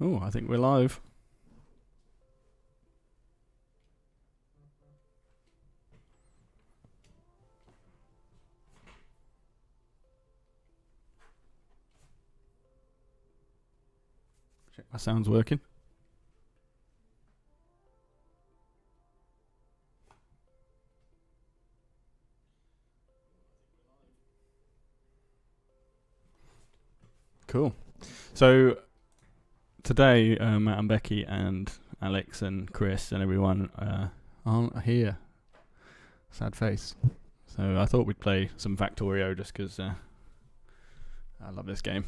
Oh, I think we're live. Check my sound's working. Cool. So today, Matt and Becky and Alex and Chris and everyone aren't here. Sad face. So I thought we'd play some Factorio just because I love this game.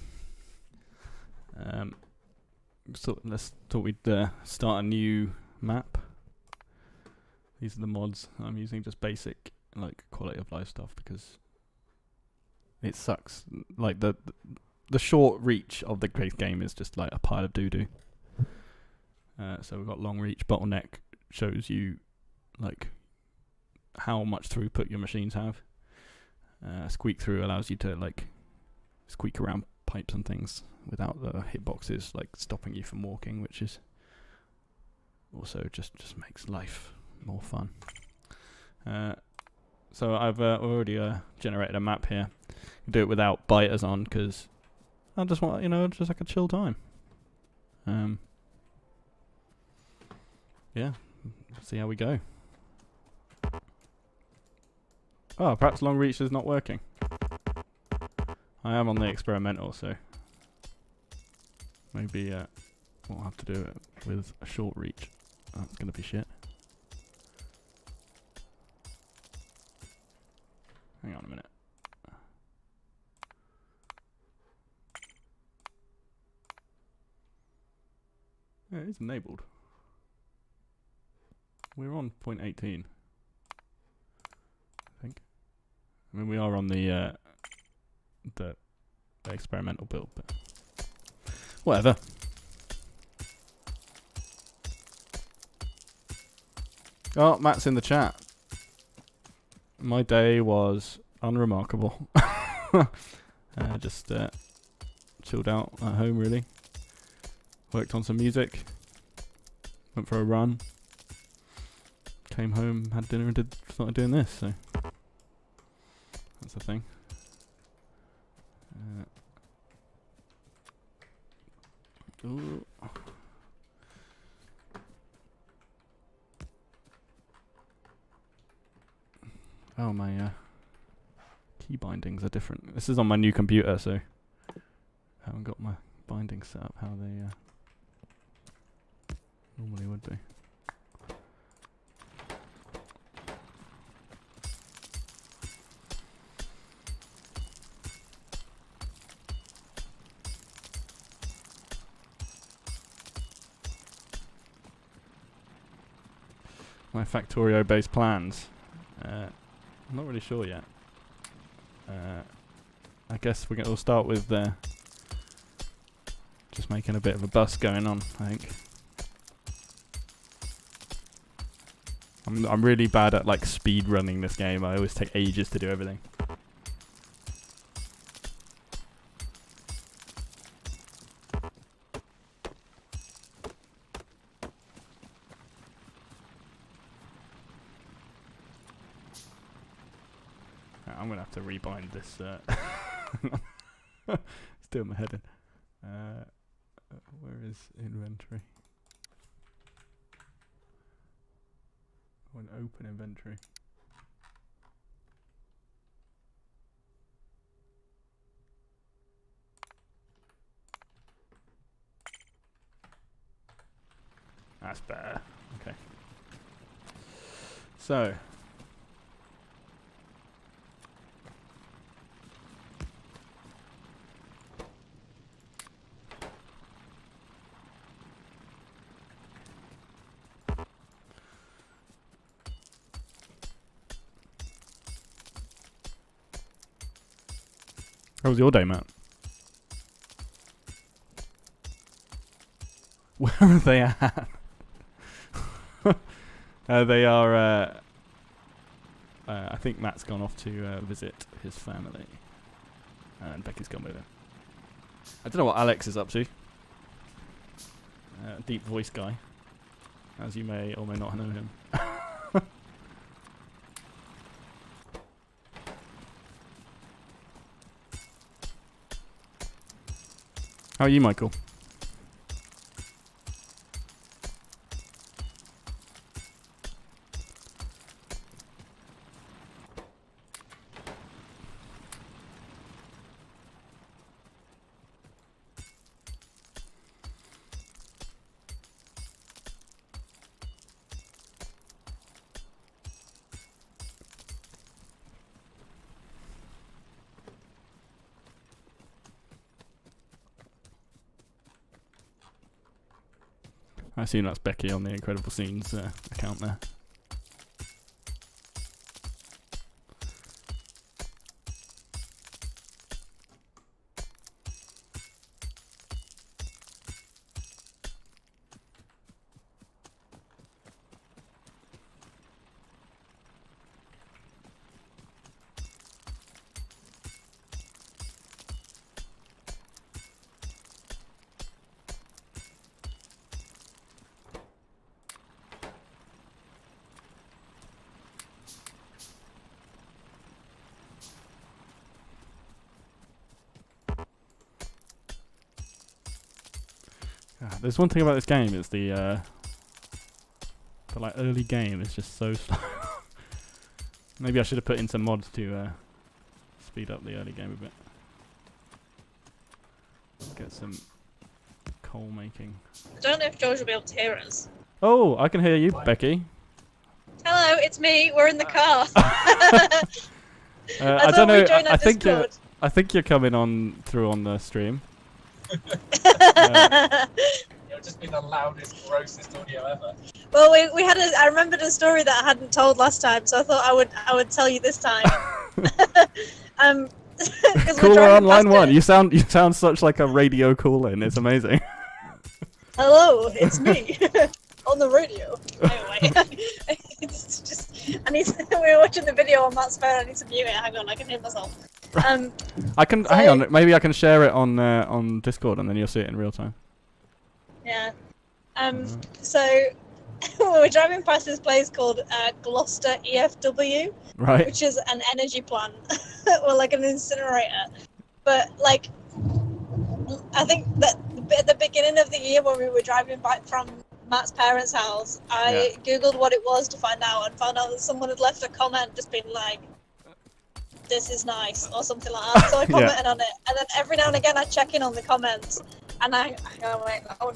So let's thought we'd start a new map. These are the mods I'm using, just basic like quality of life stuff because it sucks. Like the short reach of the game is just like a pile of doo-doo. So we've got long reach. Bottleneck shows you like how much throughput your machines have. Squeak through allows you to like squeak around pipes and things without the hitboxes like stopping you from walking, which is also just makes life more fun. So I've already generated a map here. Do it without biters on because I just want, just like a chill time. Yeah, see how we go. Oh, perhaps long reach is not working. I am on the experimental, so maybe we'll have to do it with a short reach. That's going to be shit. Hang on a minute. Yeah, it is enabled. We're on 0.18. I think. I mean, we are on the experimental build, but whatever. Oh, Matt's in the chat. My day was unremarkable. Just chilled out at home, really. Worked on some music. Went for a run. Came home, had dinner, and started doing this. So that's the thing. Ooh. Oh, my key bindings are different. This is on my new computer, so I haven't got my bindings set up how they normally would be. My Factorio-based plans. I'm not really sure yet. I guess we'll start with just making a bit of a bus going on, I think. I'm really bad at like speed running this game. I always take ages to do everything. I'm gonna have to rebind this. Still my head in. Where is inventory? An open inventory. That's better. Okay. So. How was your day, Matt? Where are they at? They are. I think Matt's gone off to visit his family, and Becky's gone with him. I don't know what Alex is up to. deep voice guy, as you may or may not know him. How are you, Michael? I assume that's Becky on the Incredible Scenes account there. There's one thing about this game is the like early game is just so slow. Maybe I should have put in some mods to speed up the early game a bit. Get some coal making. I don't know if George will be able to hear us. Oh, I can hear you, Becky. Hello, it's me. We're in the car. I don't know. I think you're coming on through on the stream. It'll just be the loudest, grossest audio ever. Well, I remembered a story that I hadn't told last time, so I thought I would tell you this time. Caller on line one. You sound such like a radio call-in. It's amazing. Hello, it's me on the radio. Anyway, it's just we were watching the video on Matt's phone. I need to mute it. Hang on, I can hear myself. I can hang on. Maybe I can share it on Discord, and then you'll see it in real time. Yeah. So we were driving past this place called Gloucester EFW, right? Which is an energy plant, or like an incinerator. But like, I think that at the beginning of the year when we were driving back from Matt's parents' house, I googled what it was to find out, and found out that someone had left a comment just being like, "This is nice," or something like that. So I commented on it, and then every now and again I check in on the comments, and I go like, "Oh."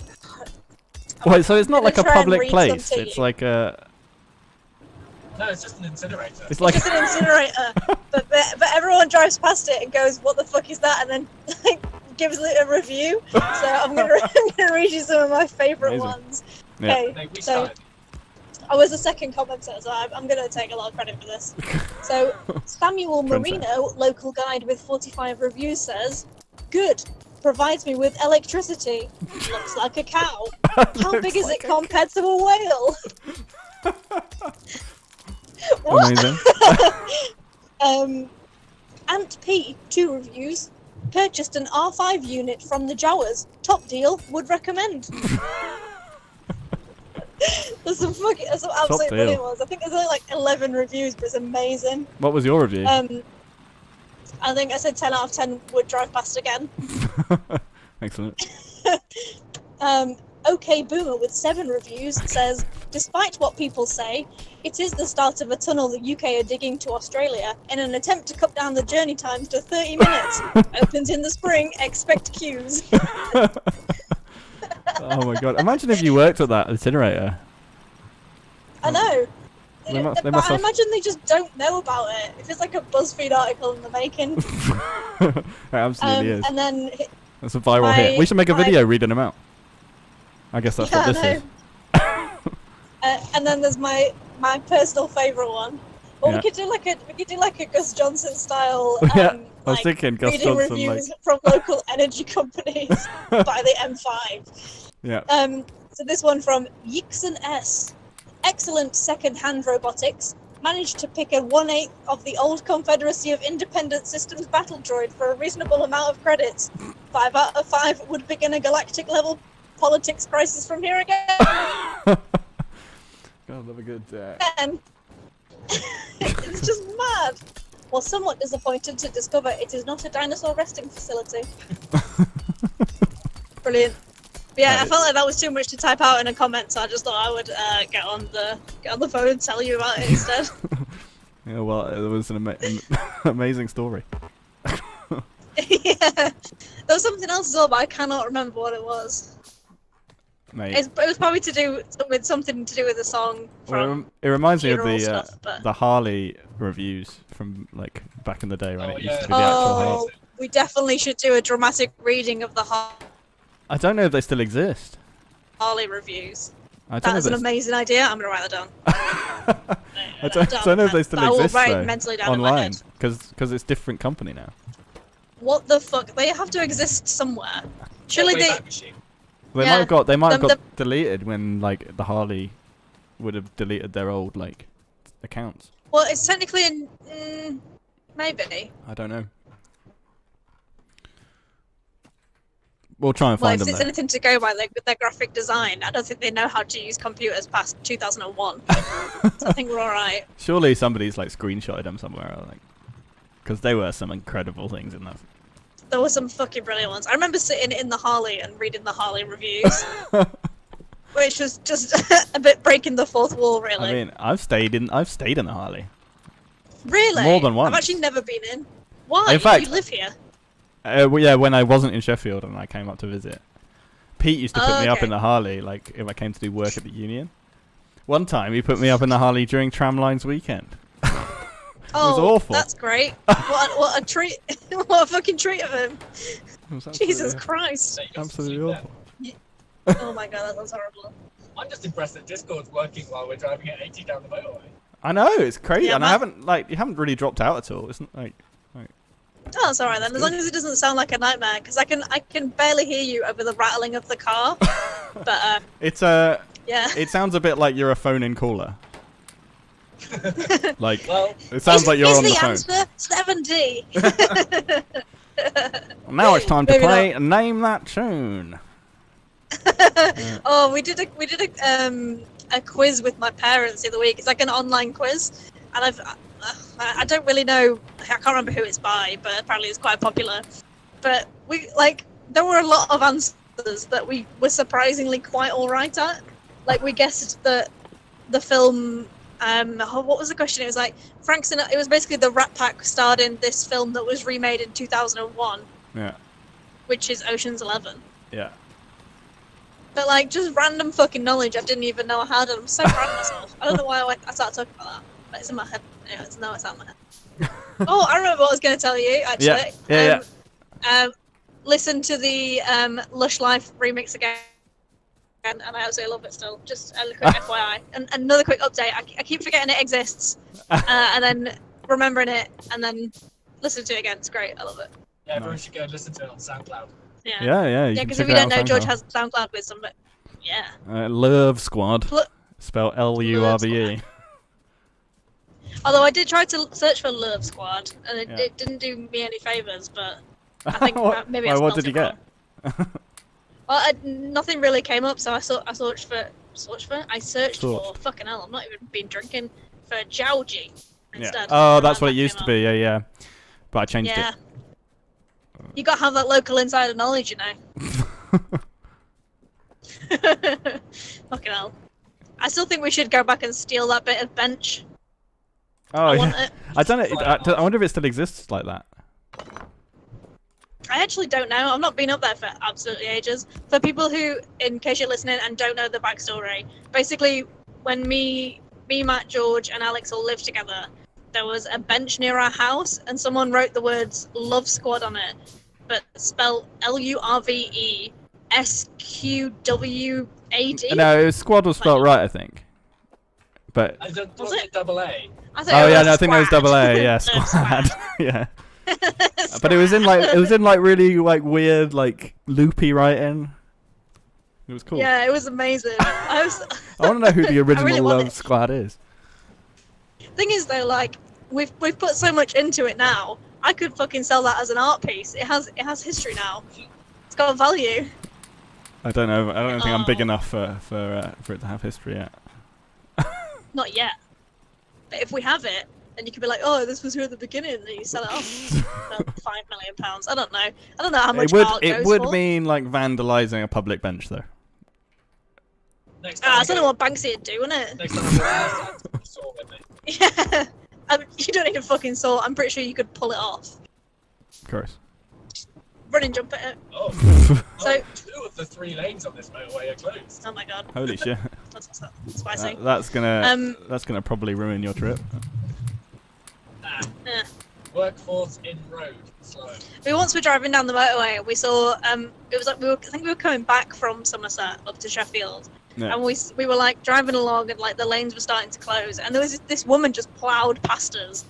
Wait, so it's not like a public place. It's like a. No, it's just an incinerator. It's just an incinerator, but everyone drives past it and goes, "What the fuck is that?" and then like gives it a review. So I'm gonna read you some of my favourite ones. Yeah. Okay, so I was the second commenter, so I'm gonna take a lot of credit for this. So Samuel Marino, local guide with 45 reviews, says, "Good. Provides me with electricity. Looks like a cow. How big is it compared to a whale?" Amazing. Ant P, 2 reviews. Purchased an R5 unit from the Jawas. Top deal. Would recommend. There's some absolute brilliant ones. I think there's only like 11 reviews, but it's amazing. What was your review? I think I said 10 out of 10 would drive past again. Excellent. OK Boomer with 7 reviews says, despite what people say, it is the start of a tunnel the UK are digging to Australia in an attempt to cut down the journey times to 30 minutes. Opens in the spring, expect queues. Oh my god. Imagine if you worked at that incinerator. I know. I imagine they just don't know about it. If it's like a BuzzFeed article in the making. It absolutely is. And then that's a viral hit. We should make a video reading them out. I guess that's what this is. And then there's my personal favourite one. Well, we could do like a Gus Johnson style. I was thinking Gus reading Johnson reviews from local energy companies by the M5. Yeah. So this one from Yixon S. Excellent second-hand robotics. Managed to pick a 1/8 of the old Confederacy of Independent Systems battle droid for a reasonable amount of credits. 5 out of 5 would begin a galactic level politics crisis from here again. God, love a good. And it's just mad. Well, somewhat disappointed to discover it is not a dinosaur resting facility. Brilliant. But yeah, I felt like that was too much to type out in a comment, so I just thought I would get on the phone and tell you about it instead. Yeah, well, it was an amazing story. Yeah, there was something else as well, but I cannot remember what it was. Mate. It was probably to do with something to do with the song. Well, it reminds me of funeral the stuff, but- the Harley reviews from like back in the day when Oh, it used yeah. to be the actual Harley. Oh, we definitely should do a dramatic reading of the I don't know if they still exist. Harley reviews. I don't That know is if an amazing idea. I'm gonna write that down. I don't know if they still I will exist write though, it mentally down in my online head. because it's different company now. What the fuck? They have to exist somewhere. Surely they. Wayback Machine. They Yeah. might have got The- deleted when like the Harley would have deleted their old like accounts. Well, it's technically in. Maybe. I don't know. We'll try and Well, find if them it's there. anything to go by, like with their graphic design, I don't think they know how to use computers past 2001. So I think we're all right. Surely somebody's like screenshotted them somewhere, I think, because they were some incredible things in that. There were some fucking brilliant ones. I remember sitting in the Harley and reading the Harley reviews, which was just a bit breaking the fourth wall, really. I mean, I've stayed in the Harley. Really? more than once. I've actually never been in. Why? In fact- You live here. Well, yeah, when I wasn't in Sheffield and I came up to visit, Pete used to put Oh, me up okay. in the Harley, like if I came to do work at the union. One time, he put me up in the Harley during Tramlines weekend. Oh, awful. that's great. What a treat. What a fucking treat of him. It was absolutely- Jesus Christ. So you got to absolutely sleep awful. Oh my god, that sounds horrible. there. I'm just impressed that Discord's working while we're driving at 80 down the motorway. I know, it's crazy, Yeah, and I my- haven't like you haven't really dropped out at all. It's not like Oh, that's alright then. As long as it doesn't sound like a nightmare, because I can barely hear you over the rattling of the car. But it's yeah. It sounds a bit like you're a phone-in caller. Like Well, it sounds like you're is on the the phone. answer 7D? Now it's time to Maybe play Name That Tune. Oh, we did a quiz with my parents the other week. It's like an online quiz, and I don't really know. I can't remember who it's by, but apparently it's quite popular. But there were a lot of answers that we were surprisingly quite all right at. Like we guessed that the film. What was the question? It was like Frank Sinatra. It was basically the Rat Pack starred in this film that was remade in 2001, Yeah, which is Ocean's 11. yeah. But like just random fucking knowledge I didn't even know I had, and I'm so proud of myself. I don't know why I started talking about that, but it's in my head. Anyways, no, it's out of my head. Oh, I remember what I was going to tell you actually. Yeah. Listen to the Lush Life remix again, and I absolutely love it still. Just a quick FYI, and another quick update. I keep forgetting it exists, and then remembering it, and then listen to it again. It's great. I love it. yeah, everyone Nice. should go and listen to it on SoundCloud. Yeah. Yeah, yeah. Yeah, can because check if you it don't out know, on George SoundCloud. has SoundCloud wisdom, but yeah. Love Squad. Pl- Spell LURVE. Although I did try to search for Love Squad, and Yeah. it didn't do me any favors, but I think What- maybe why, I what spelled did you it get? wrong. Well, nothing really came up, so I searched for Searched. fucking hell. I'm not even been drinking for Jowji Yeah. instead. Oh, that's And what it that used to came be. Yeah, yeah. But I changed up. Yeah. You gotta have that local insider knowledge, you know. it. Fucking hell. I still think we should go back and steal that bit of bench. Oh, I yeah. want it. I don't know. I wonder if it still exists like that. I actually don't know. I've not been up there for absolutely ages. For people who, in case you're listening and don't know the backstory, basically when me, Matt, George, and Alex all lived together, there was a bench near our house, and someone wrote the words "Love Squad" on it, but spelled LURVESQWAD. No, it was Squad was spelled right, I think. But I don't, Was was it? it double A? I thought oh it yeah, was no, I think it was Squad. double A. Yeah, No, Squad. yeah. Squad. But it was in like really like weird like loopy writing. It was cool. Yeah, it was amazing. I want to know who the original really want Love it. Squad is. Thing is though, like we've put so much into it now. I could fucking sell that as an art piece. It has history now. It's got value. I don't know. I don't think I'm big enough for it to have history yet. Not yet. But if we have it, then you could be like, oh, this was here at the beginning, and you sell it off for £5 million. I don't know. I don't know how much art It goes would for. mean like vandalising a public bench, though. Next time I don't know what Banksy would do, wouldn't it? Next time I go saw with me. Yeah. You don't need a fucking saw. I'm pretty sure you could pull it off. Of course. Run and jump at it. Oh. So- 2 of the 3 lanes on this motorway are closed. Oh my god. Holy shit. That's spicy. That's gonna probably ruin your trip. Yeah. Workforce in road. Slow. Once we're driving down the motorway, we saw it was like I think we were coming back from Somerset up to Sheffield, Yeah. and we were like driving along, and like the lanes were starting to close, and there was this woman just ploughed past us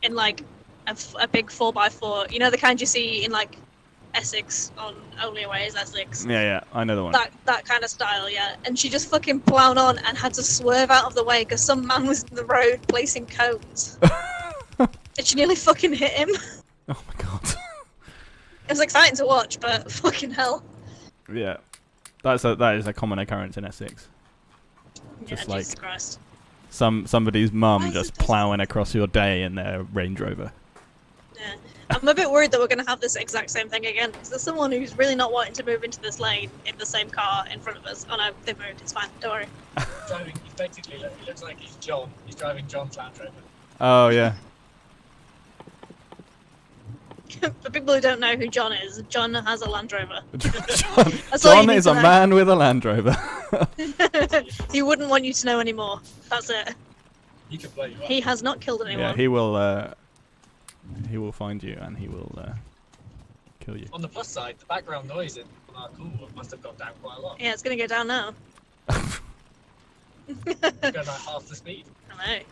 in like a big 4x4. You know, the kind you see in like Essex on Only Away is Essex. Yeah, I know the one. That kind of style, yeah. And she just fucking ploughed on and had to swerve out of the way because some man was in the road placing cones. And she nearly fucking hit him. Oh my god. It was exciting to watch, but fucking hell. Yeah, that is a common occurrence in Essex. Just Yeah, like Jesus Christ. somebody's Why mum is just it this- ploughing across your day in their Range Rover. Yeah. I'm a bit worried that we're going to have this exact same thing again. Because there's someone who's really not wanting to move into this lane in the same car in front of us. Oh no, they've moved. It's fine. Don't worry. Driving, effectively, he looks like he's John. He's driving John's Land Rover. Oh yeah. For people who don't know who John is, John has a Land Rover. That's all you John need is to a know. man with a Land Rover. He wouldn't want you to know anymore. That's it. He can blow you up. He has not killed anyone. Yeah, he will find you and he will kill you. On the plus side, the background noise in our cool must have gone down quite a lot. Yeah, it's going to go down now. It's going like half the speed. I know.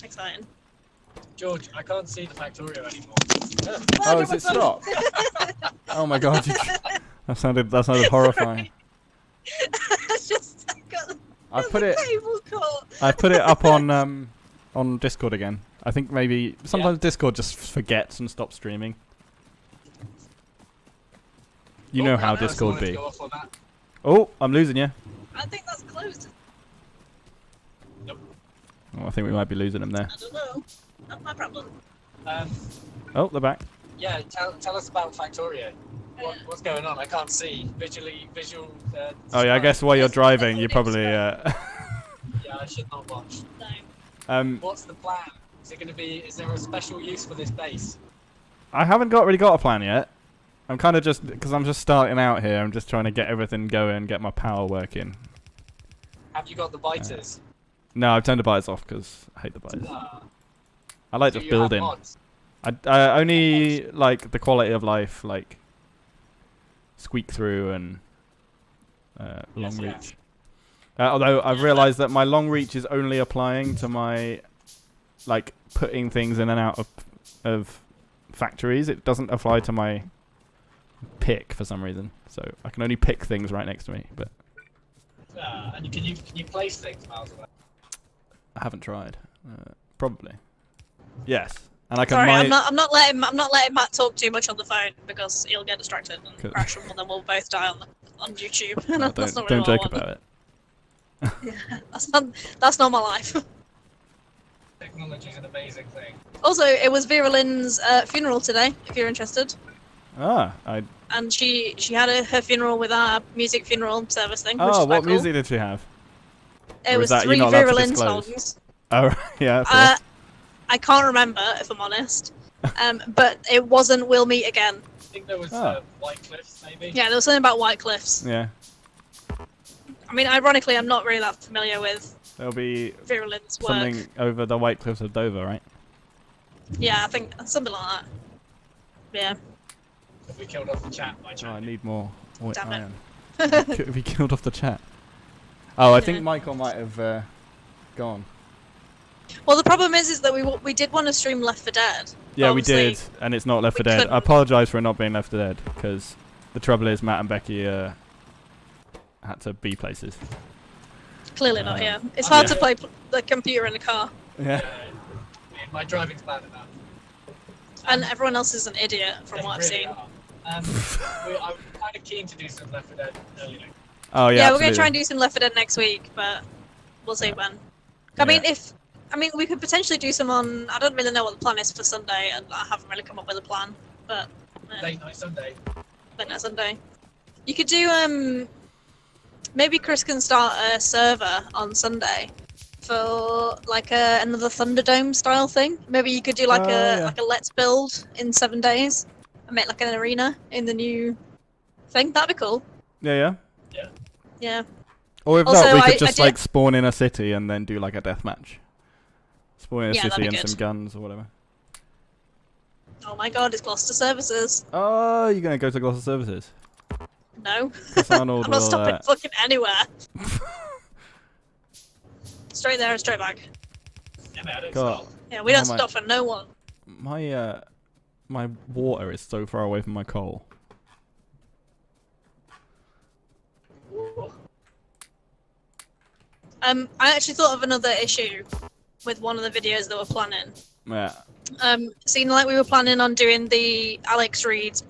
Exciting. George, I can't see the Factorio anymore. Oh, is it stopped? Oh my god, that sounded horrifying. Just got I put the it cable caught. I put it up on Discord again. I think maybe sometimes Discord just forgets and stops streaming. You know how Discord be. Oh, I'm losing you. I think that's closed. Nope. Oh, I think we might be losing him there. I don't know. Not my problem. Oh, they're back. Yeah, tell us about Factorio. What's going on? I can't see. Visual. Oh yeah, I guess while you're driving, you audio probably. Yeah, I should not watch. No. What's the plan? Is it going to be? Is there a special use for this base? I haven't really got a plan yet. I'm kind of just because I'm just starting out here. I'm just trying to get everything going, get my power working. Have you got the biters? No, I've turned the biters off because I hate the biters. I like Do just you have building. mods? I only like the quality of life, like squeak through and long Yes, reach. yes. Although I've realised that my long reach is only applying to my like putting things in and out of factories. It doesn't apply to my pick for some reason. So I can only pick things right next to me. But And can you place things miles away? I haven't tried. Probably. Yes. And I can. Sorry, I'm not letting Matt talk too much on the phone because he'll get distracted and Cool. crash, and then we'll both die on YouTube. No, That's not don't really joke what I about it. want. That's not my life. Technology is an amazing thing. Also, it was Vera Lynn's funeral today. If you're interested, and she had her funeral with our music funeral service thing. Which Oh, is quite what cool. music did she have? It Or was is that you're 3 not allowed Vera to Lynn disclose? songs. Oh, yeah. Of course. I can't remember if I'm honest, but it wasn't "We'll Meet Again." I think there was White Cliffs, maybe. Yeah, there was something about White Cliffs. Yeah. I mean, ironically, I'm not really that familiar with There'll be Vera Lynn's work. something over the White Cliffs of Dover, right? Yeah, I think something like that. Yeah. Have we killed off the chat by Oh, I chat? need more Damn it. iron. Have you killed off the chat? Oh, I Yeah. think Michael might have gone. Well, the problem is that we did want to stream Left 4 Dead. Yeah, we Obviously, did, and it's not Left 4 we Dead. couldn't. I apologise for it not being Left 4 Dead, because the trouble is Matt and Becky had to be places. Clearly not. Yeah, it's yeah. hard to play the computer in a car, Yeah. My driving's bad enough. and everyone else is an idiot from They what I've really seen. are. I'm kind of keen to do some Left 4 Dead early. Oh Yeah, yeah, we're gonna try absolutely. and do some Left 4 Dead next week, but we'll see when. Yeah. I mean, we could potentially do some on. I don't really know what the plan is for Sunday, and I haven't really come up with a plan. But Late night Sunday. late night Sunday, you could do. Maybe Chris can start a server on Sunday for like another Thunderdome style thing. Maybe you could do like yeah. like a Let's Build in 7 days and make like an arena in the new thing. That'd be cool. Yeah. Yeah. Or if Also, not, we could I just did- like spawn in a city and then do like a death match. Spawn in a Yeah, that'd city be and good. some guns or whatever. Oh my God, it's Gloucester Services. Oh, you're gonna go to Gloucester Services? No. Chris Arnold I'm not will, stopping fucking anywhere. Straight there and straight back. Yeah, man, I don't God. stop. Yeah, we don't Oh my- stop for no one. My water is so far away from my coal. I actually thought of another issue with one of the videos that we're planning. Yeah. Seemed like we were planning on doing the Alex Reed's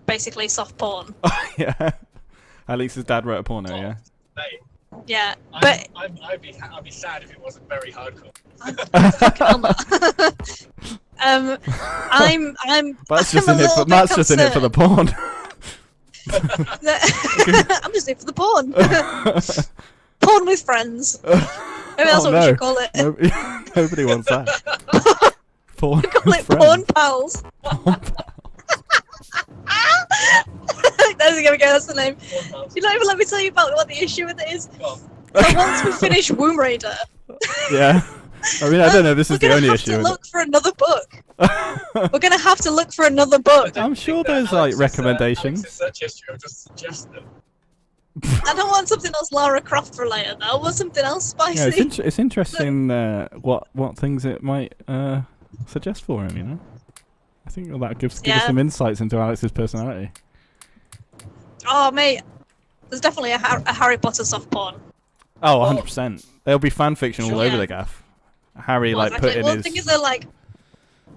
basically soft porn. Yeah. Alex's dad wrote a porno, yeah. Mate, Yeah, but I'd be sad if it wasn't very hardcore. I'm not. I'm That's just I'm in a it little for bit Matt's just in it for the porn. I'm just in for the porn. Porn with friends. Maybe that's Oh, what we no. should call it. Nobody wants that. Porn Call with it friends. porn pals. There we go, that's the name. You don't even let me tell you about what the issue with it is. Well, So once we finish Womb Raider, Yeah. I mean, I don't know if this we're is the gonna only have issue. to with look for another book. it. We're gonna have to look for another book. I'm sure there's like recommendations. Alex's search history will just suggest them. I don't want something else Lara Croft related. I want something else spicy. Yeah, it's interesting what things it might suggest for him. You know, I think that give us Yeah. some insights into Alex's personality. Oh mate, there's definitely a Harry Potter soft porn. Oh, 100%. There'll be fan fiction all Sure. over Yeah. the gaff. Harry Well, like exactly. putting Well, the his thing is that like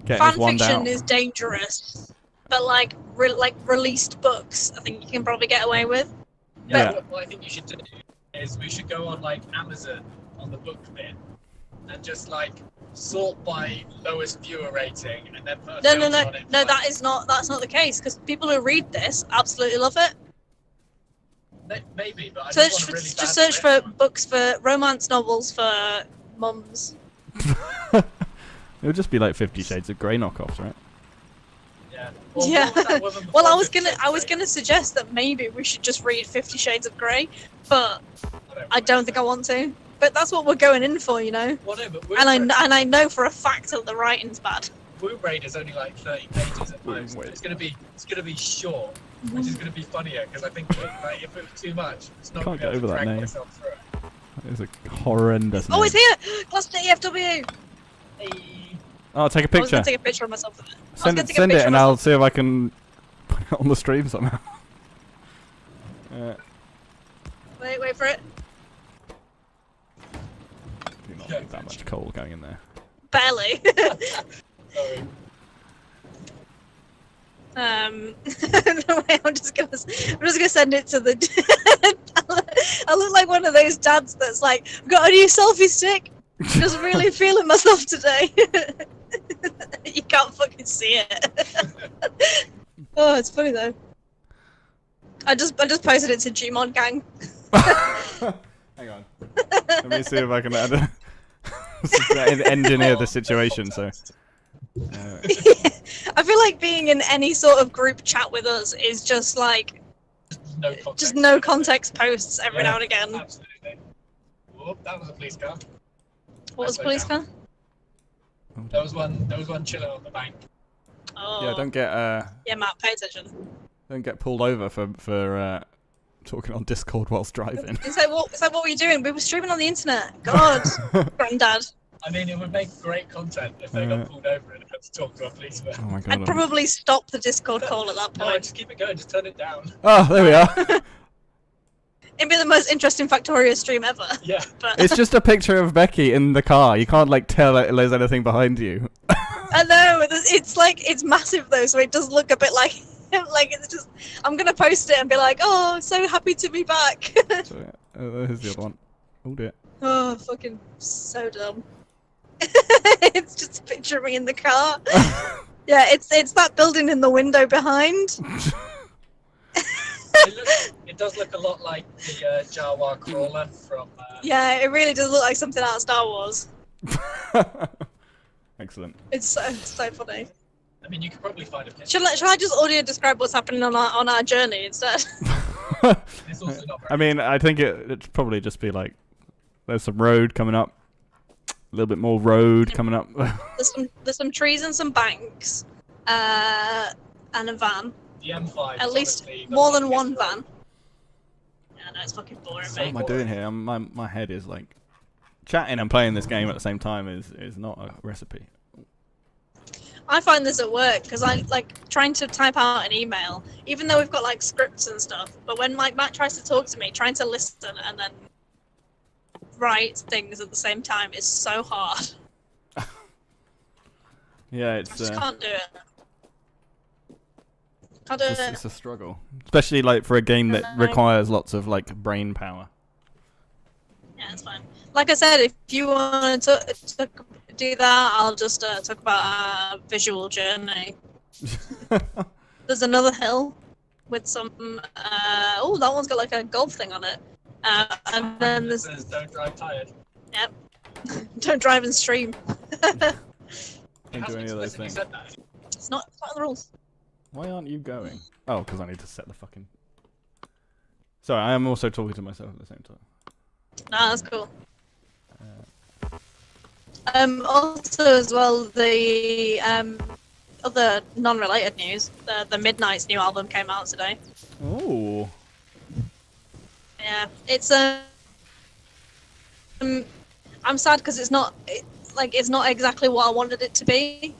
getting his fan wand fiction out. is dangerous, but like released books, I think you can probably get away with. Yeah. What I think you should do is we should go on like Amazon on the book bit and just like sort by lowest viewer rating and then put a No, no, filter no, on it. no. like- That's not the case because people who read this absolutely love it. Maybe, but I Search just for, want a really just bad search for one. books for romance novels for mums. It'll just be like 50 Shades of Grey knockoffs, right? Yeah. Yeah. what was that woman Well, before I was 50 gonna Shades of Grey? suggest that maybe we should just read 50 Shades of Grey, but I want don't think I want to. But that's what we're going in for, you know. Well, no, but And I know for a fact that the writing's bad. Womb Raider's only like 30 pages at most. Wait. It's gonna be short, which is gonna be funnier because I think like, if it was too much, it's not Can't gonna be get able to over that drag name. myself through it. It's a horrendous Oh, name. it's here! Class EFW! Hey. Oh, take a I was picture. gonna take a picture of myself with it. Send it and I'll see if I can put it on the stream somehow. Wait for it. Do not need that much coal going in there. Barely. Sorry. No way, I'm just gonna send it to the. I look like one of those dads that's like, got a new selfie stick. Just really feeling myself today. You can't fucking see it. Oh, it's funny though. I just posted it to Gmod Gang. Hang on. Let me see if I can engineer the situation. So. I feel like being in any sort of group chat with us is just like No context. just no context posts every now and again. Absolutely. Oh, that was a police car. What was the police car? There was one chilling on the bank. Oh, Yeah, don't yeah, Matt, pay attention. pulled over for talking on Discord whilst driving. It's like what were you doing? We were streaming on the internet. God, granddad. I mean, it would make great content if they got pulled over and had to talk to a policeman. Oh my god. I'd probably stop the Discord call at that No, point. just keep it going. Just turn it down. Oh, there we are. It'd be the most interesting Factorio stream ever. Yeah. But It's just a picture of Becky in the car. You can't like tell there's anything behind you. I know it's like it's massive though, so it does look a bit like Like, it's just, I'm gonna post it and be like, oh, I'm so happy to be back. So, here's the other one. Oh dear. Oh, fucking so dumb. It's just a picture of me in the car. Yeah, it's that building in the window behind. It does look a lot like the Jawa crawler from. Yeah, it really does look like something out of Star Wars. Excellent. It's so funny. I mean, you could probably find a picture. Should I just audio describe what's happening on our journey instead? It's also not I mean, I think it'd probably just be like, there's some road coming up, a little bit more road coming up. There's some trees and some banks, and a van. The M5. At least honestly the more than longest one road. van. Yeah, no, it's fucking boring, What mate. am I doing here? My head is like, chatting and playing this game at the same time is not a recipe. I find this at work because I like trying to type out an email, even though we've got like scripts and stuff. But when like Matt tries to talk to me, trying to listen and then write things at the same time is so hard. Yeah, I it's just can't do it. Can't do it. it's a struggle, especially like for a game that requires lots of like brain power. Yeah, it's fine. Like I said, if you want to do that, I'll just talk about our visual journey. There's another hill with some. Oh, that one's got like a golf thing on it. And then there's. Says, don't drive tired. Yep. Don't drive and stream. Don't do any of those things. Said that. It's not in the rules. Why aren't you going? Oh, because I need to set the fucking. Sorry, I am also talking to myself at the same time. Nah, that's cool. Also, as well, the other non-related news, the Midnight's new album came out today. Oh. Yeah, it's I'm sad because it's not exactly what I wanted it to be.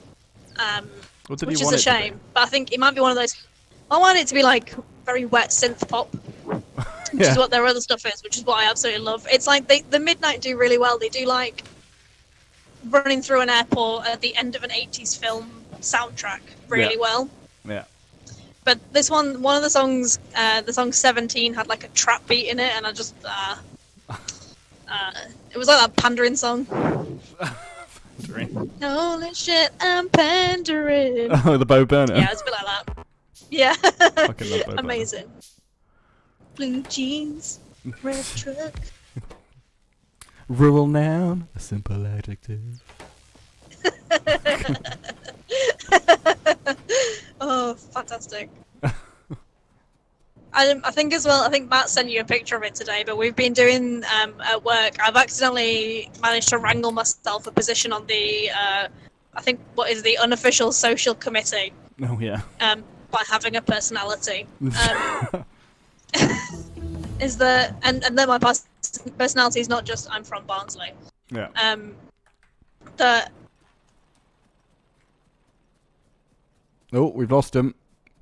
What did Which you is want a it to be? shame, but I think it might be one of those. I want it to be like very wet synth pop, which is what their other stuff is, which is what I absolutely love. It's like the Midnight do really well. They do like running through an airport at the end of an 80s film soundtrack really well. Yeah. But this one of the songs, the song 17 had like a trap beat in it, and I just it was like that pandering song. Holy shit, I'm pandering. Oh, the Bo Burnham. Yeah, it's a bit like that. Yeah. Fucking love Bo Burnham. Amazing. Blue jeans, red truck. Rural noun, a simple adjective. Oh, fantastic. I think as well, I think Matt sent you a picture of it today, but we've been doing at work, I've accidentally managed to wrangle myself a position on the, I think what is the unofficial social committee. Oh, yeah. By having a personality. Is the and then my personality is not just I'm from Barnsley. Yeah. Oh, we've lost him.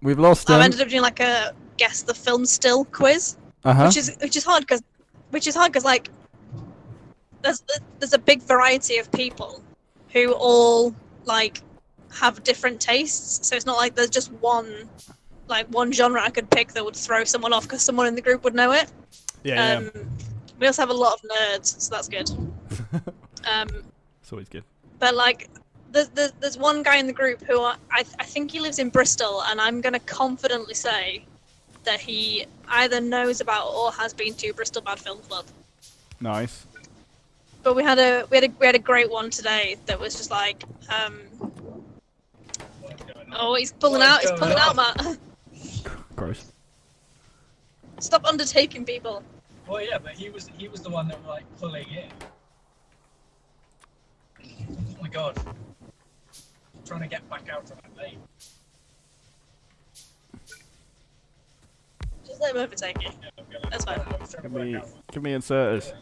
We've lost him. I ended up doing like a guess the film still quiz, which is hard because like there's a big variety of people who all like have different tastes, so it's not like there's just one genre I could pick that would throw someone off because someone in the group would know it. Yeah. We also have a lot of nerds, so that's good. It's always good. But like, there's one guy in the group who I think he lives in Bristol, and I'm gonna confidently say that he either knows about or has been to Bristol Bad Film Club. Nice. But we had a great one today that was just like, oh, he's pulling out, Matt. Gross. Stop undertaking people. Well, yeah, but he was the one that was like pulling in. Oh my god. I'm trying to get back out of that lane. Just let him overtake you. That's fine. Give me inserters.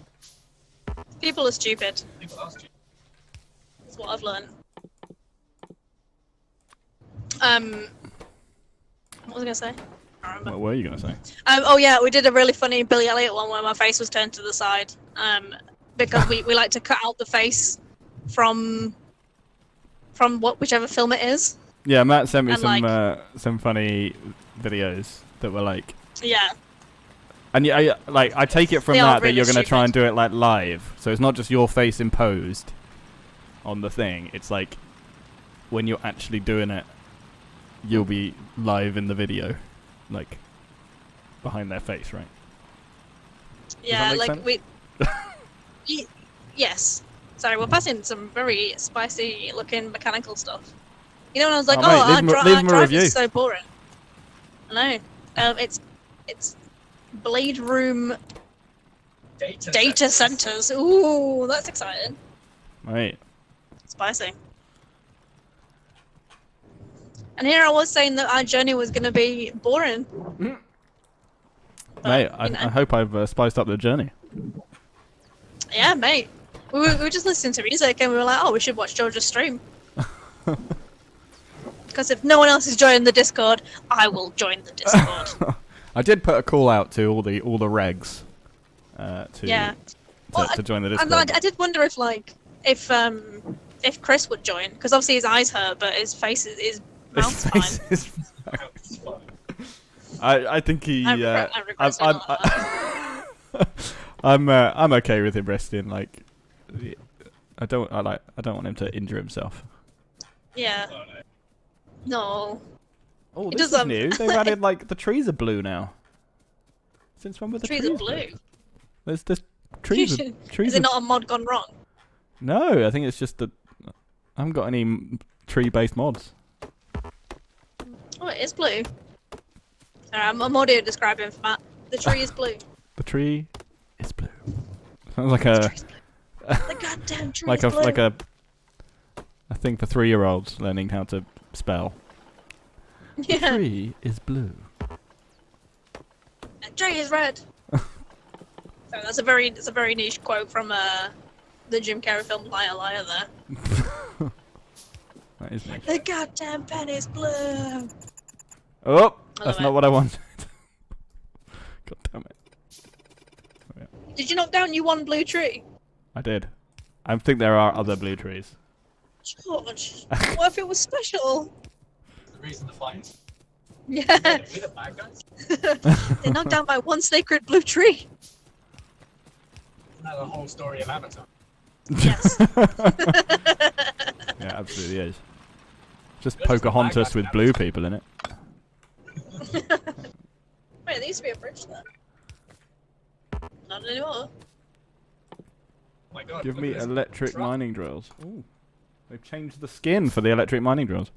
People are stupid. People are stupid. That's what I've learned. What was I gonna say? I can't remember. What were you gonna say? Oh yeah, we did a really funny Billy Elliot one where my face was turned to the side. Because we like to cut out the face from whichever film it is. Yeah, Matt sent me And, some funny videos that were like, Yeah. and yeah, I take it from They are that really you're gonna try stupid. and do it like live, so it's not just your face imposed on the thing. It's like when you're actually doing it, you'll be live in the video, like behind their face, right? Yeah, make like sense? we. Yes. Sorry, we're passing some very spicy looking mechanical stuff. You know, when I was like, Oh, mate, leave him a drive review. is so boring. I know. It's Blade Room data centers. Ooh, that's exciting. Right. Spicy. And here I was saying that our journey was going to be boring. But, Mate, you know. I hope I've spiced up the journey. Yeah, mate. We were just listening to music and we were like, oh, we should watch George's stream. Because if no one else is joining the Discord, I will join the Discord. I did put a call out to all the regs Yeah. to join the And Discord. I did wonder if Chris would join, because obviously his eyes hurt, but his face his mouth's fine. I think he. I regret saying all that. I'm okay with him resting. Like, I don't want him to injure himself. Yeah. No. Oh, It this does, is new. They've added like the trees are blue now. Since when were the Trees are blue. There's trees. Trees. Is it not a mod gone wrong? No, I think it's just that I haven't got any tree-based mods. Oh, it is blue. I'm audio describing for Matt. The tree is blue. The tree is blue. Sounds like a The goddamn tree like is blue. a thing for 3-year-olds learning how to spell. The Yeah. tree is blue. The tree is red. So that's a very niche quote from the Jim Carrey film Liar Liar there. That is nice. The goddamn pen is blue. Oh, the that's way. not what I wanted. God damn it. Did you knock down your one blue tree? I did. I think there are other blue trees. George, what if it was special? The reason the fight. Yeah, We're the bad guys. they knocked down my one sacred blue tree. Isn't that the whole story of Avatar? Yes. Yeah, absolutely is. Just That's the Pocahontas bad with guys blue now. people in it. Wait, there used to be a bridge there. Not anymore. Oh my god. Give look me at this electric truck. mining drills. Ooh. They've changed the skin for the electric mining drills.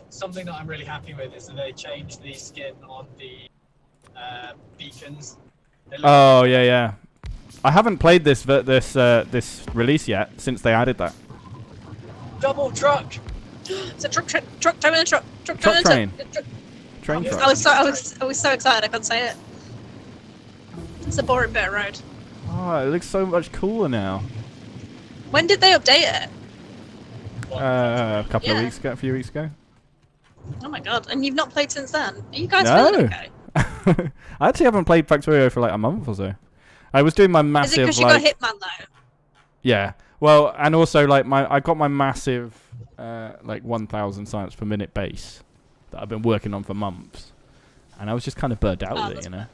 Something that I'm really happy with is that they changed the skin on the beacons. They look Oh yeah. I haven't played this release yet since they added that. double truck. It's a truck towing a truck. Truck Truck towing a train. truck. Train Yeah. truck. I was so excited I couldn't say it. It's a boring bit of road. Oh, it looks so much cooler now. When did they update it? A couple of Yeah. weeks ago, a few weeks ago. Oh my god! And you've not played since then? Are you guys No. feeling okay? I actually haven't played Factorio for like a month or so. I was doing my Is it massive because you like got Hitman though? yeah. Well, and also like I got my massive like 1,000 science per minute base that I've been working on for months, and I was just kind of burnt out Oh, with it, that's you know.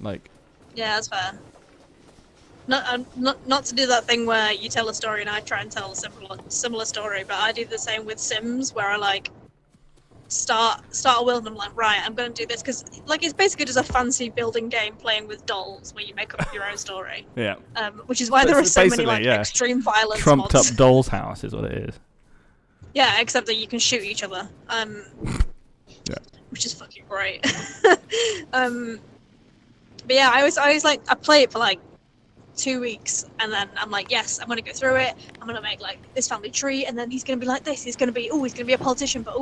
Like Yeah, that's fair. Not to do that thing where you tell a story and I try and tell a similar story, but I do the same with Sims where I like start a world and I'm like, right, I'm going to do this because like it's basically just a fancy building game playing with dolls where you make up your own story. yeah, Which is why So there are it's so many basically, like yeah, extreme violence trumped mods. up doll's house is what it is. Yeah, except that you can shoot each other. Yeah. Which is fucking great. But yeah, I always like I play it for like 2 weeks and then I'm like, yes, I'm gonna go through it. I'm gonna make like this family tree, and then he's gonna be like this. He's gonna be a politician, but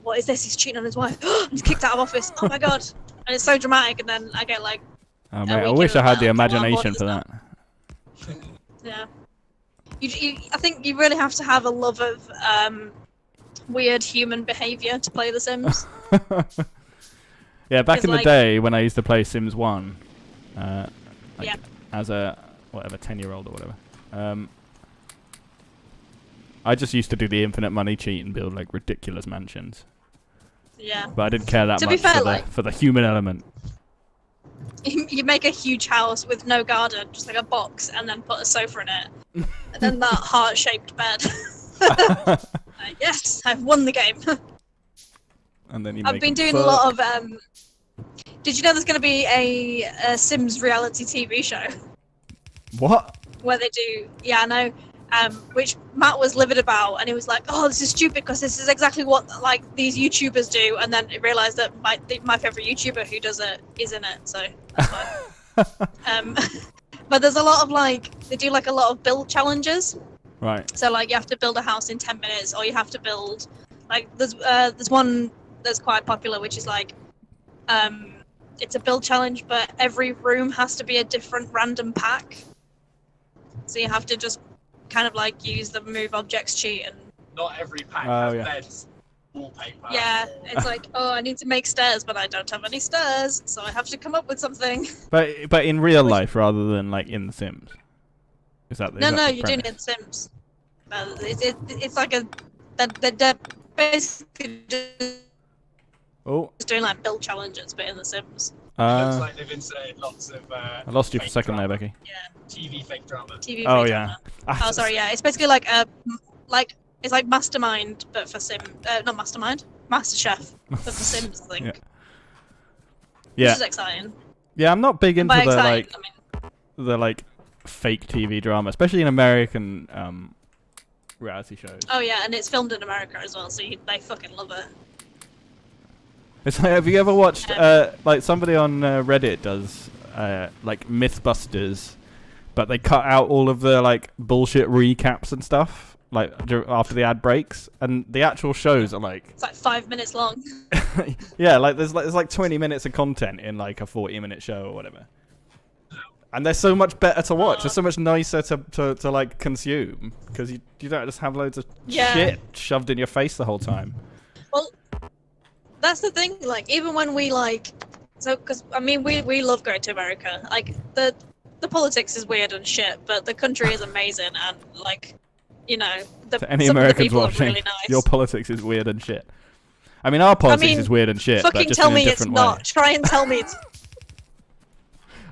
what is this? He's cheating on his wife. He's kicked out of office. Oh my god! And it's so dramatic, and then I get like, Oh, mate, I weekend wish I had of the that. Well, I'm imagination bored for of that. yeah. I think you really have to have a love of weird human behavior to play The Sims. Yeah, back 'Cause, in the like- day when I used to play Sims 1, like Yeah. as a 10-year-old or whatever, I just used to do the infinite money cheat and build like ridiculous mansions. Yeah. But I didn't care that To much be fair, for the human element. You make a huge house with no garden, just like a box, and then put a sofa in it, and then that heart-shaped bed. Yes, I've won the game. And then I've been doing a lot of. Did you know there's going to be a Sims reality TV show What? where they do? Yeah, I know. Which Matt was livid about, and he was like, "Oh, this is stupid because this is exactly what like these YouTubers do." And then he realised that my favorite YouTuber who does it is in it, so that's fine. But there's a lot of they do like a lot of build challenges. Right. So like you have to build a house in 10 minutes, or you have to build there's one that's quite popular, which is it's a build challenge, but every room has to be a different random pack. So you have to just kind of use the move objects cheat and. Not every pack has yeah. beds, wallpaper. Yeah, it's I need to make stairs, but I don't have any stairs, so I have to come up with something. But in real life rather than in The Sims. Is that No, the you're doing it in Sims. It's like they're basically just doing build challenges, but in The Sims. It looks like they've inserted lots of. I lost you for a second there, Becky. Yeah. TV fake drama. TV. Oh fake yeah. drama. Oh sorry, yeah. It's basically it's like Mastermind, but for Sim. Not Mastermind. MasterChef, but for Sims, I think. Yeah. Which is exciting. Yeah, I'm not big into By the exciting, the fake TV drama, especially in American reality shows. Oh yeah, and it's filmed in America as well, so they fucking love it. It's have you ever watched somebody on Reddit does Mythbusters, but they cut out all of the bullshit recaps and stuff after the ad breaks, and the actual shows are it's 5 minutes long. yeah, there's 20 minutes of content in a 40-minute show or whatever. And they're so much better to watch. They're so much nicer to consume because you don't just have loads of shit shoved in your face the whole time. Well, that's the thing. Even when we because we love going to America. The politics is weird and shit, but the country is amazing and to any some of the Americans people watching, are really nice. your politics is weird and shit. I mean, our politics is weird and shit, but fucking just tell in a me it's different not. way. Try and tell me it's.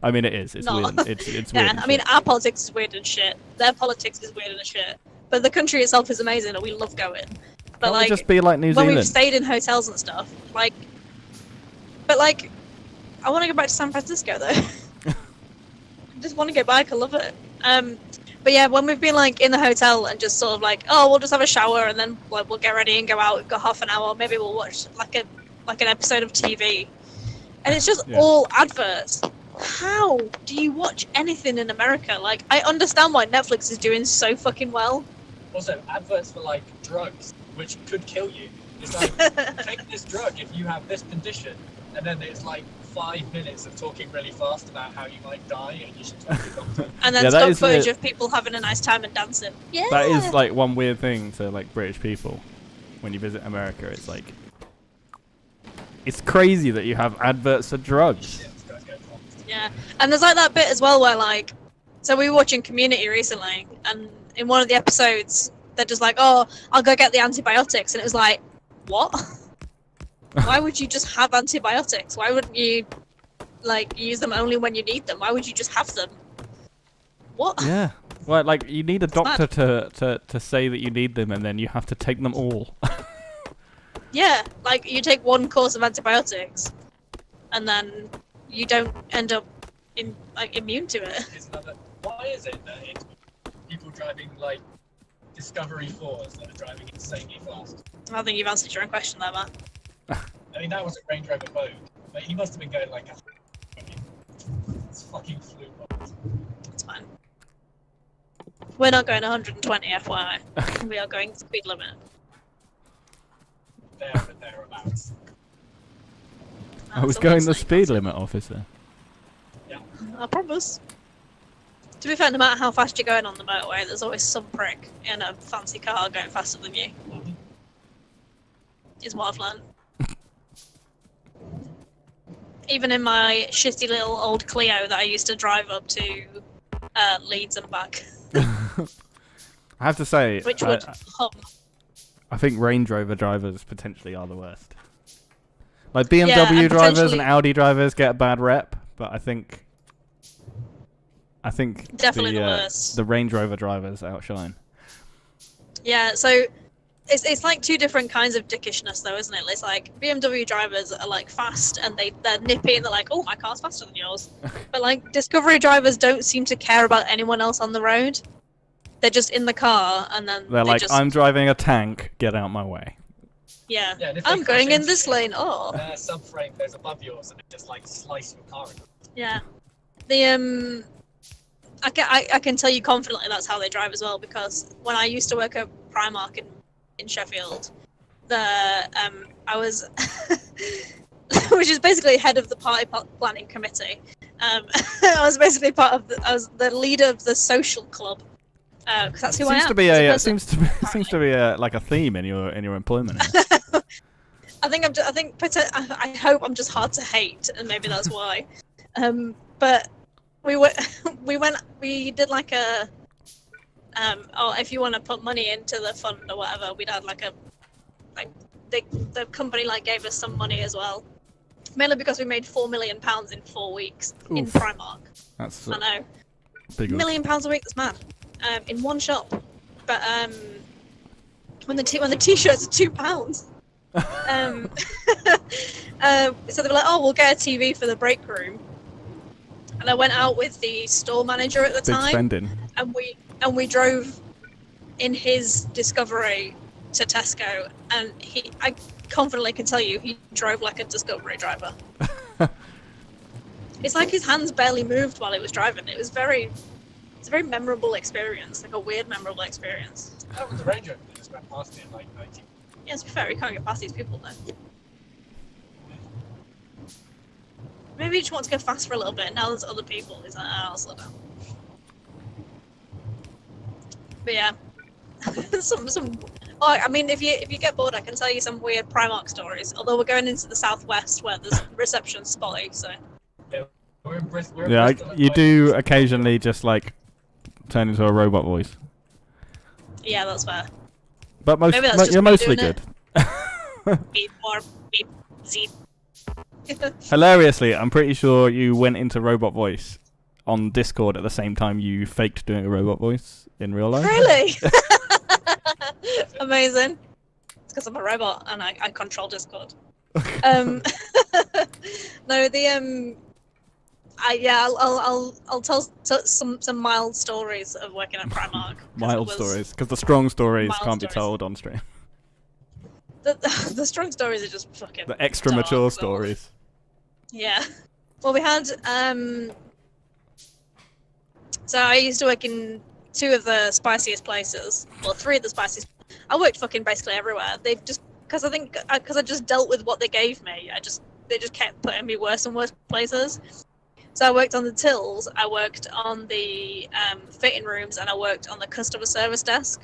I mean, it is. It's No. weird. It's weird. Yeah, and I mean, shit. our politics is weird and shit. Their politics is weird and shit. But the country itself is amazing, and we love going. But Can't we just be like New when Zealand? we've stayed in hotels and stuff, I want to go back to San Francisco though. I just want to go back. I love it. But yeah, when we've been in the hotel and just sort of we'll just have a shower and then we'll get ready and go out. We've got half an hour. Maybe we'll watch an episode of TV, and it's just all adverts. How do you watch anything in America? I understand why Netflix is doing so fucking well. Also, adverts for drugs, which could kill you. It's take this drug if you have this condition, and then it's 5 minutes of talking really fast about how you might die and you should talk to your doctor. And then stock footage of people having a nice time and dancing. Yeah. That is one weird thing to British people when you visit America. It's it's crazy that you have adverts for drugs. Yeah, and there's that bit as well where so we were watching Community recently, and in one of the episodes they're just oh, I'll go get the antibiotics, and it was what? Why would you just have antibiotics? Why wouldn't you use them only when you need them? Why would you just have them? What? Yeah. Well, you need a doctor to say that you need them, and then you have to take them all. Yeah, you take one course of antibiotics, and then you don't end up immune to it. Why is it that it's people driving Discovery 4s that are driving insanely fast? I think you've answered your own question there, Matt. I mean, that was a Range Rover Vogue, but he must have been going it's fucking flew by. It's fine. We're not going 120, FYI. We are going speed limit. There and thereabouts. I was going the speed limit, officer. Yeah. I promise. To be fair, no matter how fast you're going on the motorway, there's always some prick in a fancy car going faster than you. Is what I've learned. Even in my shitty little old Clio that I used to drive up to Leeds and back. I have to say, which would I think Range Rover drivers potentially are the worst. Like BMW drivers and Audi drivers get a bad rep, but I think definitely the worst. The Range Rover drivers outshine. Yeah, so it's like two different kinds of dickishness, though, isn't it? It's like BMW drivers are like fast and they're nippy and they're like, oh, my car's faster than yours. But like Discovery drivers don't seem to care about anyone else on the road. They're just in the car and then they're like, I'm driving a tank, get out my way. Yeah, I'm going in this lane. Oh, their subframe goes above yours and it just like slice your car. Yeah, the I can tell you confidently that's how they drive as well, because when I used to work at Primark in Sheffield, I was which is basically head of the party planning committee. I was basically I was the leader of the social club. Because that's who I am. Seems to be like a theme in your employment. I hope I'm just hard to hate, and maybe that's why. But we did like a if you want to put money into the fund or whatever, we'd had the company like gave us some money as well, mainly because we made £4 million in 4 weeks. Oof. In Primark. That's I know. Big £1 million a week. That's mad. In one shop, but when the t-shirts are £2, so they were like, "Oh, we'll get a TV for the break room," and I went out with the store manager at the time, spending. and we drove in his Discovery to Tesco, and I confidently can tell you he drove like a Discovery driver. It's like his hands barely moved while he was driving. It's a very memorable experience, like a weird memorable experience. That was the Range Rover that just went past me in like 90. Yeah, to be fair, you can't get past these people though. Maybe you just want to go fast for a little bit. Now there's other people. He's like, oh, I'll slow down. But yeah, some. Oh, I mean, if you get bored, I can tell you some weird Primark stories. Although we're going into the southwest where the reception's spotty, so. Yeah, we're in Bristol. You do occasionally just like turn into a robot voice. Yeah, that's fair. But you're mostly good. Beep or beep Z. Hilariously, I'm pretty sure you went into robot voice on Discord at the same time you faked doing a robot voice in real life. Really? Amazing. It's because I'm a robot and I control Discord. No, I'll tell some mild stories of working at Primark. Mild stories, because the strong stories can't be told on stream. The strong stories are just fucking. The extra mature stories. Yeah. Well, we had so I used to work in 2 of the spiciest places. Well, 3 of the spiciest. I worked fucking basically everywhere. They've just because I just dealt with what they gave me. They just kept putting me worse and worse places. So I worked on the tills, I worked on the fitting rooms, and I worked on the customer service desk,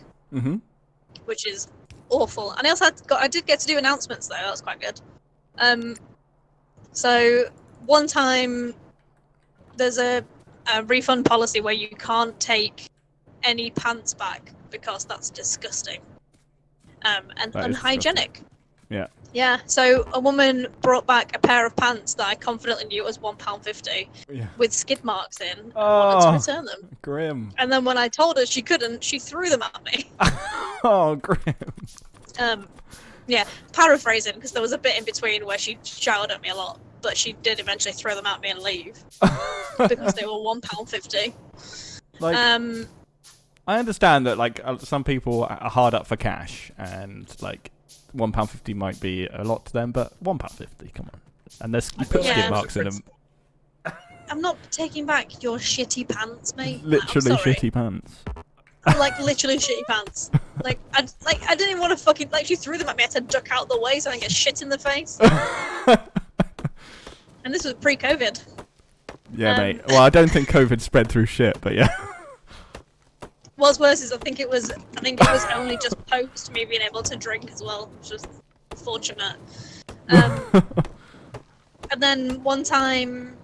which is awful. And I did get to do announcements though. That was quite good. So one time, there's a refund policy where you can't take any pants back because that's disgusting and unhygienic. Yeah. Yeah, so a woman brought back a pair of pants that I confidently knew was £1.50 with skid marks in. I wanted to return them. Grim. And then when I told her she couldn't, she threw them at me. Oh, grim. Yeah, paraphrasing, because there was a bit in between where she shouted at me a lot, but she did eventually throw them at me and leave because they were £1.50. Like, I understand that like some people are hard up for cash and like £1.50 might be a lot to them, but £1.50, come on. And you put skid marks in them. I'm not taking back your shitty pants, mate. Literally shitty pants. Like literally shitty pants. I didn't even want to fucking she threw them at me. I had to duck out the way so I didn't get shit in the face. And this was pre-COVID. Yeah, mate. Well, I don't think COVID spread through shit, but yeah. What's worse is I think it was only just post me being able to drink as well, which was fortunate. And then one time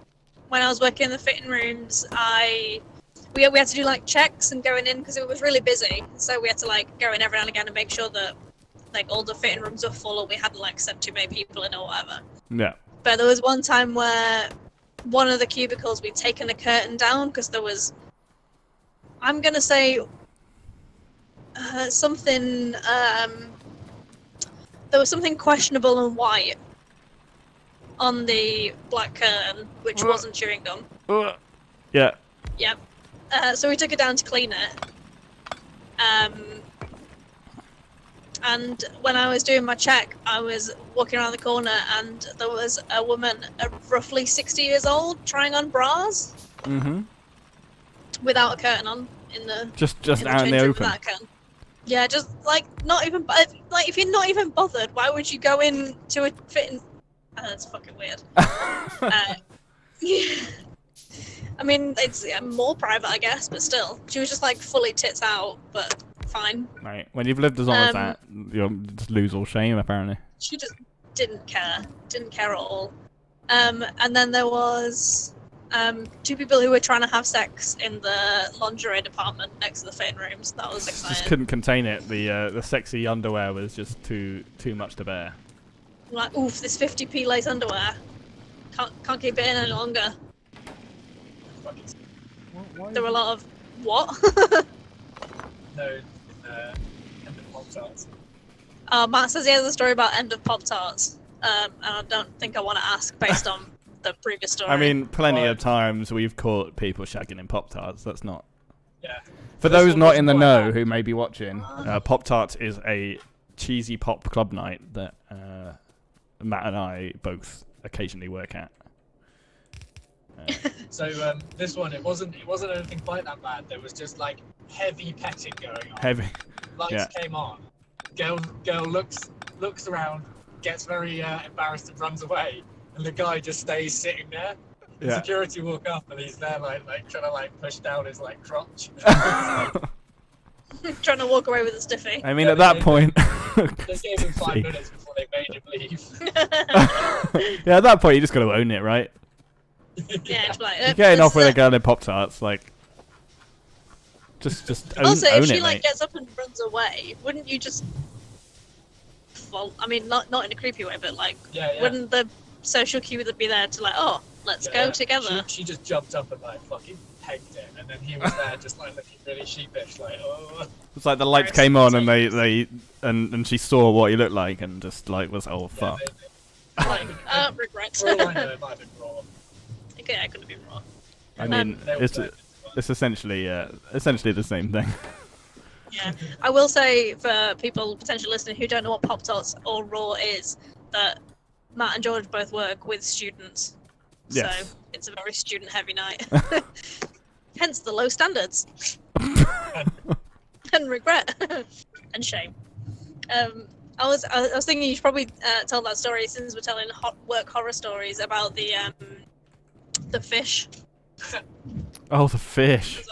when I was working in the fitting rooms, we had to do like checks and going in because it was really busy. So we had to like go in every now and again and make sure that like all the fitting rooms were full or we hadn't like sent too many people in or whatever. Yeah. But there was one time where one of the cubicles we'd taken the curtain down because there was, I'm gonna say, something. There was something questionable and white on the black curtain, which wasn't chewing gum. Yeah. Yep. So we took it down to clean it. And when I was doing my check, I was walking around the corner and there was a woman, roughly 60 years old, trying on bras. Mm-hmm. Without a curtain on in the just in out in the change room open. without a curtain. Yeah, just like not even like if you're not even bothered, why would you go in to a fitting? That's fucking weird. Yeah. I mean, it's more private, I guess, but still, she was just like fully tits out, but fine. Right. When you've lived as long as that, you'll just lose all shame, apparently. She just didn't care at all. And then there was two people who were trying to have sex in the lingerie department next to the fitting rooms. That was exciting. Just couldn't contain it. The sexy underwear was just too much to bear. I'm like, oof, this 50p lace underwear. Can't keep it in any longer. There were a lot of what? No, end of Pop-Tarts. Matt says he has a story about end of Pop-Tarts, and I don't think I want to ask based on the previous story. I mean, plenty of times we've caught people shagging in Pop-Tarts. That's not... Yeah. For This those one not was in the quite know bad. who may be watching, Pop-Tarts is a cheesy pop club night that Matt and I both occasionally work at. So this one, it wasn't anything quite that bad. There was just like heavy petting going on. Heavy. Lights Yeah. came on. Girl looks around, gets very embarrassed and runs away, and the guy just stays sitting there. And Yeah. security walk up and he's there like trying to like push down his like crotch. Trying to walk away with a stiffy. I mean, Yeah, at that they- point... They gave him 5 minutes before they made him leave. Yeah, at that point, you just got to own it, right? Yeah, it's like, You're getting this off with is a girl in Pop-Tarts, like... Just own, Also, own if she it, like mate. gets up and runs away, wouldn't you just fall? I mean, not in a creepy way, but like, Yeah. wouldn't the social cue be there to like, oh, let's Yeah. go together? She just jumped up and like fucking pegged it, and then he was there just like looking really sheepish, like oh. It's like the lights came on and and she saw what he looked like and just like was, oh, Yeah, fuck. Like, regret. For all I know, it might have been raw. Okay, I could have been wrong. I mean, They were it's blended. it's essentially the same thing. Yeah, I will say for people potentially listening who don't know what Pop-Tarts or Raw is, that Matt and George both work with students, Yes. so it's a very student-heavy night. Hence the low standards and regret and shame. I was thinking you should probably tell that story since we're telling work horror stories about the fish Oh, the fish. as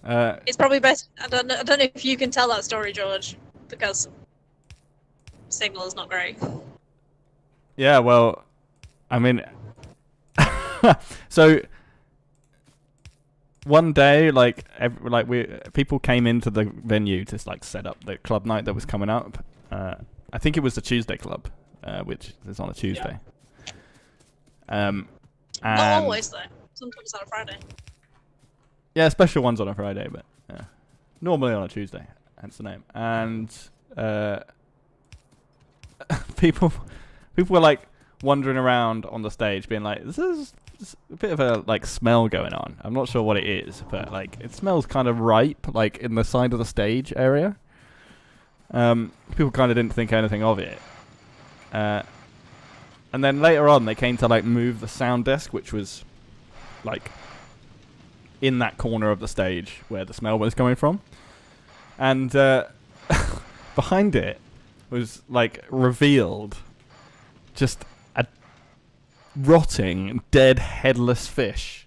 well. It's probably best. I don't know if you can tell that story, George, because signal is not great. Yeah, well, I mean, so one day, people came into the venue to like set up the club night that was coming up. I think it was the Tuesday club, which is on a Tuesday. Not And always though. Sometimes on a Friday. yeah, special ones on a Friday, but normally on a Tuesday. Hence the name. And people were like wandering around on the stage, being like, "This is a bit of a like smell going on. I'm not sure what it is, but like it smells kind of ripe, like in the side of the stage area." People kind of didn't think anything of it. And then later on, they came to like move the sound desk, which was like in that corner of the stage where the smell was coming from. And behind it was like revealed just a rotting, dead, headless fish.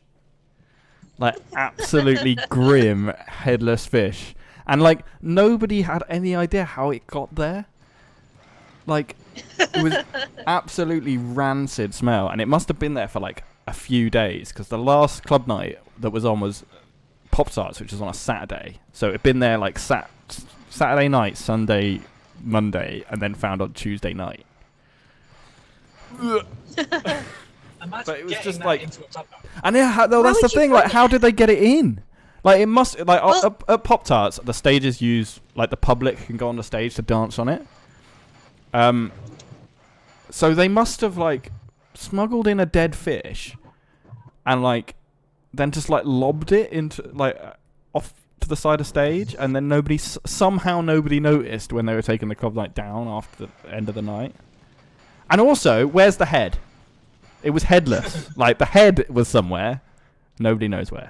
Like absolutely grim, headless fish. And like nobody had any idea how it got there. Like it was absolutely rancid smell, and it must have been there for like a few days, because the last club night that was on was Pop-Tarts, which was on a Saturday. So it'd been there like Saturday night, Sunday, Monday, and then found on Tuesday night. Imagine But it was getting just that like, into a club. and yeah, that's would the you thing. bring Like, how did they get it in? Like, it must like Well- at Pop-Tarts, the stages use like the public can go on the stage to dance on it. So they must have like smuggled in a dead fish, and like then just like lobbed it into like off to the side of stage, and then somehow nobody noticed when they were taking the club night down after the end of the night. And also, where's the head? It was headless. Like, the head was somewhere. Nobody knows where.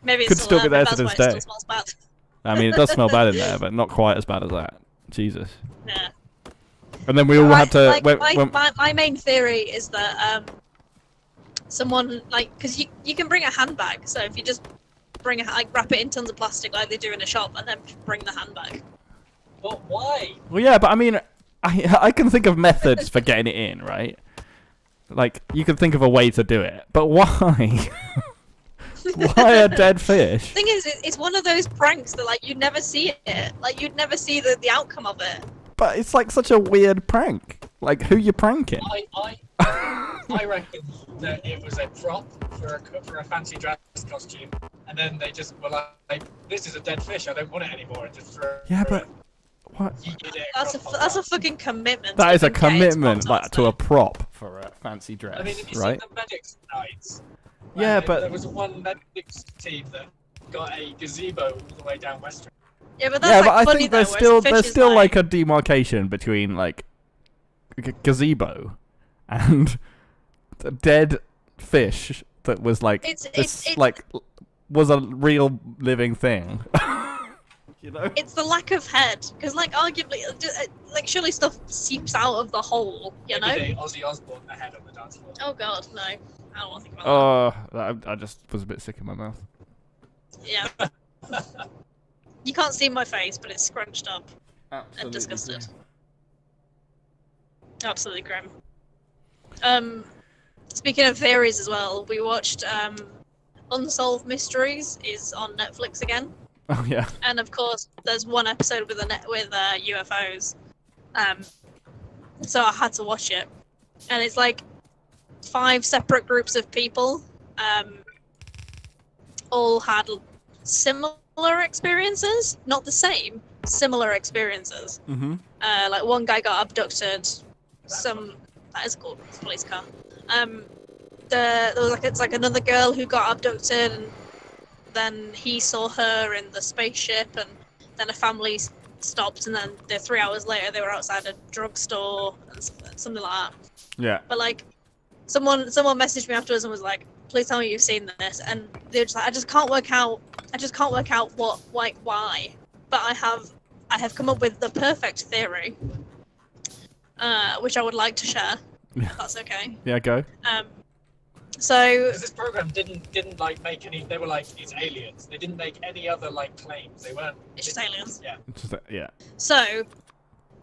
Maybe it's Could still be there to that's this why it day. still smells bad. I mean, it does smell bad in there, but not quite as bad as that. Jesus. Yeah. And then we all had to... Like, my main theory is that someone, like, because you can bring a handbag, so if you just bring wrap it in tons of plastic like they do in a shop, and then bring the handbag. But why? Well, yeah, but I mean, I can think of methods for getting it in, right? Like, you can think of a way to do it, but why? Why a dead fish? Thing is, it's one of those pranks that like you'd never see it. Like you'd never see the outcome of it. But it's like such a weird prank. Like, who you pranking? I reckon that it was a prop for a fancy dress costume, and then they just were like, "This is a dead fish. I don't want it anymore," and just threw. Yeah, but what? That's a fucking commitment. That is a to get into commitment, like, Pop-Tarts, to a man. prop for a fancy dress, I mean, have you right? seen the medics nights? Yeah, Where but there was one medics team that got a gazebo all the way down West Street. Yeah, but that's yeah, like but I funny think though, there's whereas the fish is still like a demarcation between like gazebo and the dead fish that was like It's like was a real living thing. You know? It's the lack of head, because like arguably, like surely stuff seeps out of the hole, you know? Maybe they Ozzy Osbourne the head on the dance floor. Oh god, no, I don't want to think about I just was a bit sick in my mouth. that. Yeah. You can't see my face, but it's scrunched up Absolutely. and disgusted. Absolutely grim. Speaking of theories as well, we watched Unsolved Mysteries is on Netflix again. Oh yeah. And of course, there's one episode with UFOs. So I had to watch it, and it's like 5 separate groups of people, all had similar experiences, not the same, similar experiences. Mm-hmm. Like one guy got abducted. That is called a police car. There was it's like another girl who got abducted, and then he saw her in the spaceship, and then a family stopped, and then 3 hours later they were outside a drugstore and something like that. Yeah. But like, someone messaged me afterwards and was like, "Please tell me you've seen this." And they're just like, I just can't work out what, like, why. But I have come up with the perfect theory, which I would like to share. Yeah. If that's okay. Yeah, go. So Because this program didn't like make any. They were like, it's aliens. They didn't make any other like claims. They weren't. it's just aliens. Yeah. Yeah. So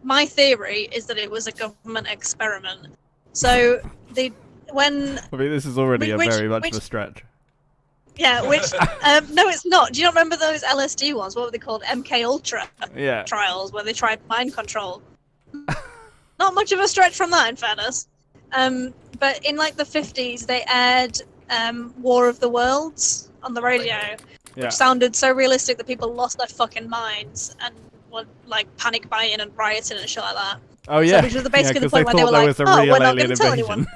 my theory is that it was a government experiment. So I mean, this is already very much of a stretch. Yeah, which no, it's not. Do you not remember those LSD ones? What were they called? MK Ultra Yeah. trials, where they tried mind control. Not much of a stretch from that, in fairness. But in like the 50s, they aired War of the Worlds on the radio, Yeah. which sounded so realistic that people lost their fucking minds and were like panic buying and rioting and shit like that. Oh yeah. which was basically the 'cause they point where they thought were there like, was a "Oh, real we're not alien gonna tell invasion."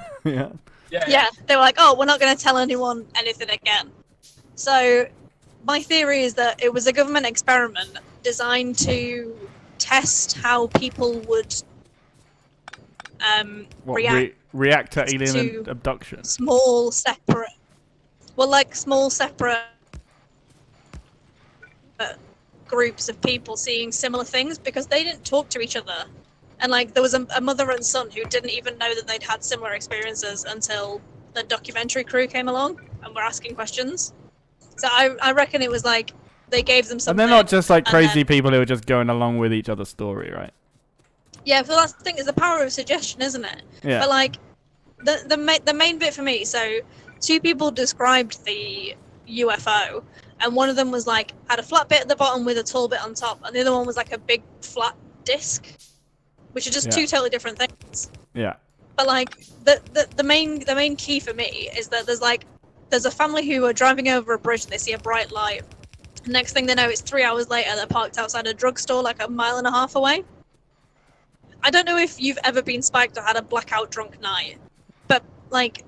Yeah. Yeah, they were like, "Oh, we're not going to tell anyone anything again." So, my theory is that it was a government experiment designed to test how people would What, react to alien to abduction? small separate groups of people seeing similar things, because they didn't talk to each other, and like there was a mother and son who didn't even know that they'd had similar experiences until the documentary crew came along and were asking questions. So I reckon it was like they gave them And something. they're not just like and crazy then- people who are just going along with each other's story, right? Yeah, but that's the thing, is the power of suggestion, isn't it? Yeah. But like the main bit for me, so two people described the UFO, and one of them was like had a flat bit at the bottom with a tall bit on top, and the other one was like a big flat disc, which are just two totally different things. Yeah. But like the main key for me is that there's a family who are driving over a bridge and they see a bright light. Next thing they know, it's 3 hours later. They're parked outside a drugstore like 1.5 miles away. I don't know if you've ever been spiked or had a blackout drunk night, but like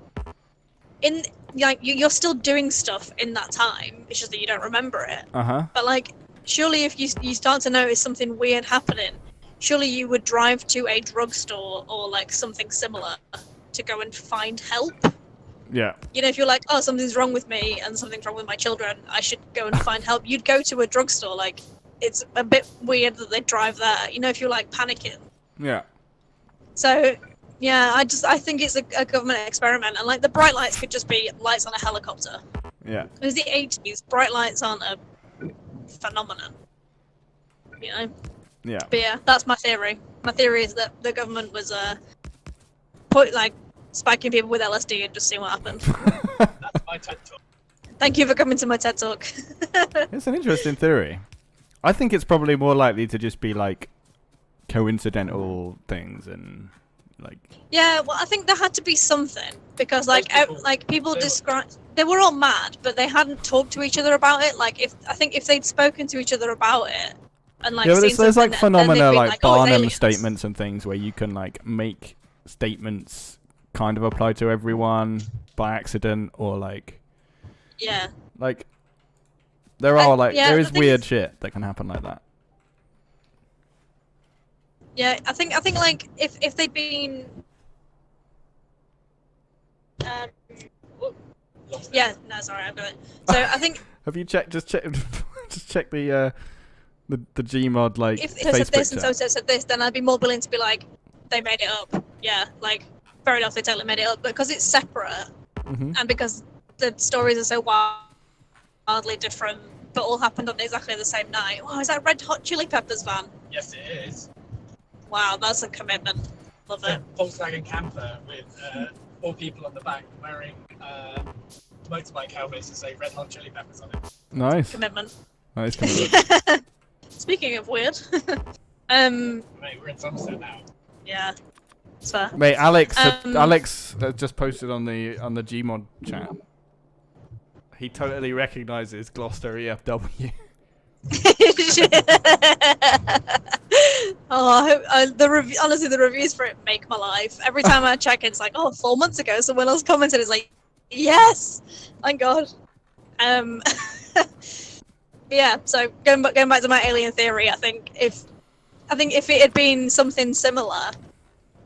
you're still doing stuff in that time. It's just that you don't remember it. But like, surely if you start to notice something weird happening, surely you would drive to a drugstore or like something similar to go and find help. Yeah. You know, if you're like, oh, something's wrong with me and something's wrong with my children, I should go and find help. You'd go to a drugstore. Like, it's a bit weird that they drive there. You know, if you're like panicking. Yeah. So, yeah, I think it's a government experiment, and like the bright lights could just be lights on a helicopter. Yeah. It was the 80s. Bright lights aren't a phenomenon. You know. Yeah. But yeah, that's my theory. My theory is that the government was spiking people with LSD and just seeing what happened. That's my TED talk. Thank you for coming to my TED talk. It's an interesting theory. I think it's probably more likely to just be like coincidental things and like. Yeah, well, I think there had to be something because people describe they were all mad, but they hadn't talked to each other about it. Like if they'd spoken to each other about it and like. Yeah, but there's like phenomena like Barnum aliens. statements and things where you can like make statements kind of apply to everyone by accident or like. Yeah. Like. There are there is weird shit that can happen like that. Yeah, I think like if they'd been. Yeah, no, sorry, I've got it. So I think. Have you checked? Just check the Gmod like. If they said this and so said this, then I'd be more willing to be like, they made it up. Yeah, like fair enough, they totally made it up. But because it's separate, and because the stories are so wildly different, but all happened on exactly the same night. Wow, is that Red Hot Chili Peppers van? Yes, it is. Wow, that's a commitment. Love it. Volkswagen camper with 4 people on the back wearing motorbike helmets that say Red Hot Chili Peppers on it. Nice. Commitment. Nice commitment. Speaking of weird. Mate, we're in Somerset now. Yeah. It's fair. Mate, Alex just posted on the Gmod chat. He totally recognises Gloucester EFW. Honestly, the reviews for it make my life. Every time I check, it's like, 4 months ago, someone else commented. It's like, yes, thank God. Yeah. So going back to my alien theory, I think if it had been something similar,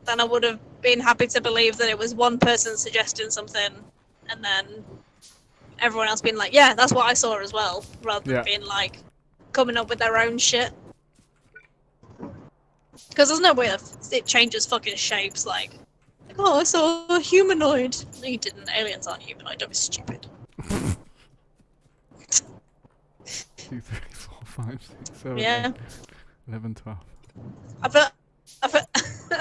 then I would have been happy to believe that it was one person suggesting something, and then everyone else being like, yeah, that's what I saw as well, rather than being like coming up with their own shit. Because there's no way it changes fucking shapes, like, oh, I saw a humanoid. No, you didn't. Aliens aren't humanoid. Don't be stupid. 2, 3, 4, 5, 6, 7, Yeah. 11, 12. I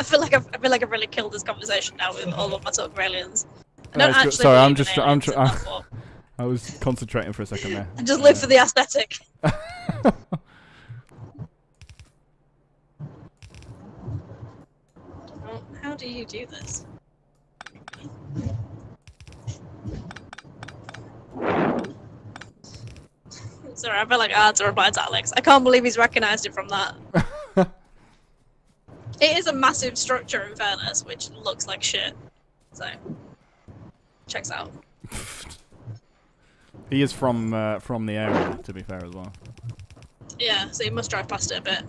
feel like I've really killed this conversation now with all of my talk of aliens. I don't actually sorry, I'm believe just in aliens, and that's what- I was concentrating for a second there. I just live for the aesthetic. Well, how do you do this? Sorry, I feel like I had to reply to Alex. I can't believe he's recognised it from that. It is a massive structure, in fairness, which looks like shit. So, checks out. He is from the area, to be fair as well. Yeah, so you must drive past it a bit.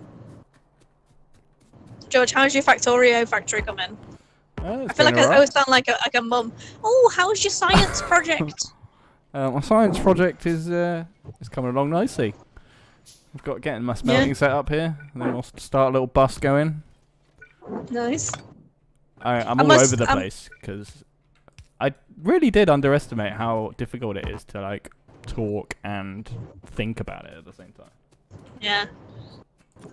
George, how's your Factorio factory coming? I feel like I always sound like a mum. Oh, how's your science project? My science project is coming along nicely. I've got getting my smelting set up here, and then we'll start a little bus going. Nice. I'm all over the place because I really did underestimate how difficult it is to like talk and think about it at the same time. Yeah.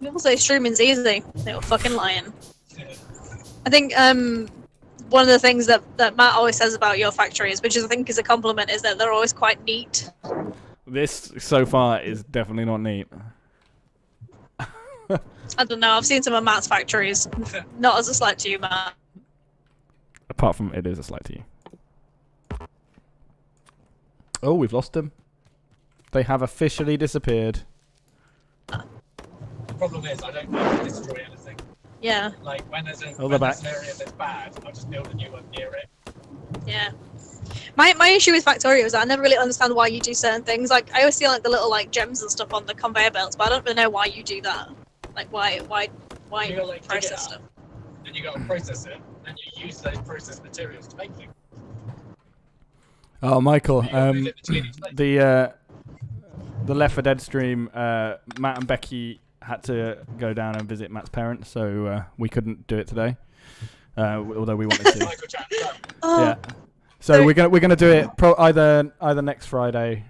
People say streaming's easy. They were fucking lying. I think one of the things that Matt always says about your factories, which is, I think is a compliment, is that they're always quite neat. This so far is definitely not neat. I don't know. I've seen some of Matt's factories. Not as a slight to you, Matt. Apart from it is a slight to you. Oh, we've lost them. They have officially disappeared. The problem is, I don't need to destroy anything. Yeah. Like, when there's, Oh, when they're there's an back. area that's bad, I'll just build a new one near it. Yeah. My issue with Factorio is that I never really understand why you do certain things. Like, I always see like the little like gems and stuff on the conveyor belts, but I don't really know why you do that. Like, why You gotta, like, dig it process up, stuff? and you gotta process it, and you use those processed materials to make things. Oh, Michael. You gotta move it between each place. The Left 4 Dead stream. Matt and Becky had to go down and visit Matt's parents, so we couldn't do it today. Although we wanted to. Michael Jack, Oh, Yeah. So we're gonna do it either next Friday,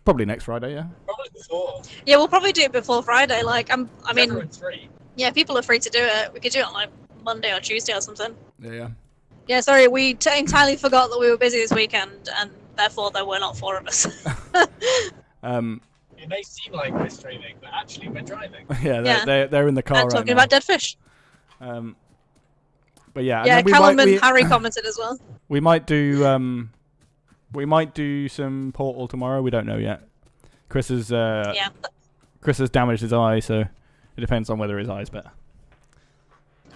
probably next Friday. Yeah. probably before. yeah, we'll probably do it before Friday. Like, I mean, Everyone's free. yeah, if people are free to do it. We could do it on like Monday or Tuesday or something. Yeah. Yeah, sorry, we entirely forgot that we were busy this weekend, and therefore there were not 4 of us. It may seem like we're streaming, but actually we're driving. Yeah. They're in the car And right talking now. about dead fish. But yeah. Yeah, and then Callum and Harry commented as well. we might do some Portal tomorrow. We don't know yet. Chris has damaged his eye, so it depends on whether his eye's better.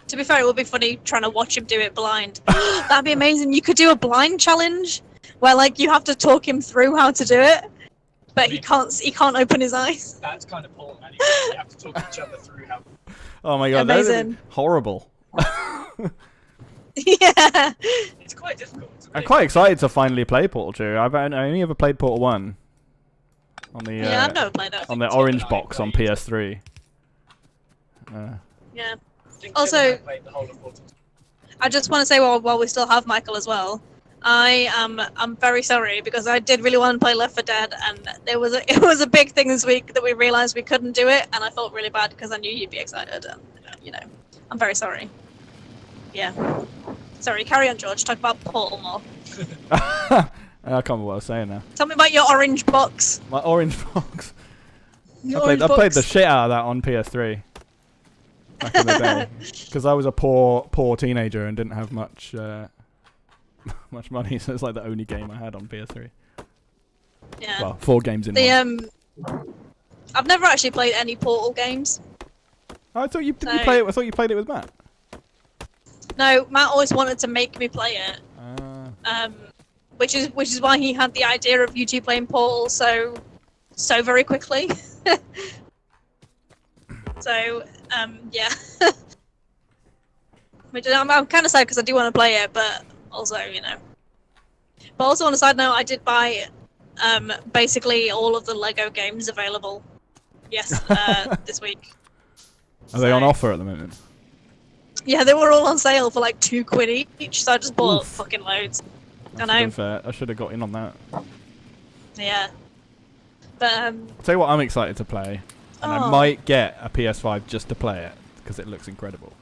To be fair, it would be funny trying to watch him do it blind. That'd be amazing. You could do a blind challenge where like you have to talk him through how to do it, but he can't open his eyes. That's kind of Portal anyway. You have to talk each other through how. Oh my god, that would Amazing. be horrible. Yeah. It's quite difficult. It's I'm really quite excited to finally play Portal 2. I only ever played Portal 1 on the Yeah, I've never played that. on the Tim orange and I box on played. PS3. Yeah. I think Also- Tim and I played the whole of Portal. I just want to say while we still have Michael as well, I'm very sorry because I did really want to play Left 4 Dead, and it was a big thing this week that we realised we couldn't do it, and I felt really bad because I knew you'd be excited, and you know, I'm very sorry. Yeah. Sorry, carry on, George. Talk about Portal more. I can't remember what I was saying now. Tell me about your orange box. My orange box. Your I orange played the box. shit out of that on PS3 back in the day because I was a poor teenager and didn't have much much money, so it's like the only game I had on PS3. Yeah. Well, 4 games in The one. I've never actually played any Portal games. I thought you so- play it. I thought you played it with Matt. No, Matt always wanted to make me play it. Which is why he had the idea of you two playing Portal so very quickly. So yeah. Which I'm kind of sad because I do want to play it, but also But also on a side note, I did buy basically all of the Lego games available. Yes, this week. Are they on So- offer at the moment? Yeah, they were all on sale for like £2 each, so I just bought Oof. fucking loads. I know. should have got in on that. Yeah. But I'll tell you what I'm excited to play, and I Oh. might get a PS5 just to play it because it looks incredible.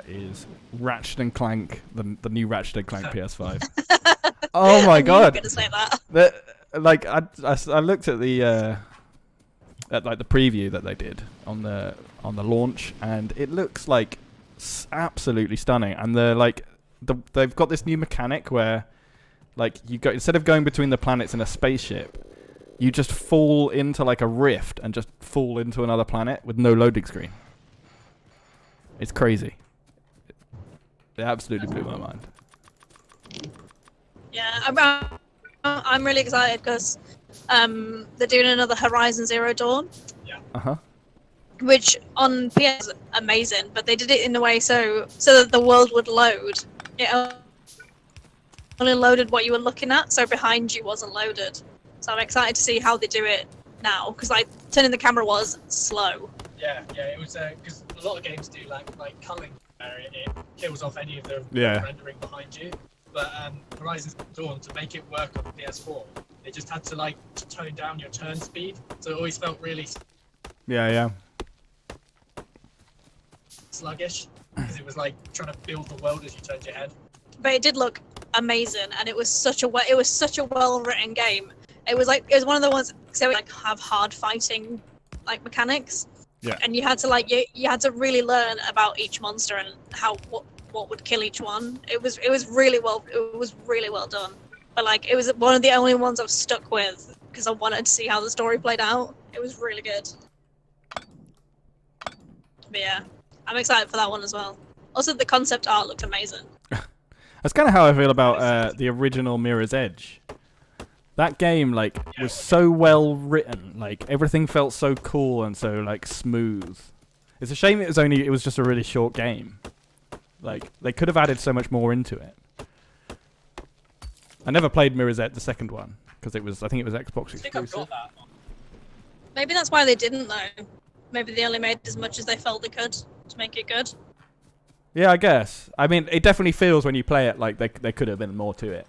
Is Ratchet and Clank, the new Ratchet and Clank PS5? Oh my I knew you were god! gonna say that. Like I looked at the at like the preview that they did on the launch, and it looks like absolutely stunning. And they've got this new mechanic where like you go, instead of going between the planets in a spaceship, you just fall into like a rift and just fall into another planet with no loading screen. It's crazy. It absolutely blew my mind. Yeah, I'm really excited because they're doing another Horizon Zero Dawn, Uh-huh. which on PS is amazing, but they did it in a way so that the world would load. It only loaded what you were looking at, so behind you wasn't loaded. So I'm excited to see how they do it now, because like turning the camera was slow. Yeah, it was because a lot of games do like culling where it kills off any of the Yeah. rendering behind you. But Horizon Dawn, to make it work on PS4, it just had to like tone down your turn speed, so it always felt really Yeah. sluggish because it was like trying to build the world as you turned your head. but it did look amazing, and it was such a well written game. It was one of the ones, so we like have hard fighting like mechanics. Yeah. And you had to like you had to really learn about each monster and what would kill each one. It was really well done. But like it was one of the only ones I was stuck with because I wanted to see how the story played out. It was really good. But yeah, I'm excited for that one as well. Also, the concept art looked amazing. That's kind of how I feel about the original Mirror's Edge. That game like was so well written, like everything felt so cool and so like smooth. It's a shame it was just a really short game. Like they could have added so much more into it. I never played Mirror's Edge, the second one, because I think it was Xbox exclusive. I think I've got that one. Maybe that's why they didn't though. Maybe they only made as much as they felt they could to make it good. Yeah, I guess. I mean, it definitely feels when you play it like there could have been more to it.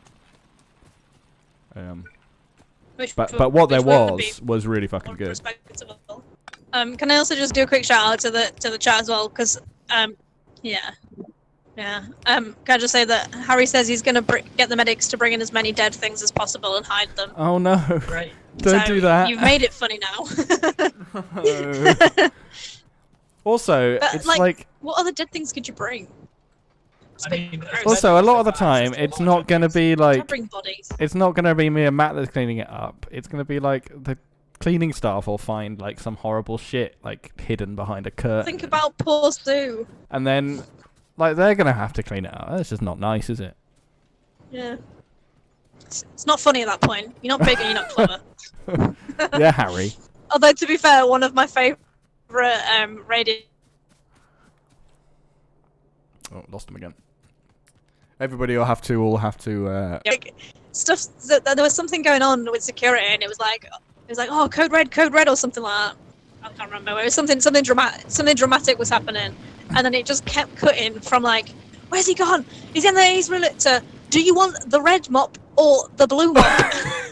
But what there was really fucking good. Can I also just do a quick shout out to the chat as well? Because yeah. Can I just say that Harry says he's gonna get the medics to bring in as many dead things as possible and hide them. Oh no! Great. Don't do that. You've made it funny now. Also, but, it's like what other dead things could you bring? I mean, also, a lot of the time, it's not going to be like... Bring bodies. It's not going to be me and Matt that's cleaning it up. It's going to be like the cleaning staff will find like some horrible shit like hidden behind a curtain. Think about poor Stu. And then like they're going to have to clean it up. That's just not nice, is it? Yeah. It's not funny at that point. You're not big and you're not clever. Yeah, Harry. Although, to be fair, one of my favourite radio... Oh, lost him again. Everybody will have to. Stuff. There was something going on with security, and it was like, oh, code red, or something like that. I can't remember. It was something dramatic. Something dramatic was happening, and then it just kept cutting from like, where's he gone? He's in there. He's related to. Do you want the red mop or the blue mop?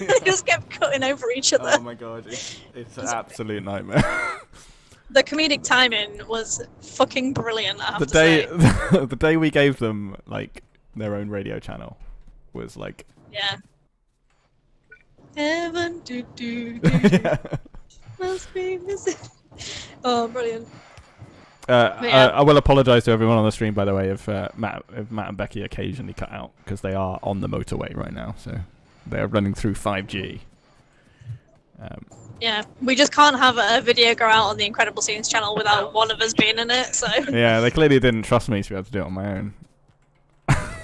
It just kept cutting over each other. Oh my god, it's an absolute nightmare. The comedic timing was fucking brilliant. I have to say. The day we gave them like their own radio channel was like. Yeah. Heaven, Yeah. Must be missing. Oh, brilliant. I will apologise to everyone on the stream, by the way, if Matt and Becky occasionally cut out, because they are on the motorway right now, so they are running through 5G. Yeah, we just can't have a video go out on the Incredible Scenes channel without one of us being in it. So yeah, they clearly didn't trust me to be able to do it on my own.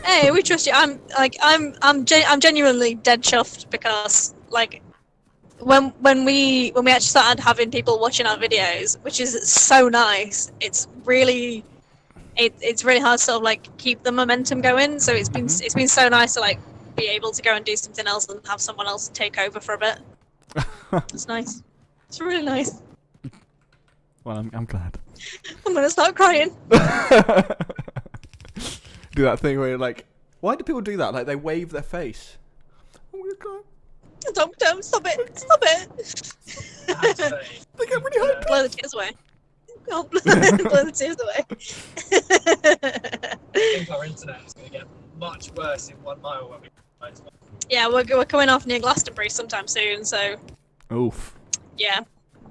Hey, we trust you. I'm genuinely dead chuffed because like when we actually started having people watching our videos, which is so nice. It's really hard to sort of like keep the momentum going. So it's been so nice to like be able to go and do something else and have someone else take over for a bit. It's nice. It's really nice. Well, I'm glad. I'm gonna start crying. Do that thing where you're like, why do people do that? Like they wave their face. I'm gonna cry. Don't stop it! Stop it! They get really hyped. Blow the tears away. Oh, blow the tears away. I think our internet is going to get much worse in 1 mile when we go. Yeah, we're coming off near Glastonbury sometime soon, so Oof. yeah,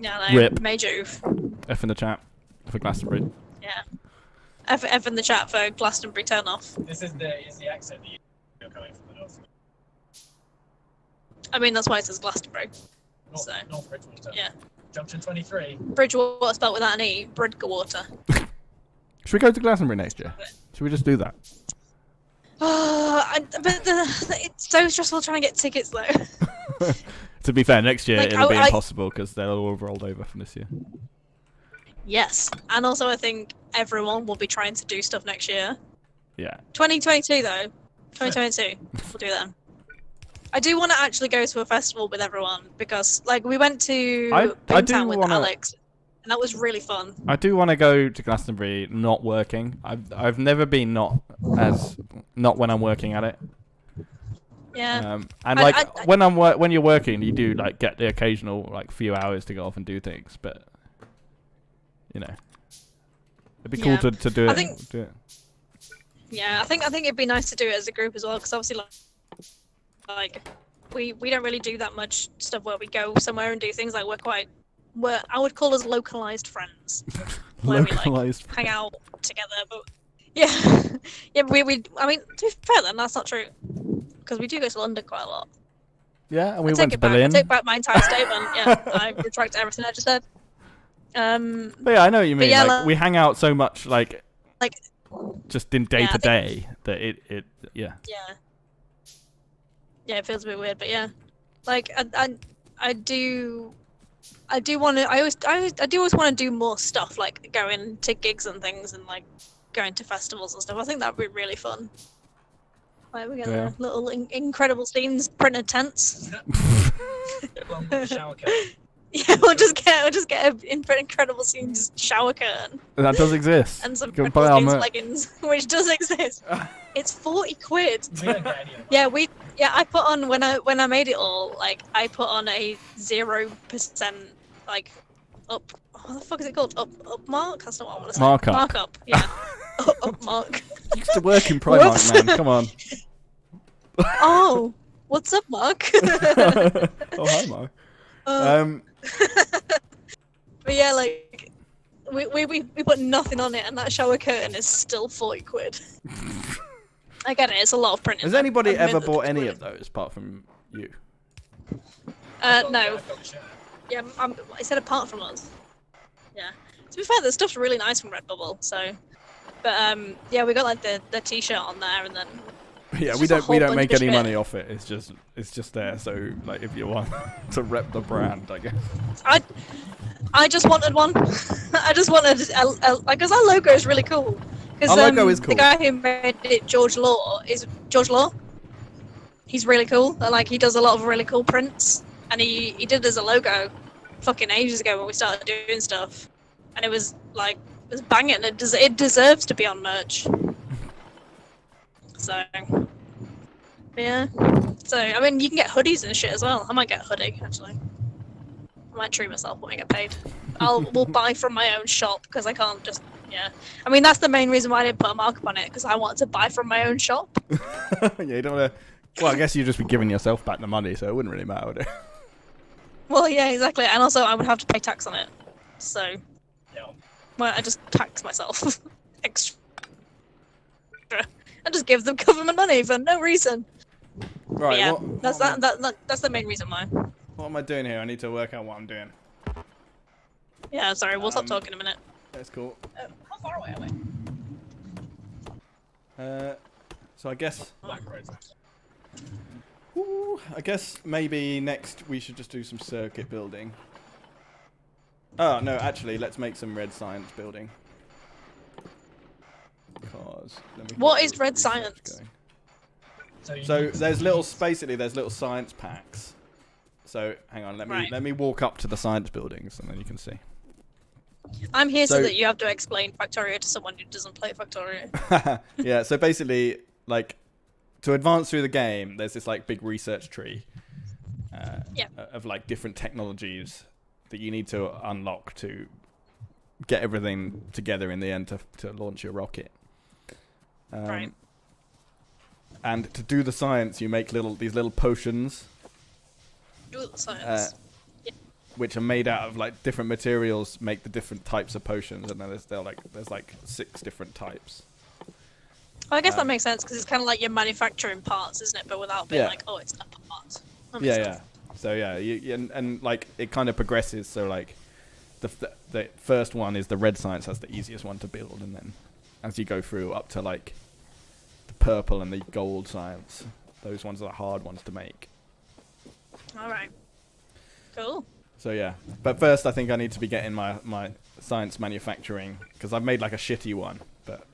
no, Rip. major oof. F in the chat for Glastonbury. Yeah, F in the chat for Glastonbury turn off. This is the exit that you're coming from the north. I mean, that's why it says Glastonbury. North Bridgewater. Yeah. Junction 23. Bridgewater spelled without an E. Bridgewater. Should we go to Glastonbury next year? Should we just do that? But it's so stressful trying to get tickets though. To be fair, next year Like, it'll be impossible because they're all rolled over from this year. Yes, and also I think everyone will be trying to do stuff next year. Yeah. 2022 though. 2022. We'll do that. I do want to actually go to a festival with everyone because, like, we went to Boomtown with Alex, and that was really fun. I do want to go to Glastonbury not working. I've never been not when I'm working at it. Yeah. And like when you're working, you do like get the occasional like few hours to go off and do things, but you know, it'd be cool to do it. Yeah, I think it'd be nice to do it as a group as well, because obviously, like we don't really do that much stuff where we go somewhere and do things. Like we're I would call us localized friends, where we like hang out together. But yeah, yeah, I mean, to be fair, then that's not true, because we do go to London quite a lot. Yeah, and we went to Berlin. I take back my entire statement. Yeah, I retract everything I just said. But yeah, I know what you mean. yeah, like we hang out so much, like just in day yeah, to day that it yeah. Yeah, it feels a bit weird, but yeah, like I do want to. I do always want to do more stuff, like going to gigs and things, and like going to festivals and stuff. I think that'd be really fun. Like we get little incredible scenes, printed tents. Shower curtain. Yeah, we'll just get an incredible scenes shower curtain. That does exist. And some Go incredible buy our scenes merch. leggings, which does exist. It's 40 quid. We don't get any of that. Yeah, I put on when I made it all, like I put on a 0% like up. What the fuck is it called? Up mark? That's not what I want to say. Markup. Markup. Yeah. up mark. You used to work in Primark, man. Come on. Oh, what's up, Mark? Oh, hi, Mark. But yeah, like we put nothing on it, and that shower curtain is still 40 quid. I get it; it's a lot of printing. Has anybody ever bought any of those apart from you? No. Yeah, I said apart from us. Yeah. To be fair, the stuff's really nice from Redbubble. So, but yeah, we got like the T-shirt on there, and then. Yeah, we don't make any money off it. It's just there. So like, if you want to rep the brand, I guess. I just wanted one. I just wanted because our logo is really cool. Our logo is cool. The guy who made it, George Law. He's really cool. Like he does a lot of really cool prints, and he did it as a logo, fucking ages ago when we started doing stuff, and it was banging. It deserves to be on merch. So, yeah. So, I mean, you can get hoodies and shit as well. I might get a hoodie, actually. I might treat myself when I get paid. We'll buy from my own shop, because I can't just, yeah. I mean, that's the main reason why I didn't put a markup on it, because I wanted to buy from my own shop. Yeah, you don't want to... Well, I guess you'd just be giving yourself back the money, so it wouldn't really matter, would it? Well, yeah, exactly. And also, I would have to pay tax on it. So, Yeah. well, I just tax myself extra. I just give them government money for no reason. Right. But yeah, what that's the main reason why. What am I doing here? I need to work out what I'm doing. Yeah, sorry, we'll stop talking in a minute. That's cool. How far away are we? So I guess... Black roads. Ooh, I guess maybe next we should just do some circuit building. Oh, no, actually, let's make some red science building. Because... What is red science? So there's little science packs. So hang on, let me walk up to the science buildings and then you can see. I'm here so that you have to explain Factorio to someone who doesn't play Factorio. Yeah, so basically, like, to advance through the game, there's this like big research tree of like different technologies that you need to unlock to get everything together in the end to launch your rocket. Right. And to do the science, you make these little potions. Do the science. Which are made out of like different materials, make the different types of potions, and then there's like 6 different types. Well, I guess that makes sense because it's kind of like you're manufacturing parts, isn't it? But without being like, oh, it's a part. Yeah. So yeah, and like it kind of progresses. So like the first one is the red science. That's the easiest one to build, and then as you go through up to like the purple and the gold science, those ones are the hard ones to make. All right. Cool. So yeah, but first I think I need to be getting my science manufacturing, because I've made like a shitty one, but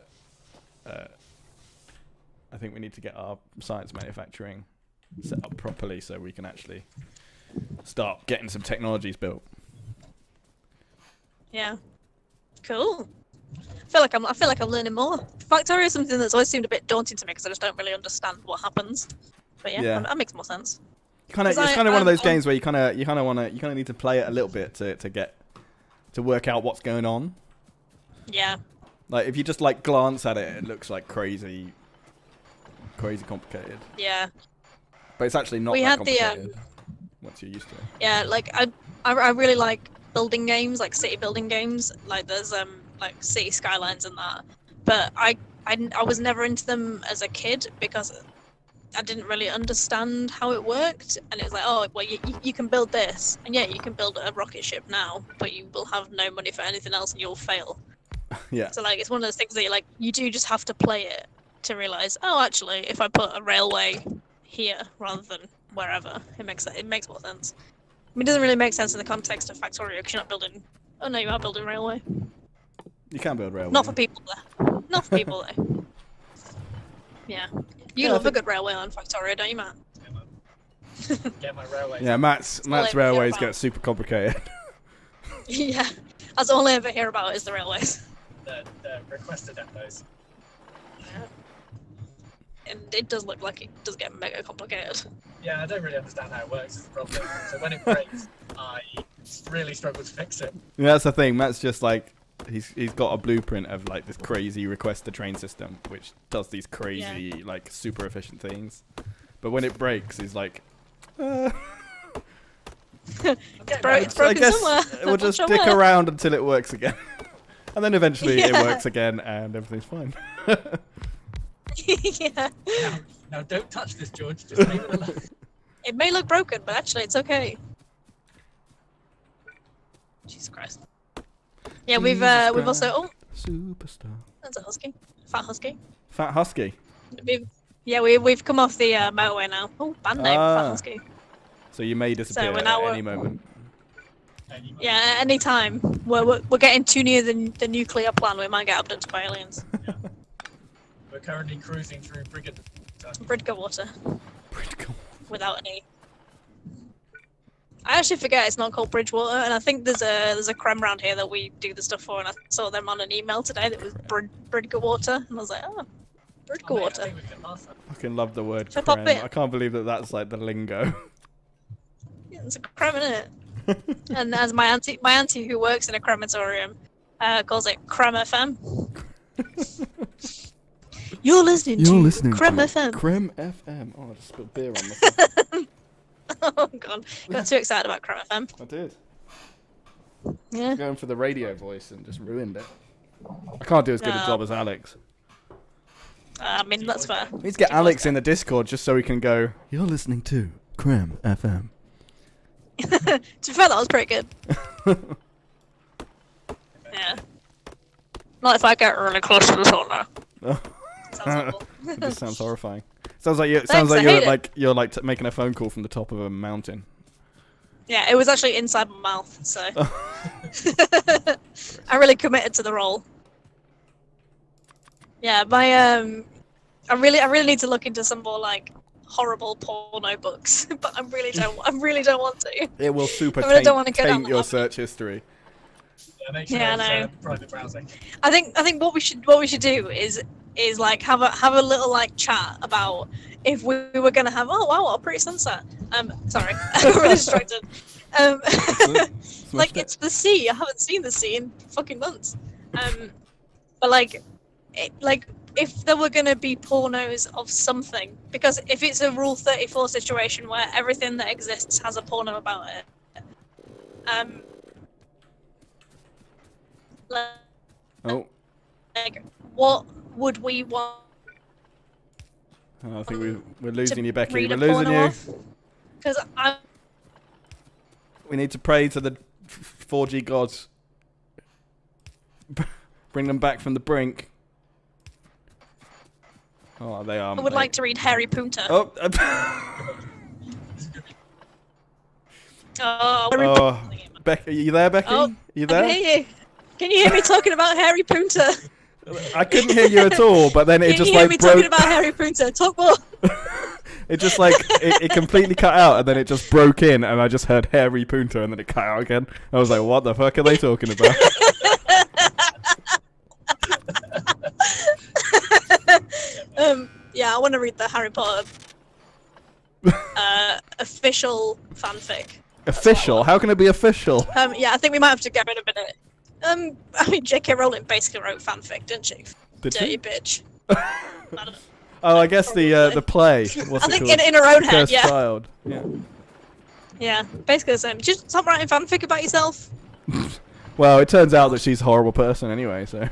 I think we need to get our science manufacturing set up properly so we can actually start getting some technologies built. Yeah. Cool. I feel like I'm learning more. Factorio is something that's always seemed a bit daunting to me because I just don't really understand what happens. But yeah. That makes more sense. It's kind of one of those games where you kind of need to play it a little bit to work out what's going on. Yeah. Like if you just like glance at it, it looks like crazy complicated. Yeah. But it's actually not We that had complicated once you're used to it. Yeah, like I really like building games, like city building games. Like there's like City Skylines and that. But I was never into them as a kid because I didn't really understand how it worked, and it was like, oh, well, you can build this, and yeah, you can build a rocket ship now, but you will have no money for anything else, and you'll fail. Yeah. So like, it's one of those things that you do just have to play it to realize, oh, actually, if I put a railway here rather than wherever, it makes more sense. I mean, it doesn't really make sense in the context of Factorio because you're not building. Oh no, you are building railway. You can build railway. Not for people there. Not for people there. Yeah. You love a good railway on Factorio, don't you, Matt? Get my railway. Yeah, Matt's railways get super complicated. Yeah. That's all I ever hear about is the railways. The requested depots. Yeah. And it does look like it does get mega complicated. Yeah, I don't really understand how it works is the problem. So when it breaks, I really struggle to fix it. Yeah, that's the thing. Matt's just like he's got a blueprint of like this crazy request to train system, which does these crazy like super efficient things. But when it breaks, he's like, It's I broken guess somewhere. we'll just Not stick sure where. around until it works again, and then eventually it Yeah. works again and everything's fine. Yeah. Now don't touch this, George. Just leave it alone. It may look broken, but actually it's okay. Jesus Christ. Yeah, we've also Superstar. that's a husky. Fat husky. Fat husky. We've come off the motorway now. Oh, band name, Fat Ah. Husky. So you may disappear we're at now- any moment. Anyway. Yeah, at any time. We're getting too near the nuclear plant. We might get abducted by aliens. We're currently cruising through Bridger water Critical. without any. I actually forget it's not called Bridgewater, and I think there's a creme around here that we do the stuff for, and I saw them on an email today that was Bridger water, and I was like, oh, Bridger I water. think we can pass that. Fucking love the word Should I pop creme. it? I can't believe that that's like the lingo. Yeah, there's a creme in it. And as my auntie who works in a crematorium calls it Creme FM. You're listening to Creme FM. Creme FM. Oh, I just spilled beer on myself. Oh god, got too excited about Creme FM. I did. Yeah. Going for the radio voice and just ruined it. I can't do as good a No. job as Alex. I mean, that's fair. We need to get Alex in the Discord just so we can go, you're listening to Creme FM. To be fair, that was pretty good. Yeah. Not if I get really close to the corner. Oh. Sounds awful. It just sounds horrifying. Sounds like Thanks, I hate it. you're making a phone call from the top of a mountain. Yeah, it was actually inside my mouth, so I really committed to the role. Yeah, I really need to look into some more like horrible porno books, but I really don't want to. It will super I really don't wanna go down taint that your avenue. search history. Yeah, make sure Yeah, it's I know. private browsing. I think what we should do is like have a little like chat about if we were gonna have what a pretty sunset. Sorry, I'm really distracted. Like it's the sea. I haven't seen the sea in fucking months. But like if there were gonna be pornos of something, because if it's a Rule 34 situation where everything that exists has a porno about it, Oh, like what would we want I think we're losing you, Becky. read We're a losing porno you. off? Because I We need to pray to the 4G gods. Bring them back from the brink. Oh, they are. would like to read Harry Punter. Oh, Harry oh. Becky, are you there, Becky? Oh, you I there? can hear you. Can you hear me talking about Harry Punter? I couldn't hear you at all, but then it Can just you hear like me broke. talking about Harry Punter? Talk more. It just like it completely cut out, and then it just broke in, and I just heard Harry Punter, and then it cut out again. I was like, "What the fuck are they talking about?" Yeah, I want to read the Harry Potter official fanfic. Official? How can it be official? Yeah, I think we might have to get rid of it. I mean, J.K. Rowling basically wrote fanfic, didn't she? Did Dirty she? bitch. I don't know. Oh, I guess the Probably. play. What's I it think called? in her own head, Cursed yeah. Child. Yeah. Yeah, basically the same. Just stop writing fanfic about yourself. Well, it turns out that she's a horrible person anyway, so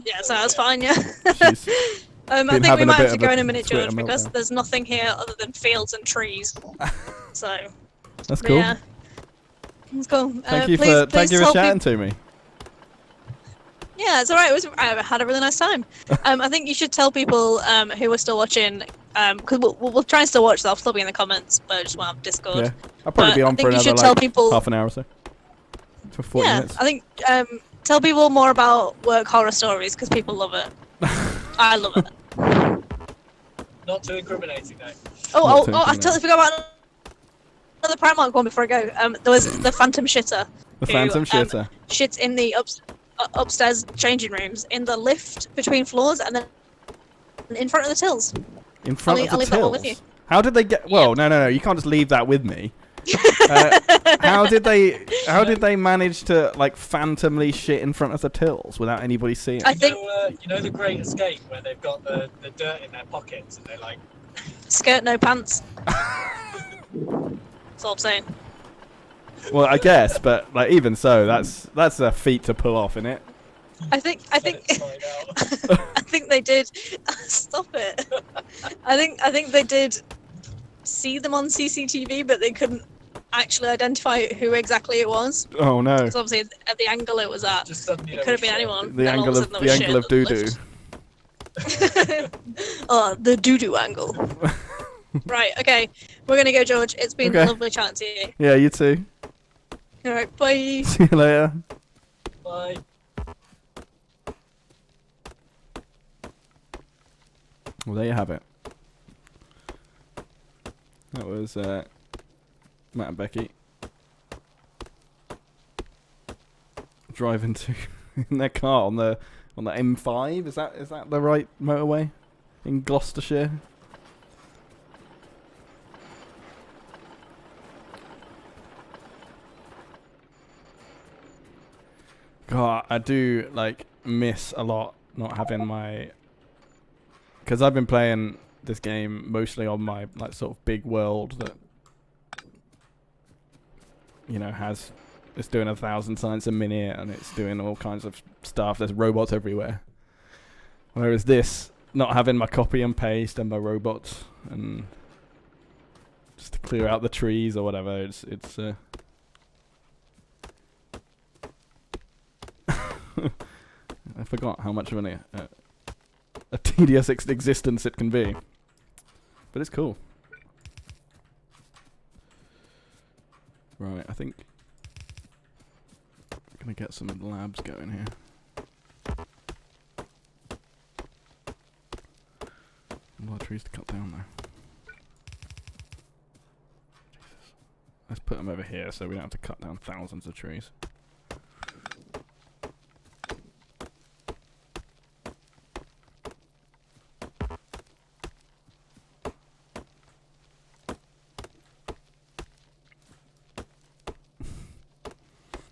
Yeah, so that's fine, yeah. she's I been think we having a might bit have to of go a in a minute, Twitter George, because meltdown. there's nothing here other than fields and trees. So, That's but cool. yeah. It's cool. Thank you please, for tell chatting people- to me. Yeah, it's alright. I had a really nice time. I think you should tell people who are still watching, because we'll try and still watch. So I'll still be in the comments, but I just won't have Discord. Yeah, I'll probably But be I on think for you another should tell like people- half an hour or so. For 40 Yeah, minutes. I think tell people more about work horror stories because people love it. I love it. Not too incriminating though. Not Oh, too I totally forgot about another Primark one before I go. There was the Phantom Shitter. The who, Phantom Shitter. Shits in the upstairs changing rooms in the lift between floors and then in front of the tills. In front I'll of the leave that one with you. tills. How did they get? Well, no, you can't just leave that with me. How did they manage to like phantomly shit in front of the tills without anybody seeing? I think You know the Great Escape where they've got the dirt in their pockets and they're like. skirt no pants. That's all I'm saying. Well, I guess, but like even so, that's a feat to pull off, isn't it? I think Let's find out. I think they did. Stop it. I think they did see them on CCTV, but they couldn't actually identify who exactly it was. Oh no. Because obviously, at the angle it was at, Just suddenly it there could have was been shit. anyone. The Then all angle a of sudden there the was angle shit of at the doo doo. lift. Oh, the doo-doo angle. Right, okay. We're gonna go, George. It's been Okay. lovely chatting to you. Yeah, you too. Alright, bye. See you later. Bye. Well, there you have it. That was Matt and Becky driving to in their car on the M5. Is that the right motorway in Gloucestershire? God, I do like miss a lot not having my, because I've been playing this game mostly on my like sort of big world that it's doing 1,000 signs a minute and it's doing all kinds of stuff. There's robots everywhere. Whereas this, not having my copy and paste and my robots and just to clear out the trees or whatever, it's I forgot how much of a tedious existence it can be. But it's cool. Right, I think I'm gonna get some labs going here. A lot of trees to cut down though. Jesus. Let's put them over here so we don't have to cut down thousands of trees.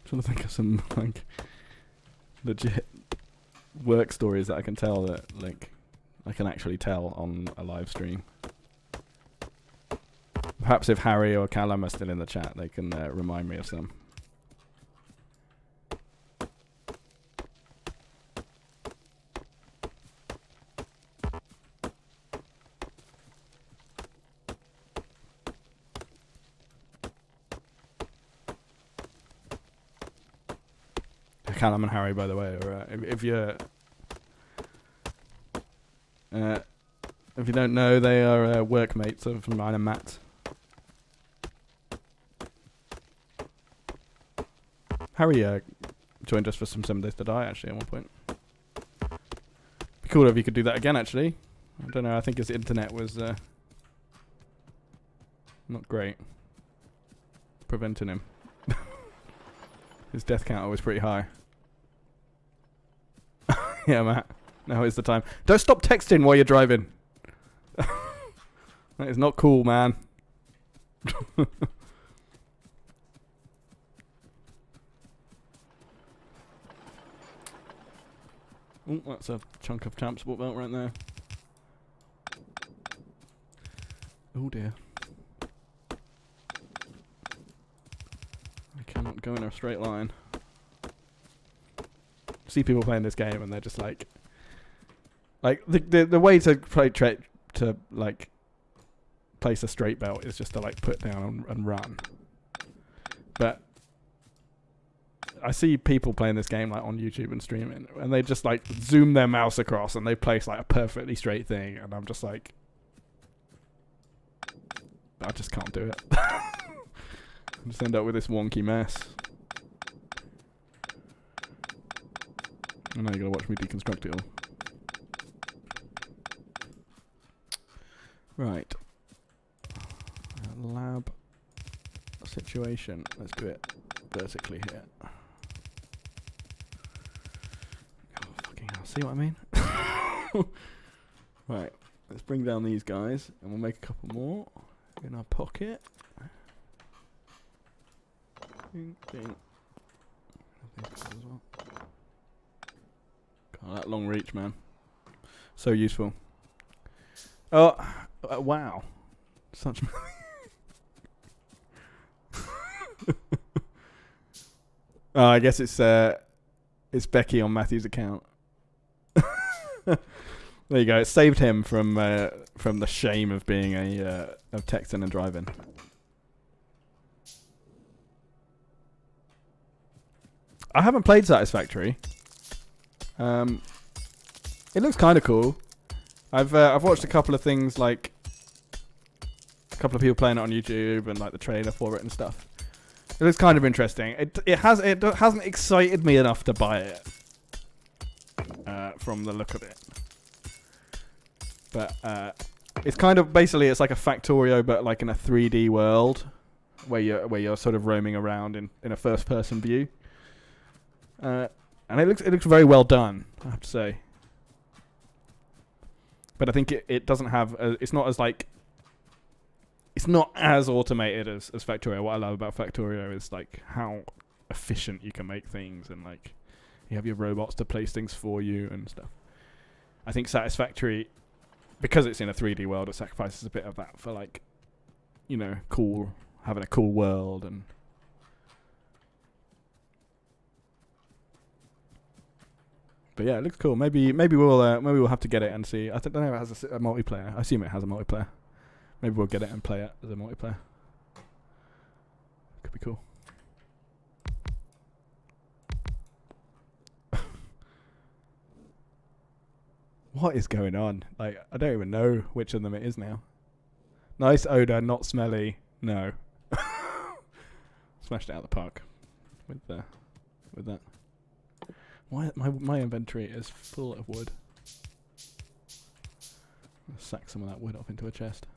Trying to think of some like legit work stories that I can tell that like I can actually tell on a live stream. Perhaps if Harry or Callum are still in the chat, they can remind me of some. Callum and Harry, by the way, or if you don't know, they are workmates of mine and Matt. Harry joined us for some 7 Days to Die actually at one point. Be cool if you could do that again. Actually, I don't know. I think his internet was not great, preventing him. His death counter was pretty high. Yeah, Matt. Now is the time. Don't stop texting while you're driving. That is not cool, man. Oh, that's a chunk of champ sport belt right there. Oh dear. I cannot go in a straight line. See people playing this game and they're just like the way to play to like place a straight belt is just to like put down and run. But I see people playing this game like on YouTube and streaming, and they just like zoom their mouse across and they place like a perfectly straight thing, and I'm just like, I just can't do it. I just end up with this wonky mess. And now you gotta watch me deconstruct it all. Right. Lab situation. Let's do it vertically here. Oh, fucking hell. See what I mean? Right. Let's bring down these guys, and we'll make a couple more in our pocket. Ding, ding. These guys as well. God, that long reach, man. So useful. Oh, wow. Such... Oh, I guess it's Becky on Matthew's account. There you go. It saved him from the shame of being of texting and driving. I haven't played Satisfactory. It looks kind of cool. I've watched a couple of things, like a couple of people playing it on YouTube and like the trailer for it and stuff. It looks kind of interesting. It hasn't excited me enough to buy it from the look of it. But it's kind of basically it's like a Factorio, but like in a 3D world where you're sort of roaming around in a first person view. And it looks very well done, I have to say. But I think it doesn't have it's not as automated as Factorio. What I love about Factorio is like how efficient you can make things, and like you have your robots to place things for you and stuff. I think Satisfactory, because it's in a 3D world, it sacrifices a bit of that for like, you know, having a cool world and. But yeah, it looks cool. Maybe we'll have to get it and see. I don't know if it has a multiplayer. I assume it has a multiplayer. Maybe we'll get it and play it as a multiplayer. Could be cool. What is going on? Like, I don't even know which of them it is now. Nice odor, not smelly. No. Smashed it out of the park with that. Why my inventory is full of wood. I'm gonna sack some of that wood off into a chest.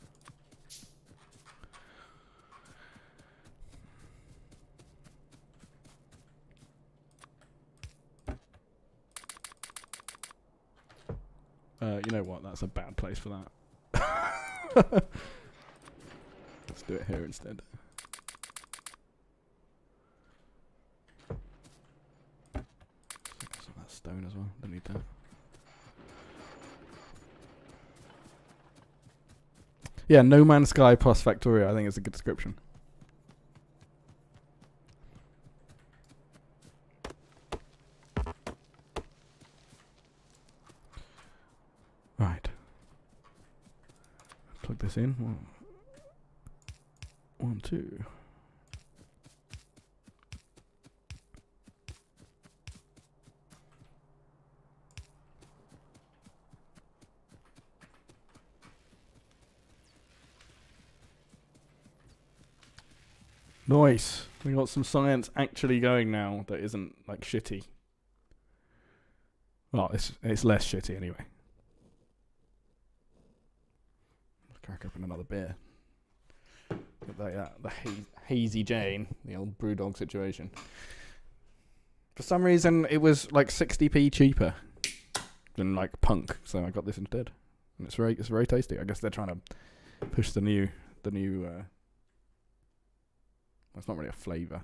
You know what? That's a bad place for that. Let's do it here instead. Some of that stone as well. Don't need that. Yeah, No Man's Sky plus Factorio, I think is a good description. Right. Plug this in. One, two. Nice. We got some science actually going now that isn't like shitty. Well, it's less shitty anyway. Let's crack open another beer. The Hazy Jane, the old Brewdog situation. For some reason, it was like 60p cheaper than like Punk, so I got this instead, and it's very tasty. I guess they're trying to push the new. That's not really a flavour.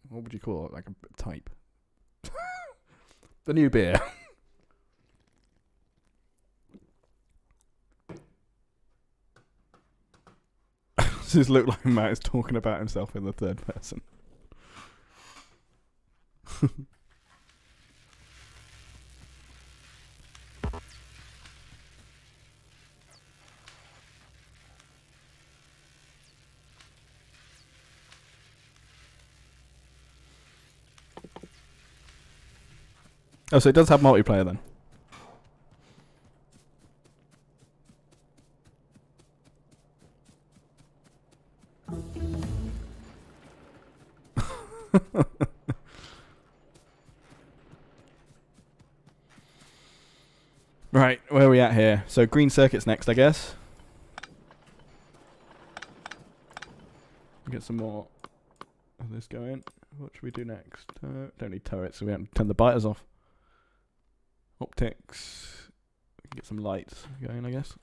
What would you call it? Like a type. The new beer. does this look like Matt is talking about himself in the third person? Oh, so it does have multiplayer then. Right, where are we at here? So green circuit's next, I guess. Get some more of this going. What should we do next? Don't need turrets, so we have to turn the biters off. Optics. We can get some lights going, I guess.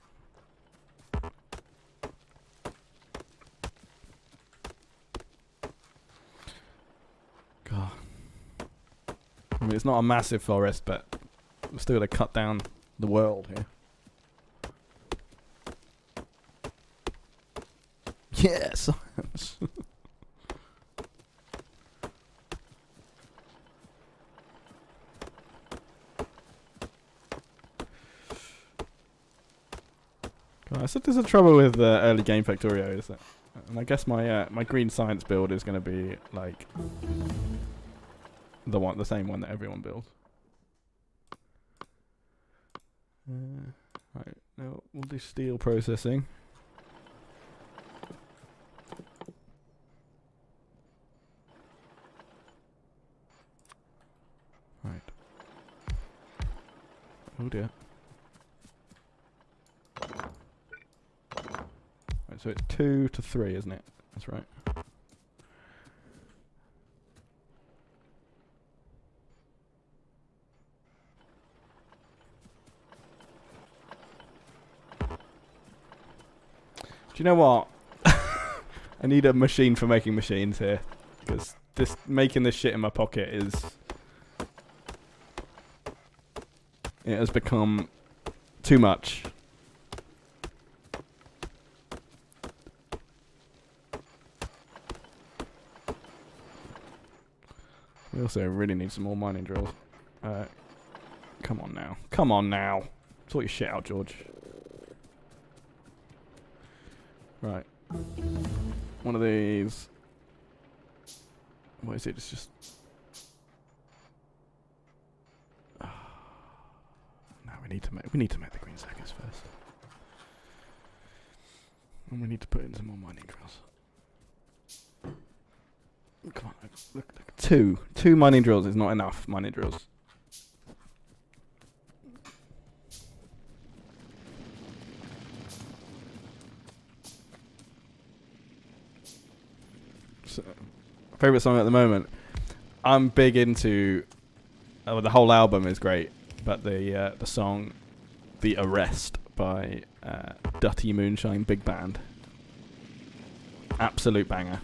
God. I mean, it's not a massive forest, but we're still going to cut down the world here. Yes! I said there's a trouble with early game Factorio, is that? And I guess my my green science build is going to be like the same one that everyone builds. Right, now we'll do steel processing. Right. Oh dear. Right, so it's 2 to 3, isn't it? That's right. Do you know what? I need a machine for making machines here, because making this shit in my pocket it has become too much. We also really need some more mining drills. Come on now. Come on now. Sort your shit out, George. Right. One of these. What is it? It's just... No, we need to make the green circuits first. And we need to put in some more mining drills. Come on, look. Two mining drills is not enough mining drills. So, favorite song at the moment. I'm big into. The whole album is great, but the song, "The Arrest" by Dutty Moonshine Big Band, absolute banger.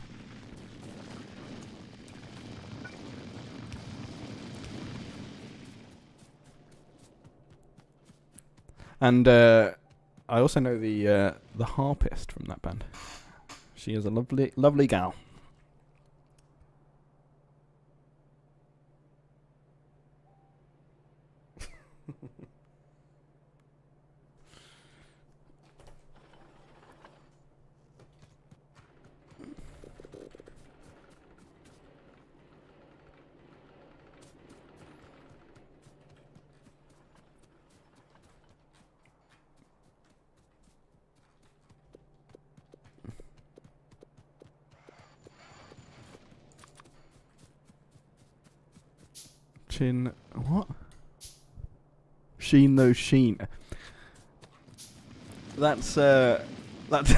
And I also know the harpist from that band. She is a lovely, lovely gal. What? Sheen those sheen. That's that's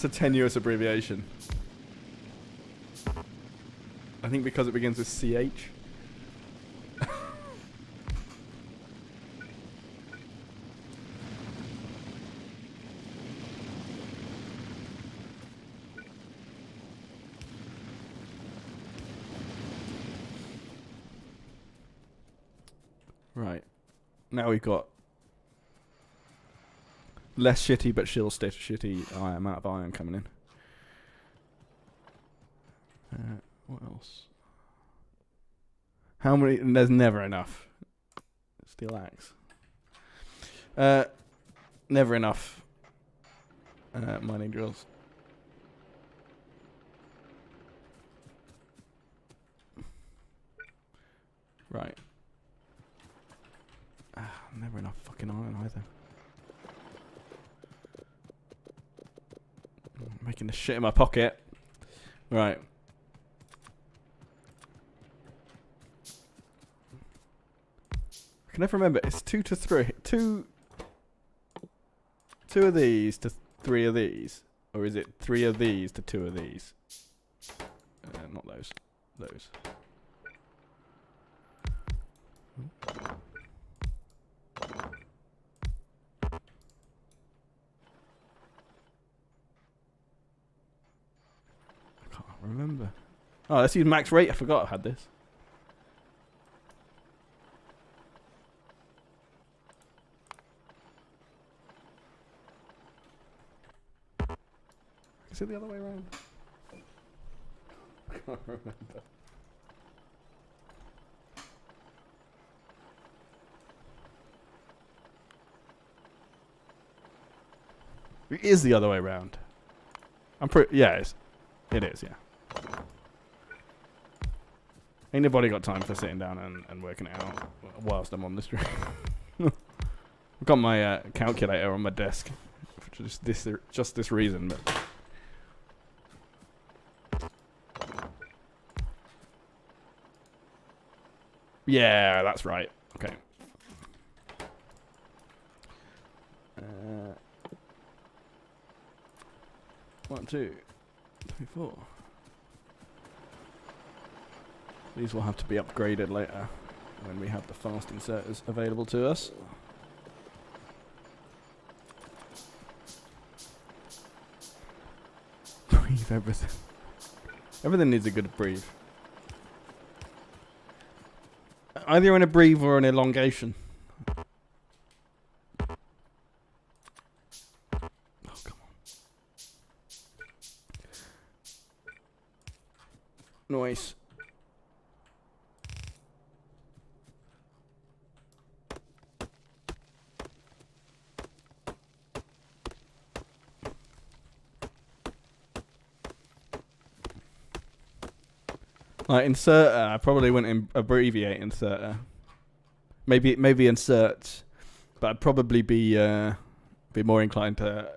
a tenuous abbreviation. I think because it begins with CH. Right. Now we've got less shitty, but still shitty amount of iron coming in. What else? How many? There's never enough. Steel axe. Never enough. Mining drills. Right. Never enough fucking iron either. I'm making this shit in my pocket. Right. I can never remember. It's 2 to 3. Two of these to 3 of these, or is it 3 of these to 2 of these? Not those. Those. I can't remember. Oh, let's use max rate. I forgot I had this. Is it the other way around? I can't remember. It is the other way around. I'm pretty. Yeah, it is. Yeah. Ain't nobody got time for sitting down and working it out whilst I'm on the stream. I've got my calculator on my desk for just this reason, but. Yeah, that's right. Okay. 1, 2, 3, 4. These will have to be upgraded later when we have the fast inserters available to us. Breathe everything. Everything needs a good breathe. Either in a breathe or an elongation. Oh, come on. Nice. Like inserter, I probably wouldn't abbreviate inserter. Maybe insert, but I'd probably be more inclined to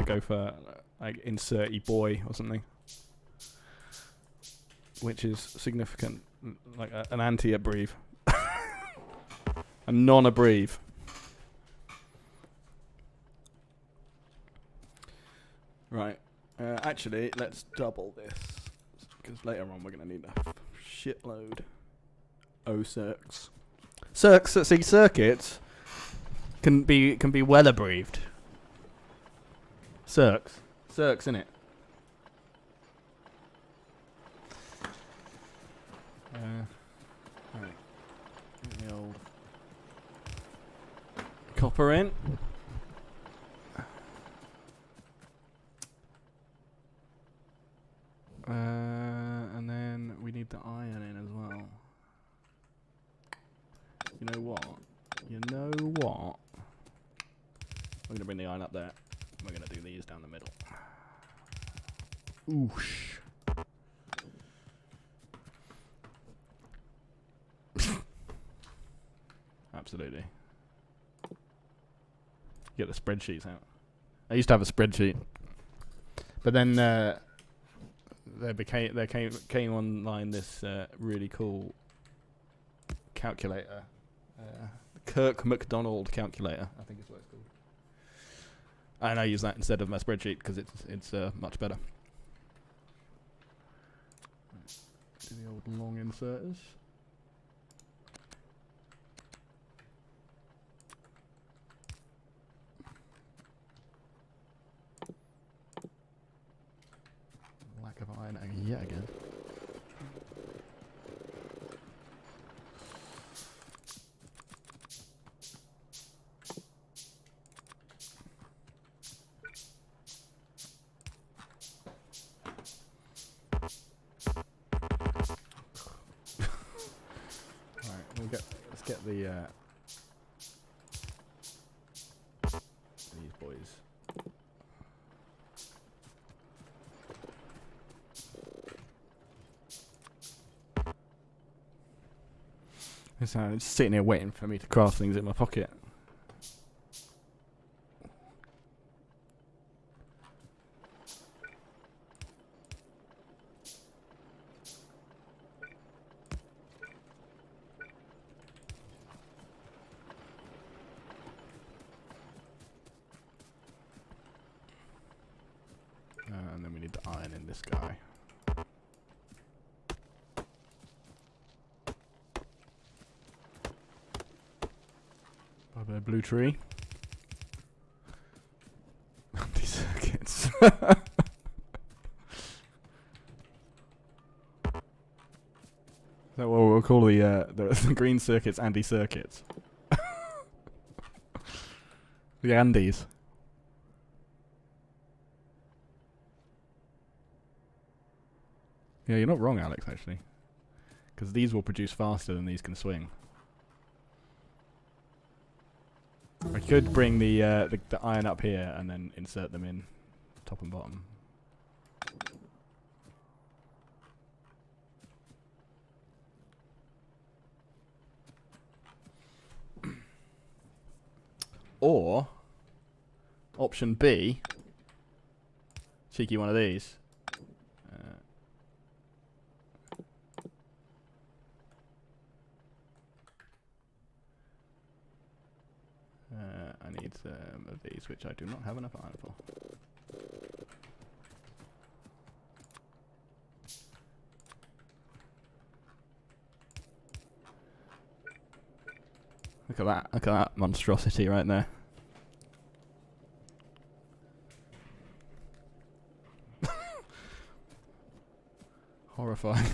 go for like inserty boy or something, which is significant, like an anti-abbrev, a non-abbrev. Right. Actually, let's double this. Because later on we're going to need a shitload. circs. Circuits can be weather breathed. Circs, innit? Right. Get the old copper in. And then we need the iron in as well. You know what? We're gonna bring the iron up there. We're gonna do these down the middle. Oosh. Absolutely. Get the spreadsheets out. I used to have a spreadsheet, but then there came online this really cool calculator, Kirk McDonald calculator, I think is what it's called. And I use that instead of my spreadsheet because it's much better. Do the old long inserters. Lack of iron yet again. let's get the these boys. It's just sitting here waiting for me to craft things in my pocket. And then we need to iron in this guy. By the blue tree. These circuits. So what we'll call the green circuits Andy circuits. The Andes. Yeah, you're not wrong, Alex, actually. Because these will produce faster than these can swing. I could bring the iron up here and then insert them in top and bottom. Or option B, cheeky one of these. I need some of these, which I do not have enough iron for. Look at that. Look at that monstrosity right there. Horrifying.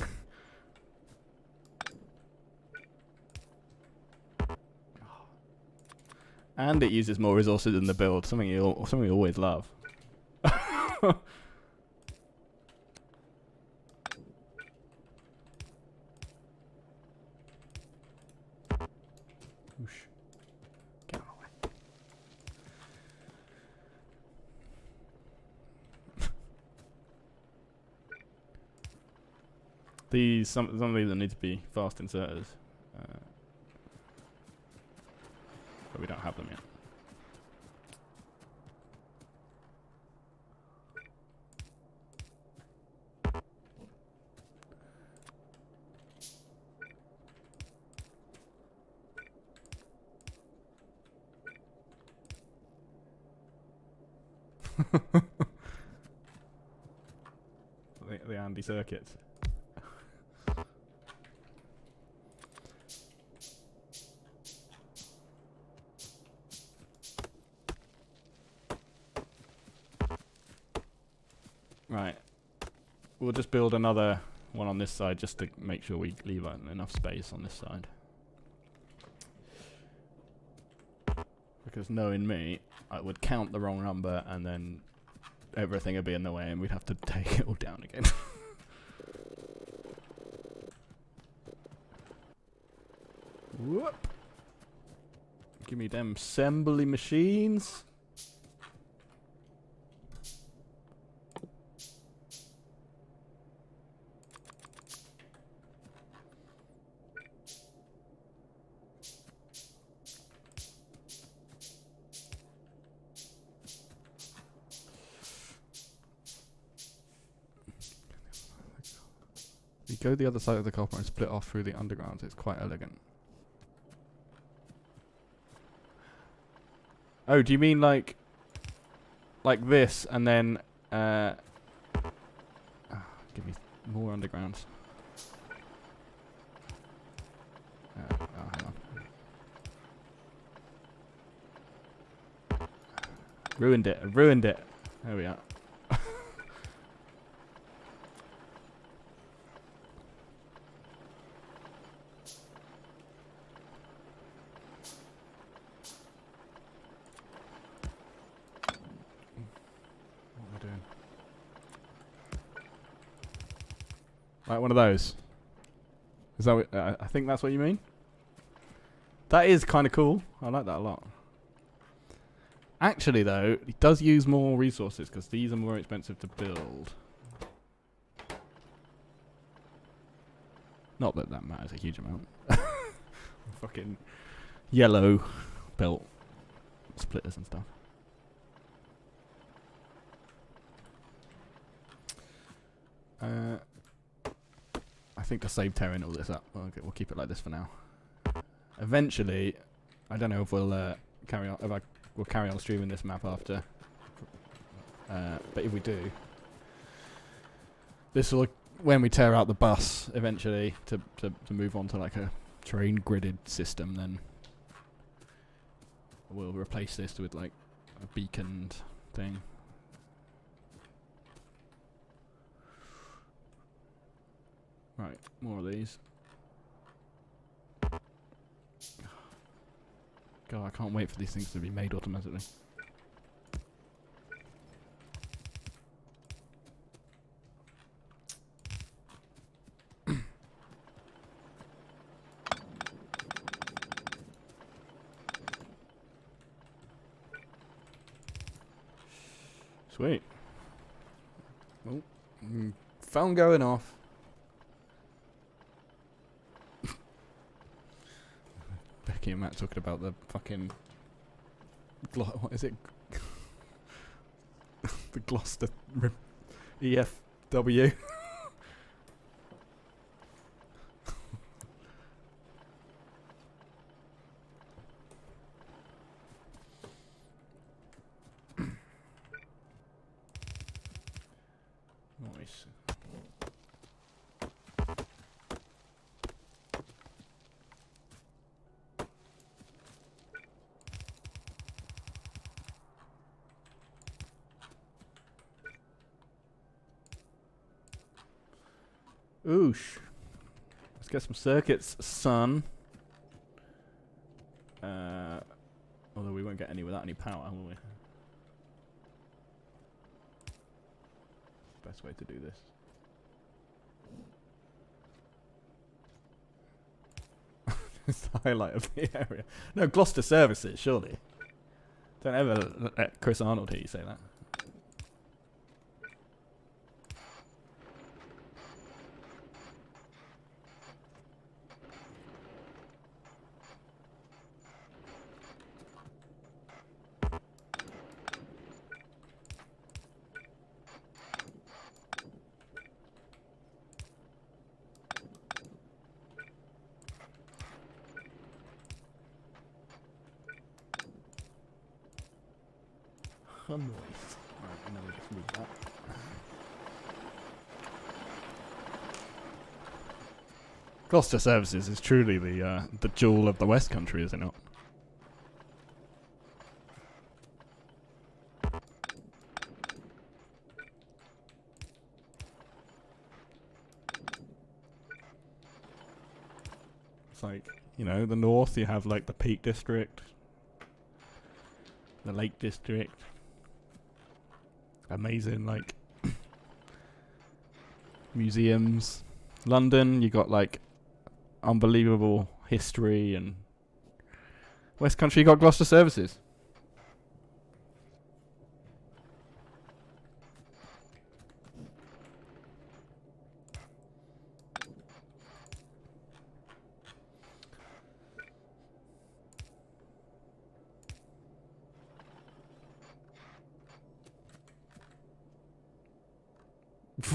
And it uses more resources in the build, something you always love. Whoosh. Get away. Some of these need to be fast inserters. But we don't have them yet. The Andy circuits. Right. We'll just build another one on this side just to make sure we leave enough space on this side. Because knowing me, I would count the wrong number and then everything would be in the way and we'd have to take it all down again. Whoop. Give me them assembly machines. You go the other side of the copper and split off through the underground. It's quite elegant. Oh, do you mean like this and then give me more undergrounds. Hang on. Ruined it. Ruined it. There we are. Right, one of those. Is that what, I think that's what you mean? That is kind of cool. I like that a lot. Actually, though, it does use more resources because these are more expensive to build. Not that that matters a huge amount. Fucking yellow belt splitters and stuff. I think to save tearing all this up, okay, we'll keep it like this for now. Eventually, I don't know if we'll carry on. We'll carry on streaming this map after. But if we do, this will when we tear out the bus eventually to move on to like a terrain gridded system. Then we'll replace this with like a beaconed thing. Right, more of these. God, I can't wait for these things to be made automatically. Sweet. Oh, phone going off. Becky and Matt talking about the fucking what is it? The Gloucester EFW. Nice. Oosh. Let's get some circuits, son. Although we won't get any without any power, will we? Best way to do this. It's the highlight of the area. No, Gloucester services, surely. Don't ever let Chris Arnold hear you say that. Noise. Right, now we just move that. Gloucester Services is truly the jewel of the West Country, is it not? It's like, you know, the north you have like the Peak District, the Lake District. Amazing, like museums. London, you got like unbelievable history, and West Country, you got Gloucester Services.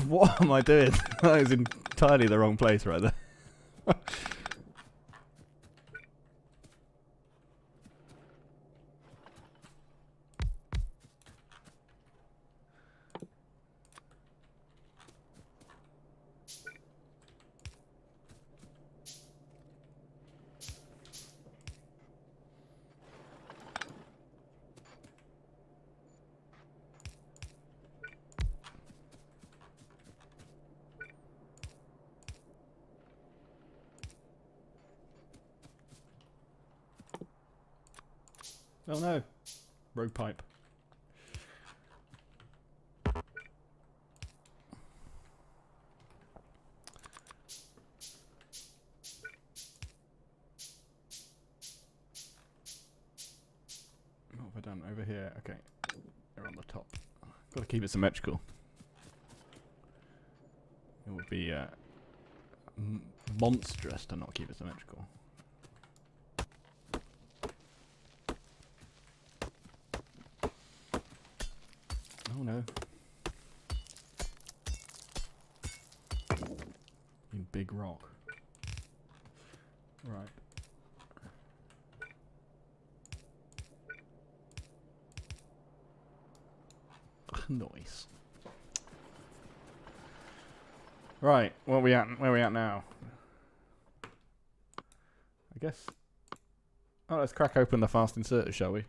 What am I doing? That is entirely the wrong place right there. Oh no. Road pipe. down over here. Okay, they're on the top. Got to keep it symmetrical. It would be monstrous to not keep it symmetrical. Oh no. You big rock. Right. Nice. Right, where we at now? I guess. Oh, let's crack open the fast inserter, shall we?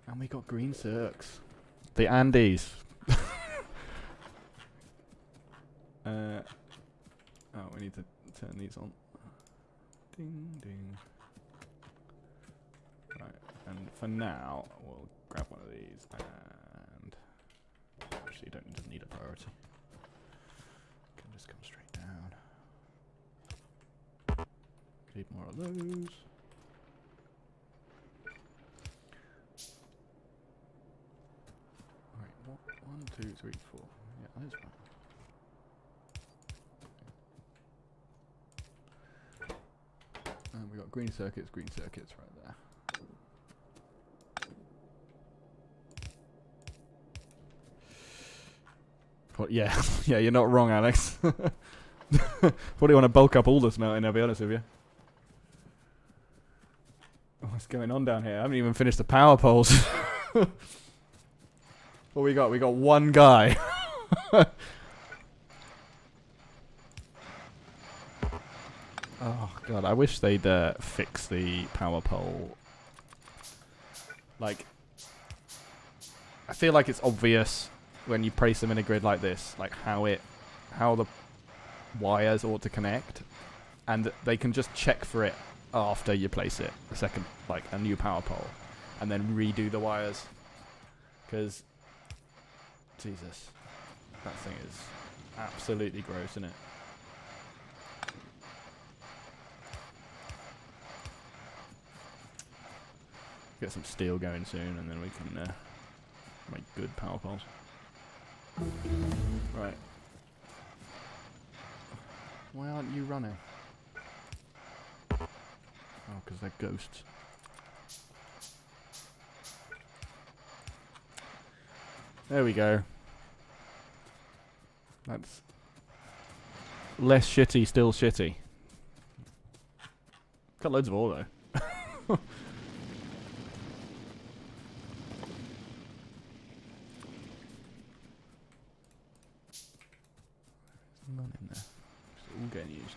And we got green circs. The Andes. Oh, we need to turn these on. Ding, ding. Right, and for now, we'll grab one of these and actually doesn't need a priority. Can just come straight down. Need more of those. Alright, 1, 2, 3, 4. Yeah, there's one. And we got green circuits right there. What, yeah, yeah, you're not wrong, Alex. Probably want to bulk up all the smelting, I'll be honest with you. What's going on down here? I haven't even finished the power poles. What we got? We got one guy. Oh god, I wish they'd fix the power pole. Like, I feel like it's obvious when you place them in a grid like this, like how the wires ought to connect, and they can just check for it after you place it, like a new power pole, and then redo the wires. Because, Jesus, that thing is absolutely gross, isn't it? Get some steel going soon, and then we can make good power poles. Right. Why aren't you running? Oh, because they're ghosts. There we go. That's less shitty, still shitty. Got loads of ore though. None in there. It's all getting used.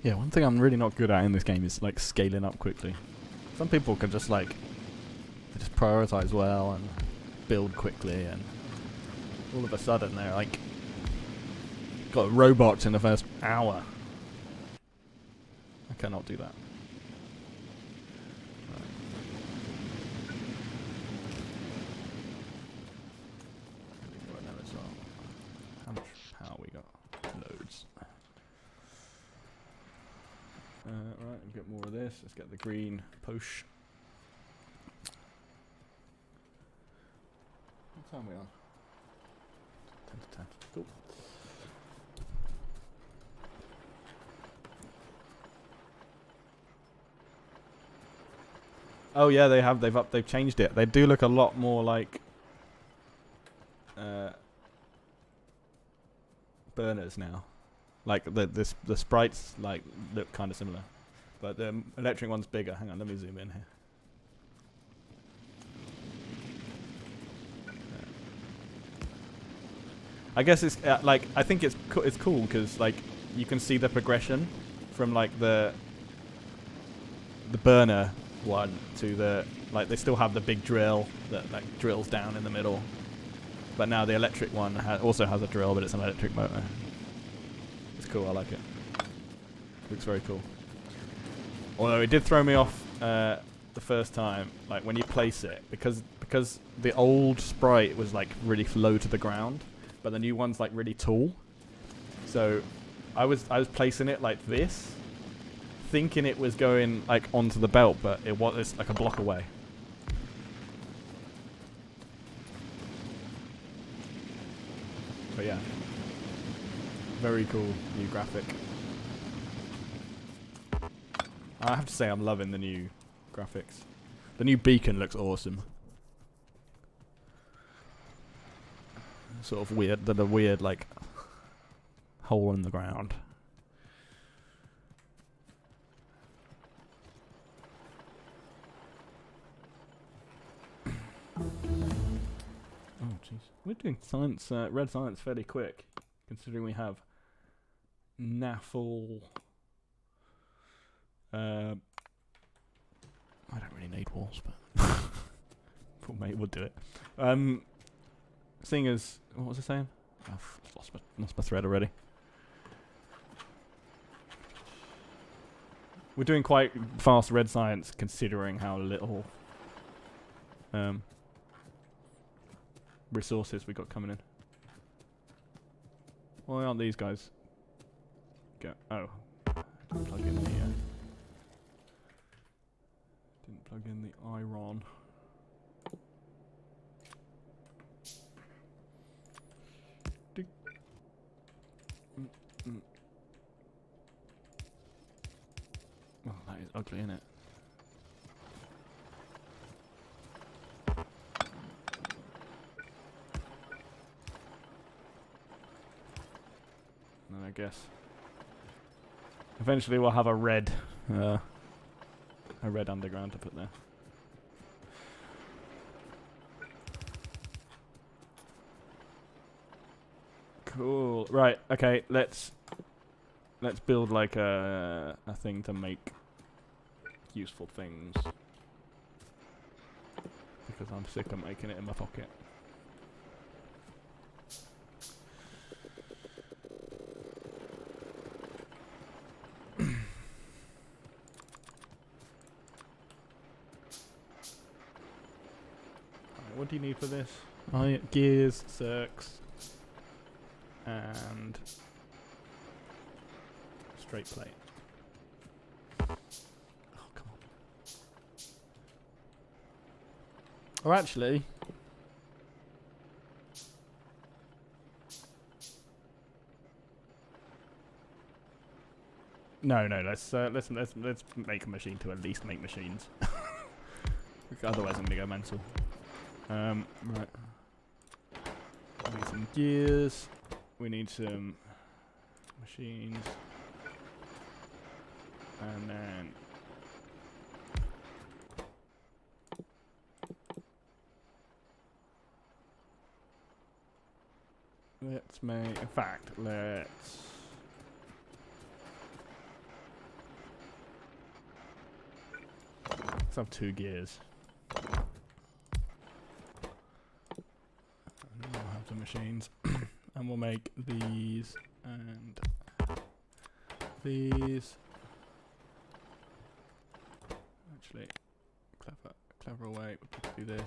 Yeah, one thing I'm really not good at in this game is like scaling up quickly. Some people can just like just prioritize well and build quickly, and all of a sudden they're like got robots in the first hour. I cannot do that. Right. How much power we got? Loads. Right, we'll get more of this. Let's get the green push. What time are we on? 10 to 10. Cool. Oh yeah, they've changed it. They do look a lot more like burners now. Like the sprites like look kind of similar, but the electric one's bigger. Hang on, let me zoom in here. I guess it's like I think it's cool because like you can see the progression from like the burner one to the like they still have the big drill that like drills down in the middle, but now the electric one also has a drill, but it's an electric motor. cool. I like it. Looks very cool. Although it did throw me off the first time, like when you place it, because the old sprite was like really low to the ground, but the new one's like really tall. So I was placing it like this, thinking it was going like onto the belt, but it's like a block away. But yeah, very cool new graphic. I have to say I'm loving the new graphics. The new beacon looks awesome. Sort of weird, the weird like hole in the ground. Oh jeez, we're doing science, red science fairly quick, considering we have NAFL. I don't really need walls, but we'll do it. Seeing as, what was I saying? I've lost my thread already. We're doing quite fast red science, considering how little resources we got coming in. Why aren't these guys? Oh, didn't plug in the iron. Oh, that is ugly, isn't it? And I guess eventually we'll have a red underground to put there. Cool. Right. Okay. Let's build like a thing to make useful things, because I'm sick of making it in my pocket. What do you need for this? Gears, circs, and straight plate. Oh, come on. Or actually, no. Let's make a machine to at least make machines. Otherwise, I'm gonna go mental. Right. We need some gears. We need some machines. And then let's make, in fact, let's have 2 gears. And we'll have the machines. And we'll make these and these. Actually, clever way would be this.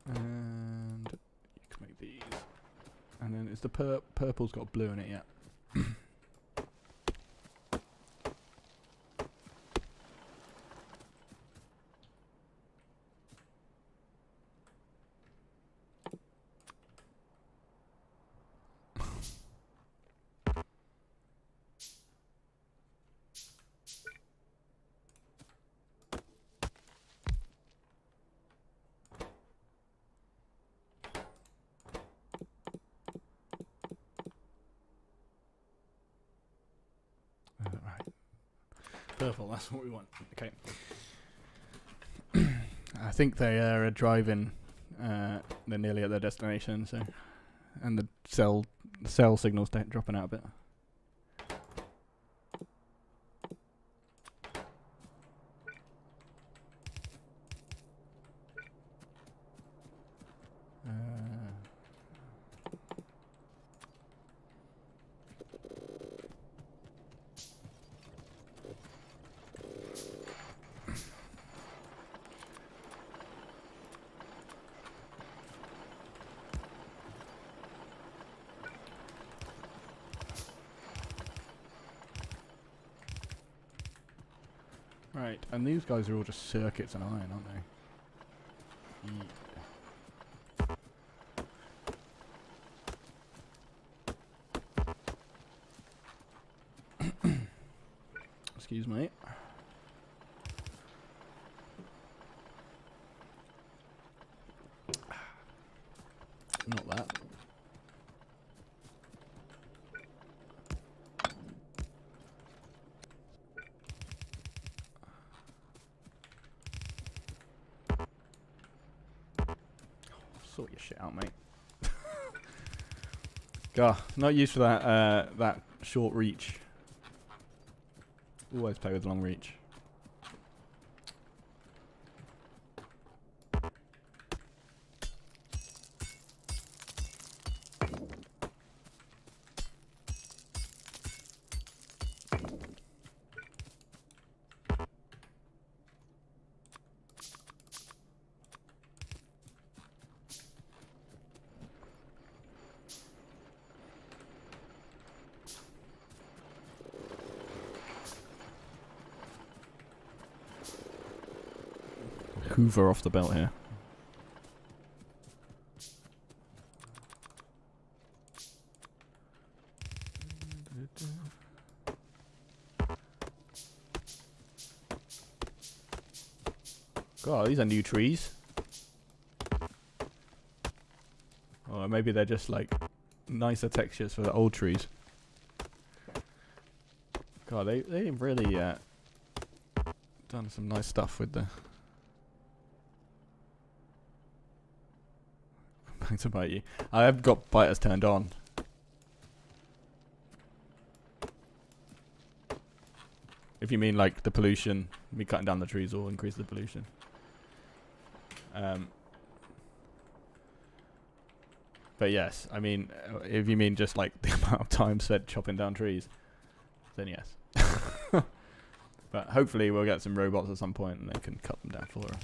And you can make these. And then is the purple's got blue in it yet? Purple, that's what we want. Okay. I think they are driving. They're nearly at their destination, so, and the cell signal's dropping out a bit. Right, and these guys are all just circuits and iron, aren't they? Excuse me. Not that. Sort your shit out, mate. God, not used for that that short reach. Always play with long reach. Hoover off the belt here. God, these are new trees. Or maybe they're just like nicer textures for the old trees. God, they've really done some nice stuff with the. Back to bite you. I have got biters turned on. If you mean like the pollution, me cutting down the trees will increase the pollution. But yes, I mean, if you mean just like the amount of time spent chopping down trees, then yes. But hopefully we'll get some robots at some point and they can cut them down for us.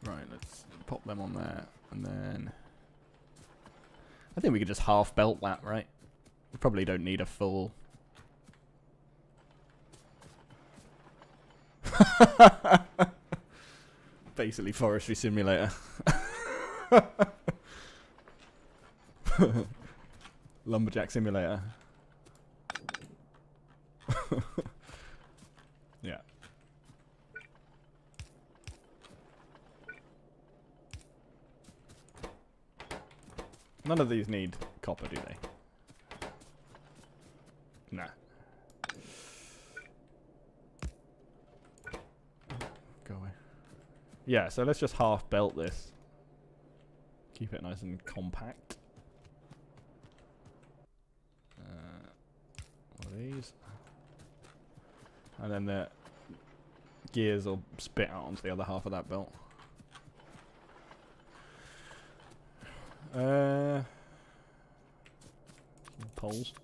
Right, let's pop them on there, and then I think we could just half belt that, right? We probably don't need a full. Basically, forestry simulator. Lumberjack simulator. Yeah. None of these need copper, do they? Nah. Go away. Yeah, so let's just half belt this. Keep it nice and compact. One of these. And then the gears will spit out onto the other half of that belt. Poles.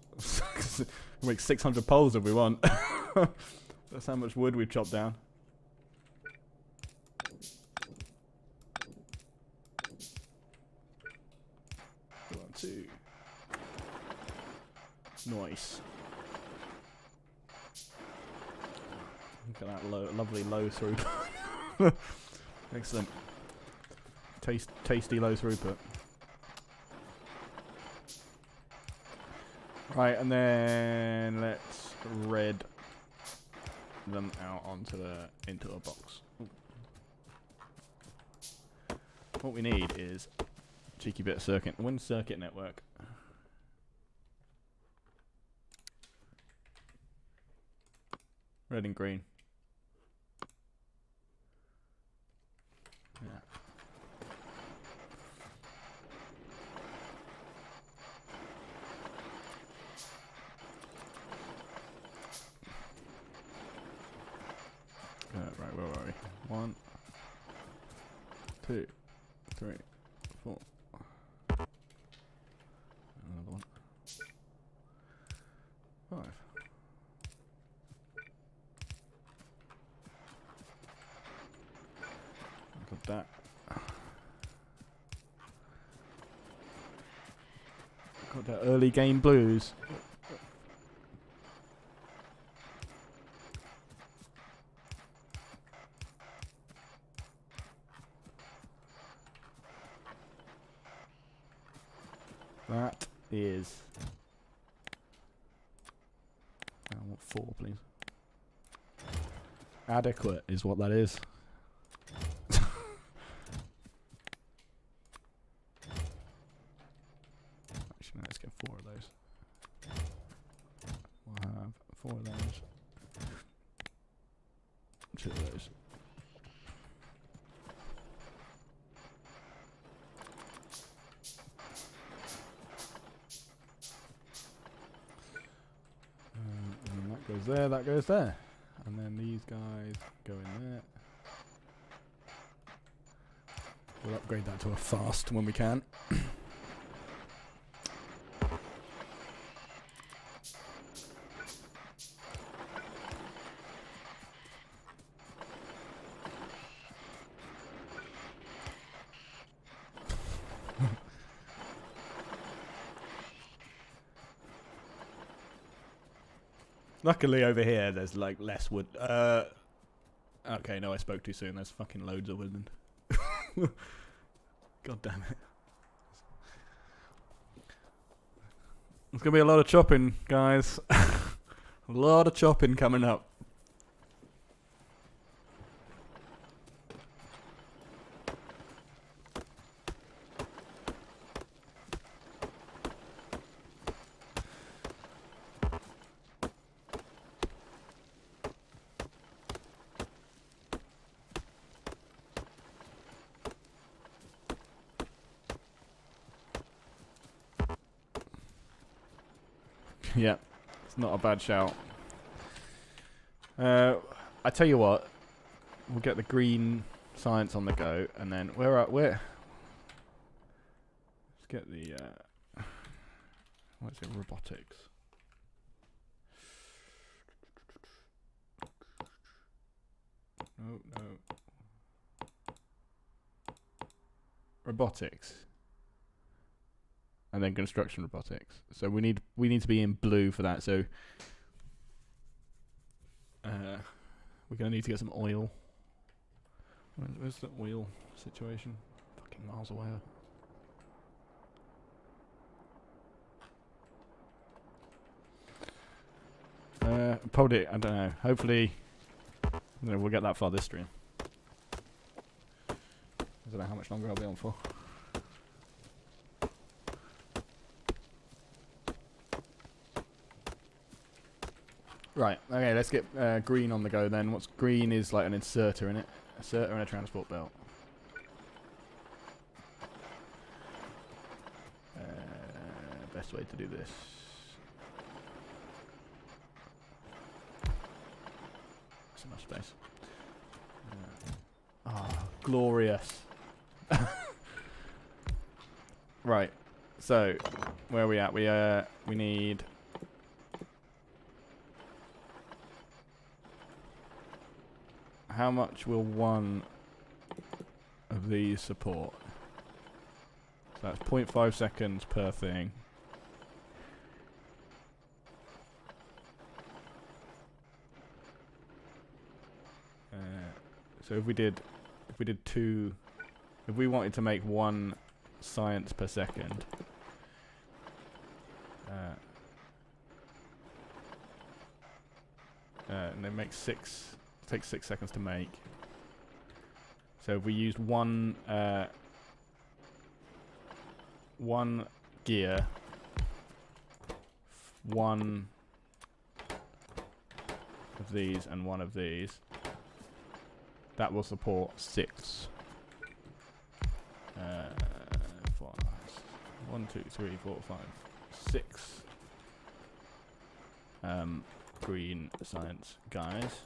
We'll make 600 poles if we want. That's how much wood we've chopped down. One, two. Nice. Look at that lovely low throughput. Excellent. Tasty low throughput. Right, and then let's red them out into a box. Ooh. What we need is a cheeky bit of circuit. One circuit network. Red and green. Yeah. Right, where are we? 1, 2, 3, 4. Another one. that. Got that early game blues. That is. I want 4, please. Adequate is what that is. Actually, let's get 4 of those. We'll have 4 of those. 2 of those. And that goes there, that goes there. And then these guys go in there. We'll upgrade that to a fast when we can. Luckily over here there's like less wood. Okay, no, I spoke too soon. There's fucking loads of wood. God damn it. There's gonna be a lot of chopping, guys. A lot of chopping coming up. Yeah, it's not a bad shout. I tell you what, we'll get the green science on the go, and then where? Let's get the what's it? Robotics. No. Robotics. And then construction robotics. So we need to be in blue for that. So we're gonna need to get some oil. Where's the oil situation? Fucking miles away. Probably, I don't know. Hopefully, we'll get that far this stream. I don't know how much longer I'll be on for. Right, okay, let's get green on the go then. What's green is like an inserter in it. Inserter and a transport belt. Best way to do this. That's enough space. Glorious. Right, so where are we at? We need... How much will one of these support? So that's 0.5 seconds per thing. So if we did 2, if we wanted to make 1 science per second, and it makes 6. Takes 6 seconds to make. So if we used one gear, 1 of these and 1 of these, that will support 6. 1, 2, 3, 4, 5, 6 green science guys.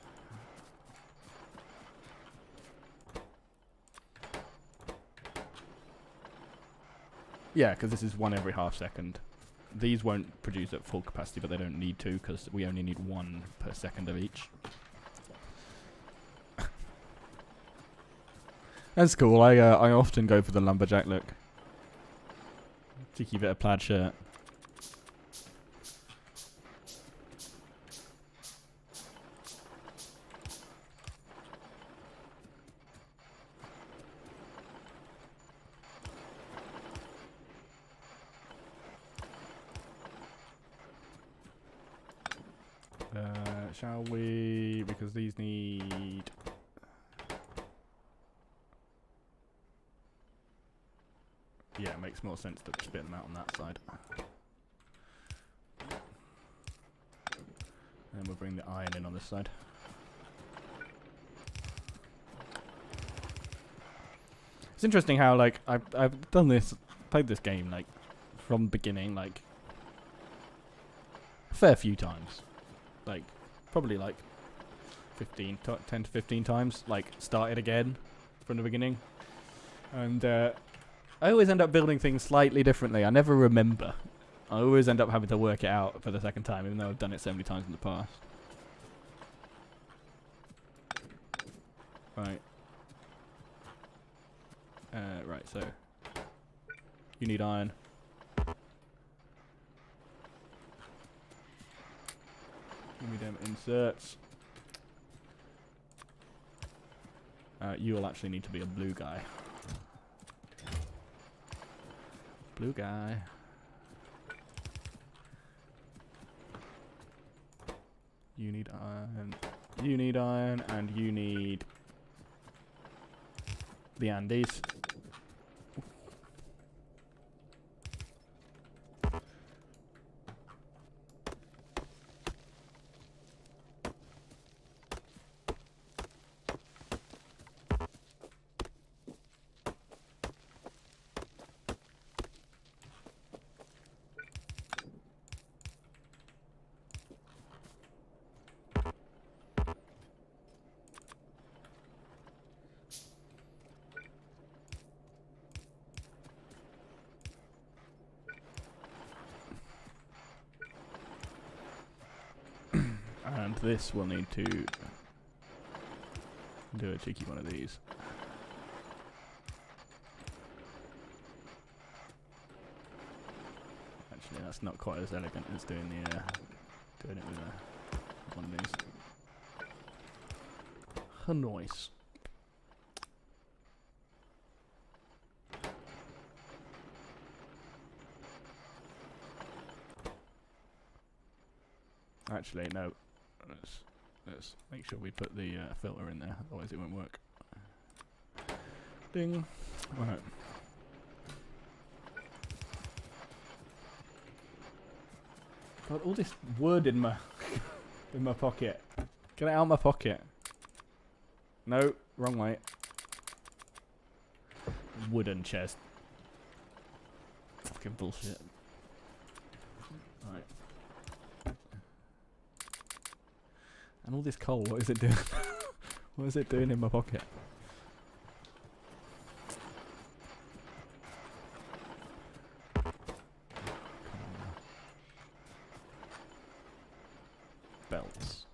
Yeah, because this is 1 every half second. These won't produce at full capacity, but they don't need to, because we only need 1 per second of each. That's cool. I often go for the lumberjack look. Cheeky bit of plaid shirt. Shall we? Because these need. Yeah, it makes more sense to spit them out on that side. And then we'll bring the iron in on this side. It's interesting how like I've done this, played this game like from the beginning, like a fair few times, like probably like 10 to 15 times, like started again from the beginning, and I always end up building things slightly differently. I never remember. I always end up having to work it out for the second time, even though I've done it so many times in the past. Right. Right, so you need iron. Give me them inserts. You'll actually need to be a blue guy. Blue guy. You need iron. You need iron, and you need the Andes. And this will need to do a cheeky one of these. Actually, that's not quite as elegant as doing the doing it with one of these. Nice. Actually, no. Let's make sure we put the filter in there, otherwise it won't work. Ding. Right. God, all this wood in my in my pocket. Get it out of my pocket. No, wrong way. Wooden chest. Fucking bullshit. Right. And all this coal, what is it doing? What is it doing in my pocket? Belts.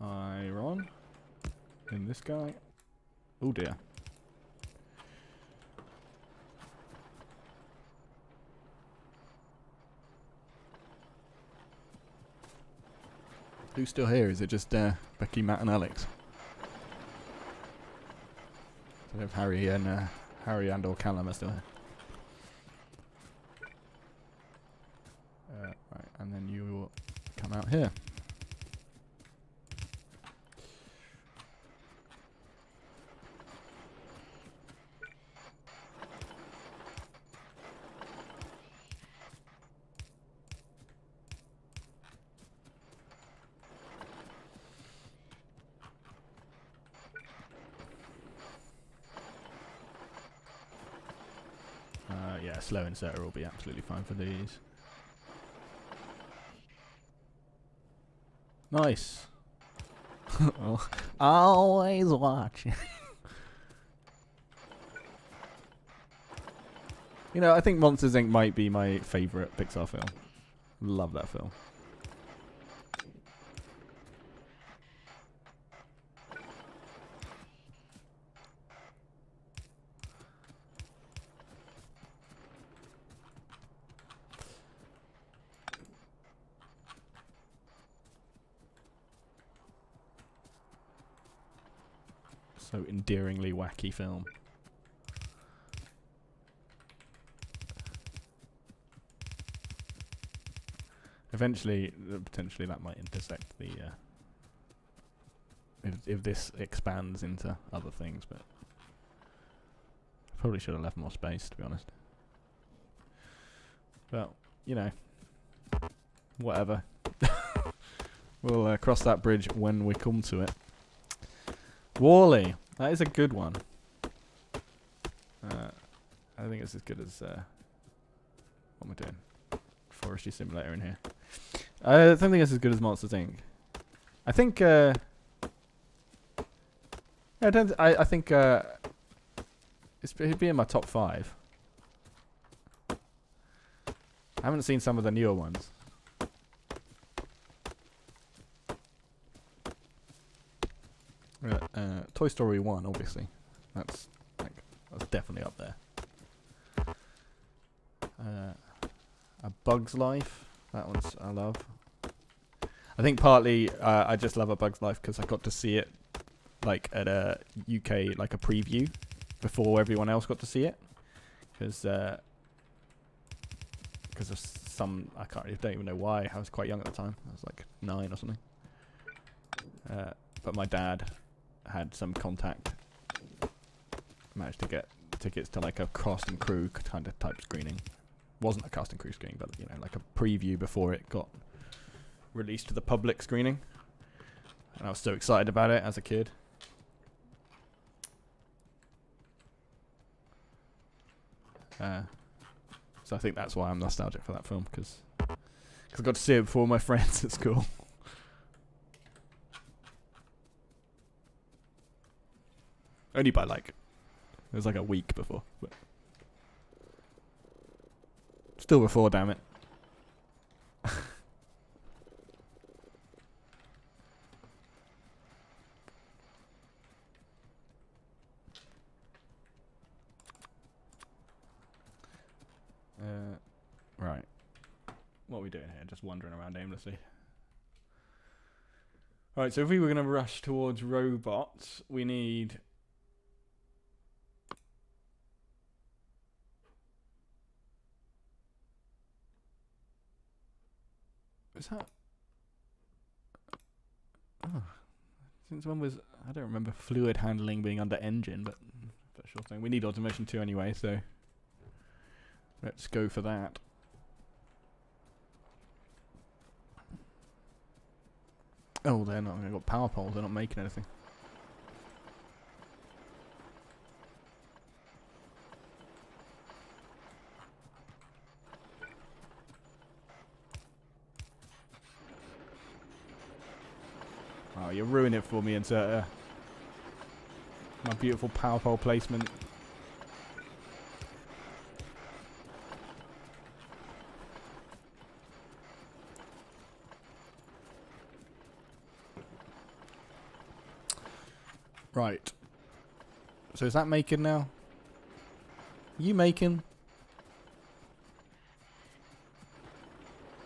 Iron. In this guy. Oh dear. Who's still here? Is it just Becky, Matt, and Alex? So we have Harry and or Callum are still here. Right, and then you will come out here. Yeah, slow inserter will be absolutely fine for these. Nice. Oh, always watching. You know, I think Monsters Inc. might be my favourite Pixar film. Love that film. So endearingly wacky film. Eventually, potentially that might intersect the, if this expands into other things, but probably should have left more space, to be honest. Well, you know, whatever. We'll cross that bridge when we come to it. Wall-E, that is a good one. I think it's as good as, what am I doing? Forestry Simulator in here. I don't think it's as good as Monsters Inc. I think I think it'd be in my top 5. I haven't seen some of the newer ones. Toy Story 1, obviously. That's definitely up there. A Bug's Life. That one's I love. I think partly I just love A Bug's Life because I got to see it like at a UK like a preview before everyone else got to see it because of some I don't even know why. I was quite young at the time. I was like 9 or something. But my dad had some contact. Managed to get tickets to like a cast and crew kind of type screening. Wasn't a cast and crew screening, but you know, like a preview before it got released to the public screening. And I was so excited about it as a kid. So I think that's why I'm nostalgic for that film, because I got to see it before my friends at school. Only by like, it was like a week before. But still before, damn it. Right. What are we doing here? Just wandering around aimlessly. Right, so if we were going to rush towards robots, we need... Is that... Oh. Since when was... I don't remember fluid handling being under engine, but sure thing. We need automation 2 anyway, so... Let's go for that. Oh, they're not. They've got power poles. They're not making anything. Oh, you ruin it for me, Inserter. My beautiful power pole placement. Right. So is that making now? You making?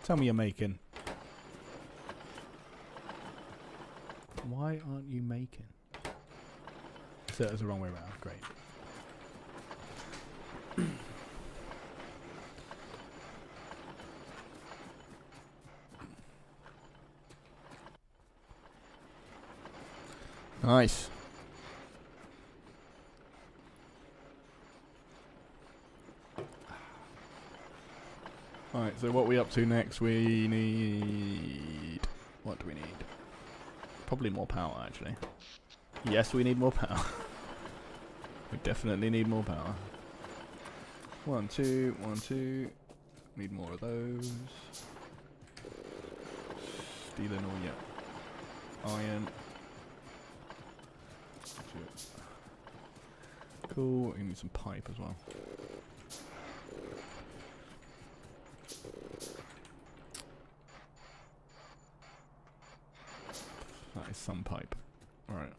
Tell me you're making. Why aren't you making? So it was the wrong way around. Great. Nice. Alright, so what are we up to next? We need... What do we need? Probably more power, actually. Yes, we need more power. We definitely need more power. 1, 2, 1, 2. Need more of those. Stealing all, yeah. Iron. Cool. You need some pipe as well. That is some pipe. Alright.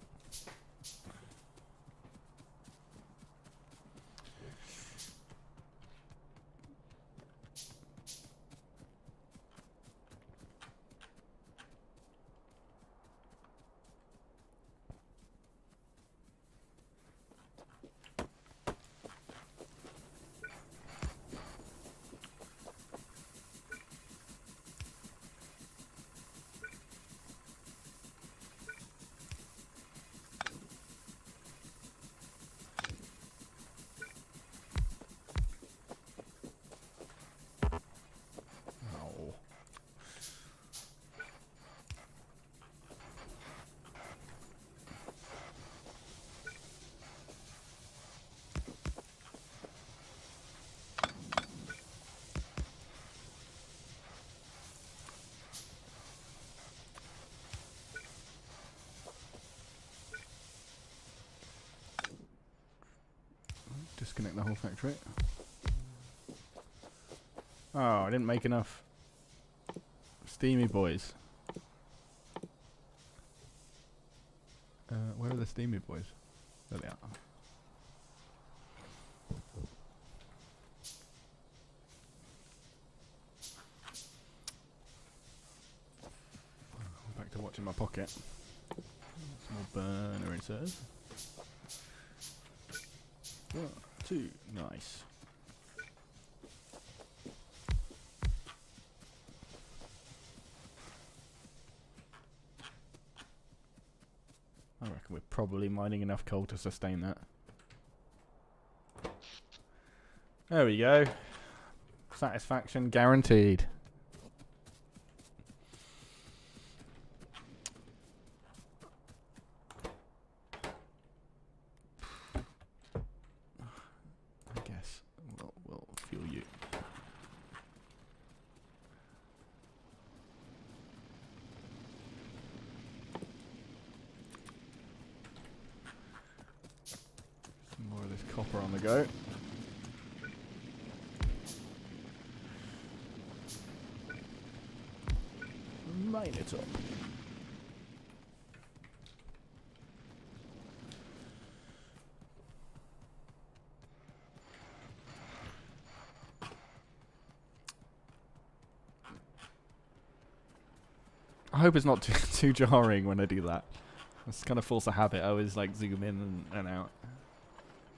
Disconnect the whole factory. Oh, I didn't make enough steamy boys. Where are the steamy boys? There they are. Back to watching my pocket. Some more burner inserts. 1, 2, nice. I reckon we're probably mining enough coal to sustain that. There we go. Satisfaction guaranteed. I guess we'll fuel you. Some more of this copper on the go. Mine it up. I hope it's not too jarring when I do that. It's kind of force a habit. I always like zoom in and out.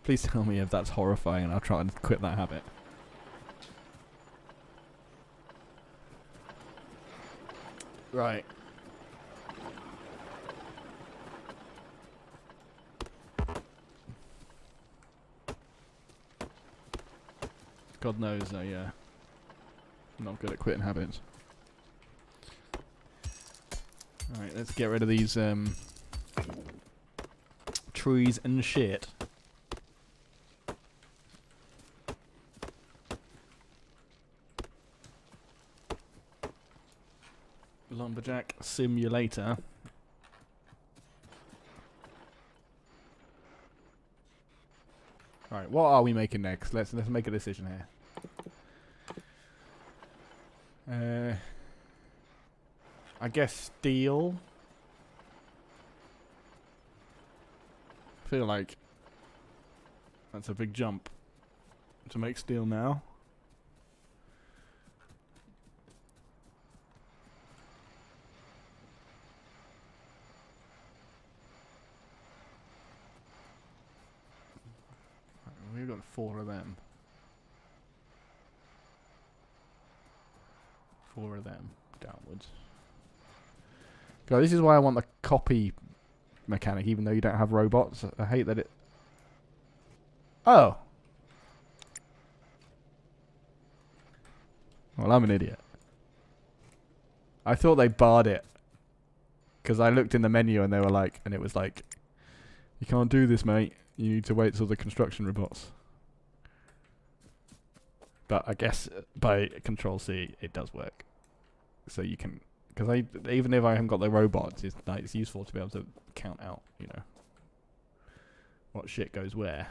Please tell me if that's horrifying and I'll try and quit that habit. Right. God knows I'm not good at quitting habits. Alright, let's get rid of these trees and shit. Lumberjack Simulator. Right, what are we making next? Let's make a decision here. I guess steel. I feel like that's a big jump to make steel now. We've got 4 of them. 4 of them downwards. God, this is why I want the copy mechanic, even though you don't have robots. I hate that it... Oh! Well, I'm an idiot. I thought they barred it. Because I looked in the menu and they were like... And it was like... You can't do this, mate. You need to wait till the construction robots. But I guess by Control C it does work. So you can, because even if I haven't got the robots, it's useful to be able to count out, you know. what shit goes where.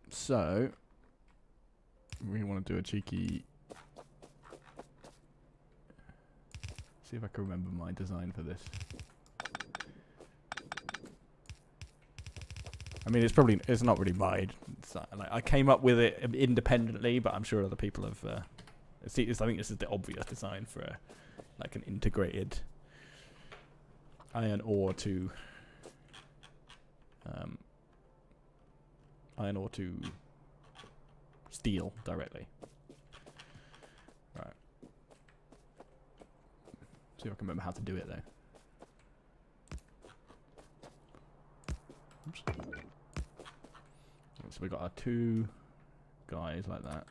So we want to do a cheeky. See if I can remember my design for this. I mean, it's not really mine. Like, I came up with it independently, but I'm sure other people have. I think this is the obvious design for like an integrated iron ore to steel directly. Right. See if I can remember how to do it though. Oops. So we got our 2 guys like that.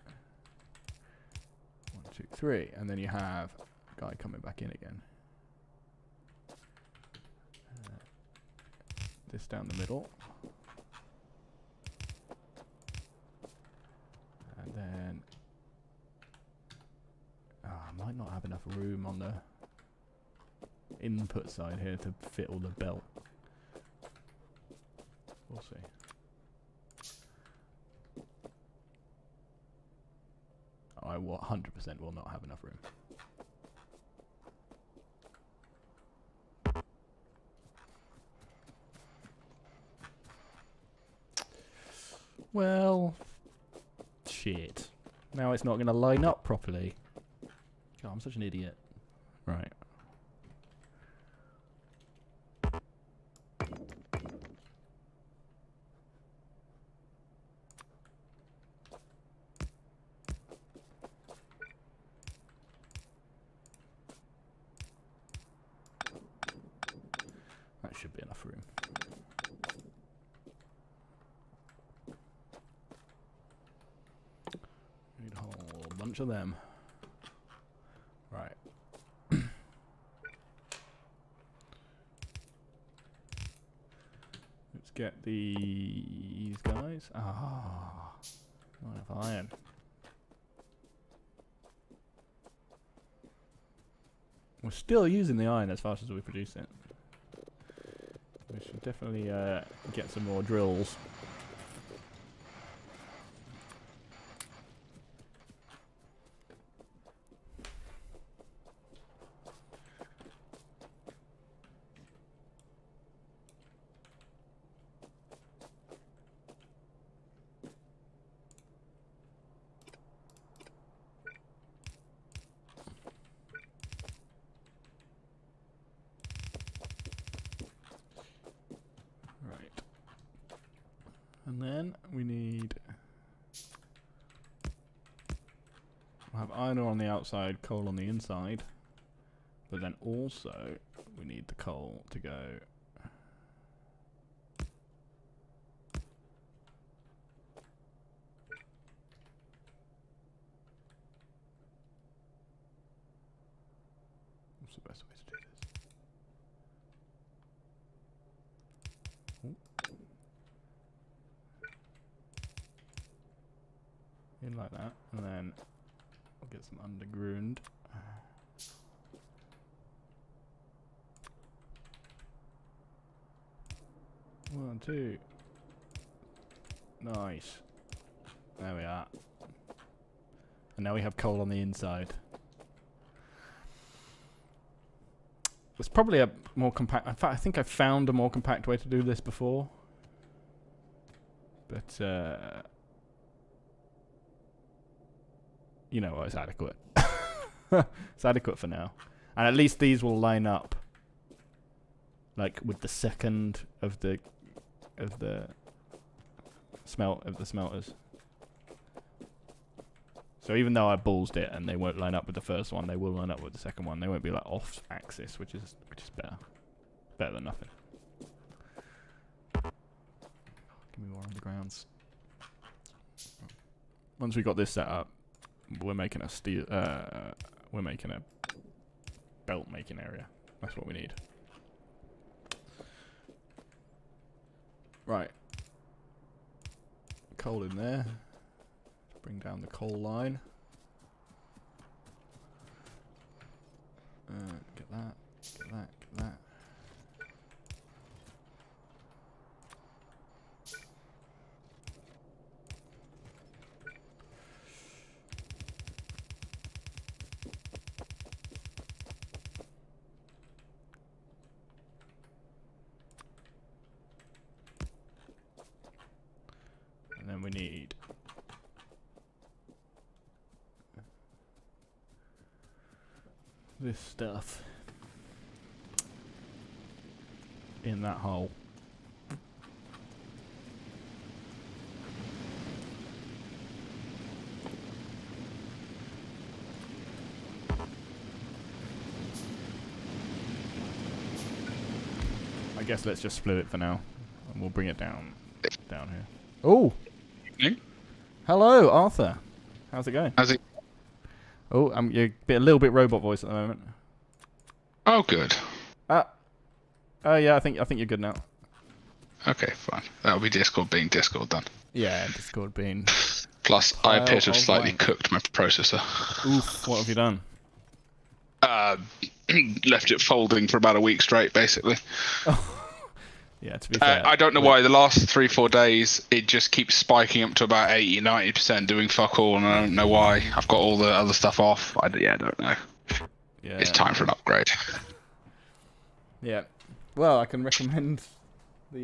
1, 2, 3, and then you have a guy coming back in again. This down the middle, and then I might not have enough room on the input side here to fit all the belt. We'll see. I 100% will not have enough room. Well, shit. Now it's not going to line up properly. God, I'm such an idiot. Right. That should be enough room. Need a whole bunch of them. Right. Let's get these guys. Ah, not enough iron. We're still using the iron as fast as we produce it. We should definitely get some more drills. And then we need, we'll have iron ore on the outside, coal on the inside, but then also we need the coal to go what's the best way to do this? Ooh. In like that, and then we'll get some underground. 1, 2. Nice. There we are. And now we have coal on the inside. There's probably a more compact. In fact, I think I found a more compact way to do this before. But you know what, it's adequate. It's adequate for now. And at least these will line up like with the second of the smelters. So even though I ballsed it and they won't line up with the first one, they will line up with the second one. They won't be like off axis, which is better. Better than nothing. Give me more undergrounds. Once we got this set up, we're making a steel. We're making a belt making area. That's what we need. Right. Coal in there. Bring down the coal line. Get that. Get that. Get that. we need this stuff in that hole. I guess let's just split it for now, and we'll bring it down here. Oh, hello, Arthur. How's it going? How's it? Oh, you're a little bit robot voice at the moment. Oh, good. Yeah, I think you're good now. Okay, fine. That'll be Discord being Discord then. Yeah, Discord being. Plus, I appear to have of slightly wank. cooked my processor. Oof, what have you done? Left it folding for about a week straight, basically. Yeah, to be fair. I don't know why. The last 3-4 days, it just keeps spiking up to about 80-90%, doing fuck all, and I don't know why. I've got all the other stuff off. I don't know. Yeah. It's time for an upgrade. Yeah. Well, I can recommend the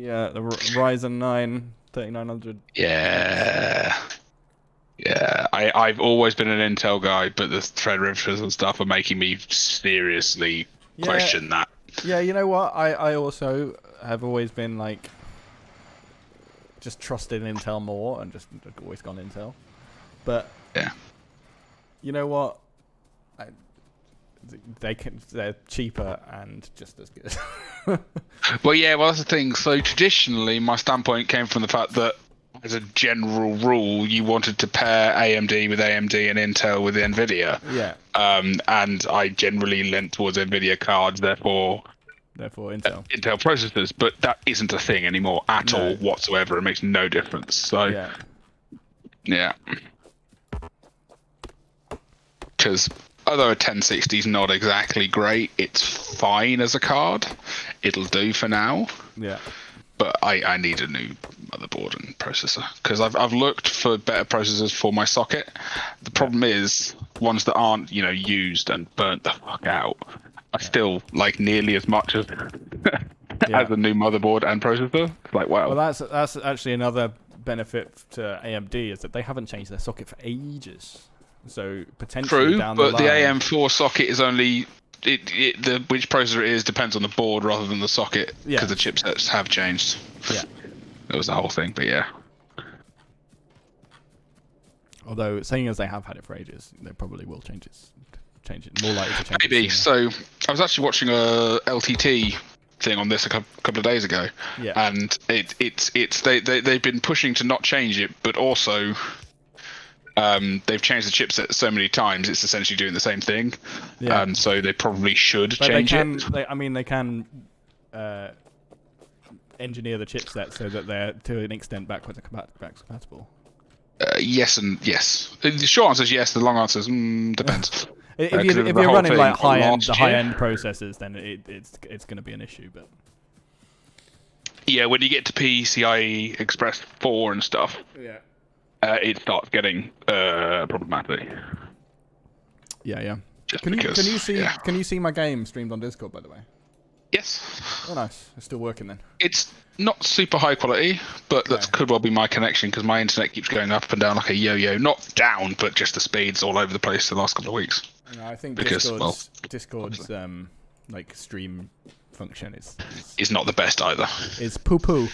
Ryzen 9 3900. Yeah. I've always been an Intel guy, but the Threadrippers and stuff are making me seriously question that. Yeah, you know what? I also have always been like just trusted Intel more and just always gone Intel. But yeah, you know what? They're cheaper and just as good. Well, that's the thing. So traditionally, my standpoint came from the fact that, as a general rule, you wanted to pair AMD with AMD and Intel with NVIDIA. Yeah. And I generally leant towards NVIDIA cards, therefore Intel. Intel processors. But that isn't a thing anymore at all whatsoever. It makes no difference. So yeah. Because although a 1060 is not exactly great, it's fine as a card. It'll do for now. Yeah. But I need a new motherboard and processor because I've looked for better processors for my socket. The problem is ones that aren't used and burnt the fuck out are still like nearly as much as as a new motherboard and processor. It's like wow. Well, that's actually another benefit to AMD is that they haven't changed their socket for ages. So potentially down the line. But the AM4 socket is only. Which processor it is depends on the board rather than the socket because the chipsets have changed. Yeah, that was the whole thing. But yeah. Although saying as they have had it for ages, they probably will change it. More likely to change Maybe. it. So I was actually watching a LTT thing on this a couple of days ago. Yeah. And they've been pushing to not change it, but also. They've changed the chipset so many times; it's essentially doing the same thing. Yeah. So they probably should change it. They can engineer the chipset so that they're to an extent backwards compatible. Yes and yes. The short answer is yes. The long answer is depends. If you're running like high end processors, then it's going to be an issue. But yeah, when you get to PCIe Express 4 and stuff. Yeah. It starts getting problematic. Yeah. Just can you see? Yeah. Can you see my game streamed on Discord, by the way? Yes. Oh, nice. It's still working then. It's not super high quality, but that could well be my connection because my internet keeps going up and down like a yo-yo. Not down, but just the speeds all over the place the last couple of weeks. No, I think Discord's like stream function is not the best either. It's poo-poo.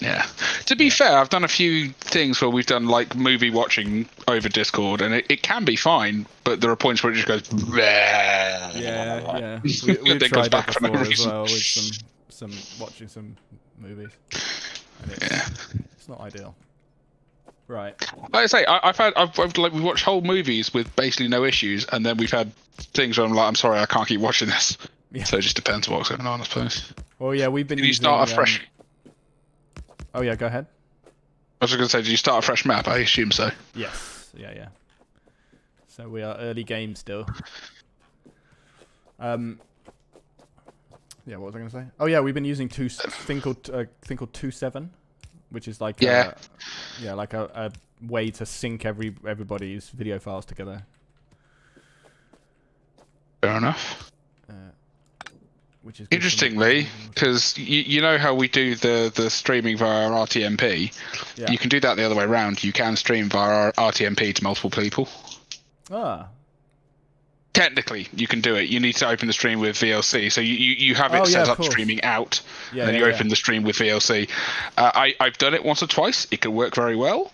Yeah. To be fair, I've done a few things where we've done like movie watching over Discord, and it can be fine, but there are points where it just goes. Yeah. We've tried that before as well with some watching some movies. And it's not ideal. Right. Like I say, we watched whole movies with basically no issues, and then we've had things where I'm like, I'm sorry, I can't keep watching this. Yeah. So it just depends what's going on, I suppose. Well, yeah, we've been. Can you start a fresh? Oh yeah, go ahead. I was just going to say, did you start a fresh map? I assume so. Yes. Yeah. So we are early game still. Yeah, what was I going to say? Oh yeah, we've been using a thing called 2.7, which is like a way to sync everybody's video files together. Fair enough. which is good for me. Interestingly, because you know how we do the streaming via RTMP, Yeah. you can do that the other way around. You can stream via RTMP to multiple people. Ah. Technically, you can do it. You need to open the stream with VLC. So you have it set up streaming out, and then you open the stream with VLC. I've done it once or twice. It can work very well.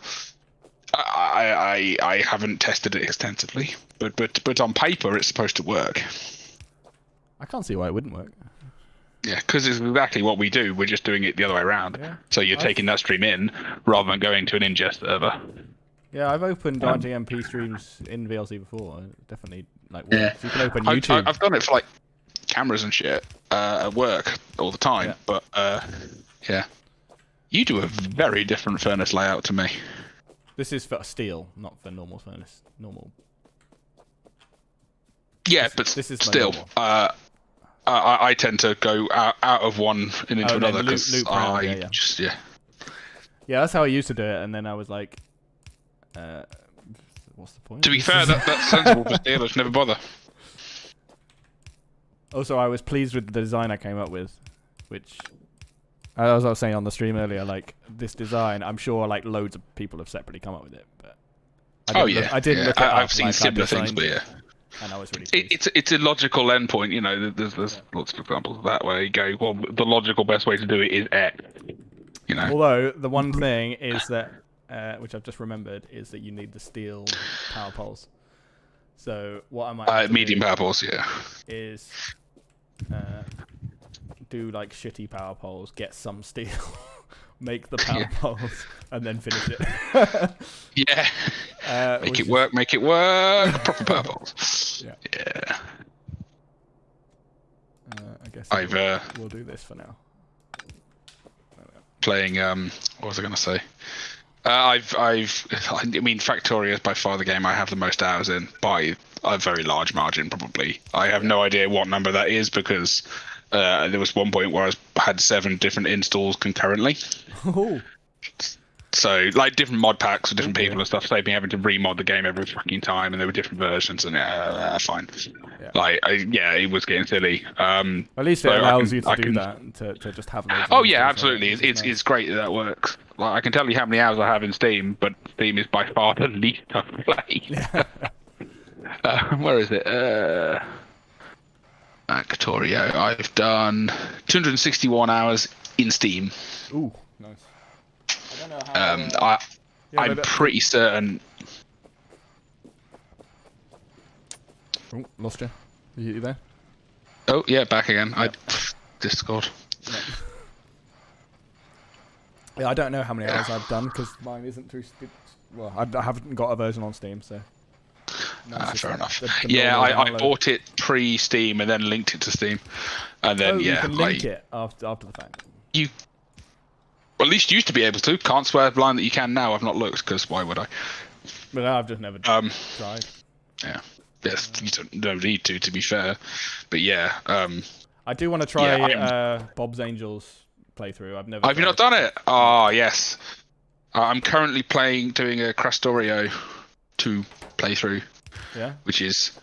I haven't tested it extensively, but on paper it's supposed to work. I can't see why it wouldn't work. Yeah, because it's exactly what we do. We're just doing it the other way around. Yeah. So you're taking that stream in rather than going to an ingest server. Yeah, I've opened RGMP streams in VLC before. It definitely works. So you can open YouTube. I've done it for cameras and shit at work all the time. Yeah. But yeah, you do a very different furnace layout to me. This is for steel, not for normal furnace. Normal. Yeah, but this is still. I tend to go out of one and into another because Yeah, that's how I used to do it, and then I was like, what's the point? To be fair, that's sensible for steelers. Never bother. Also, I was pleased with the design I came up with, which, as I was saying on the stream earlier, this design, I'm sure loads of people have separately come up with it, but I didn't look it up. I've seen similar things, but yeah. And I was really pleased. It's a logical endpoint, you know. There's lots of examples of that where you go, well, the logical best way to do it is X, you know. Although the one thing is that, which I've just remembered, is that you need the steel power poles. So what I might medium power poles, yeah, is do shitty power poles, get some steel, make the power poles, and then finish it. Yeah. Make it work. Proper power poles. Yeah. I guess we'll do this for now. Playing what was I going to say? I mean, Factorio is by far the game I have the most hours in by a very large margin, probably. I have no idea what number that is because there was one point where I had 7 different installs concurrently. Oh. So, different mod packs with different people and stuff, saved me having to remod the game every fucking time, and there were different versions, and fine. Yeah. It was getting silly. At least it allows you to do that, to just have those. Oh, yeah, absolutely. It's great that works. I can tell you how many hours I have in Steam, but Steam is by far the least I've played. Where is it? Factorio. I've done 261 hours in Steam. Ooh, nice. I don't know how, I'm pretty certain. Oh, lost you. You there? Oh yeah, back again. Yeah. Discord. Yeah, I don't know how many hours I've done because mine isn't too. Well, I haven't got a version on Steam, so. Fair enough. I bought it pre-Steam and then linked it to Steam, and then you can link it after the fact. Well, at least you used to be able to. Can't swear blind that you can now. I've not looked because why would I? But I've just never tried. Yeah. Yes, you don't need to be fair. But yeah. I do want to try Bob's Angels playthrough. I've never. Have you not done it? Oh yes. I'm currently doing a Factorio 2 playthrough. Yeah. Which is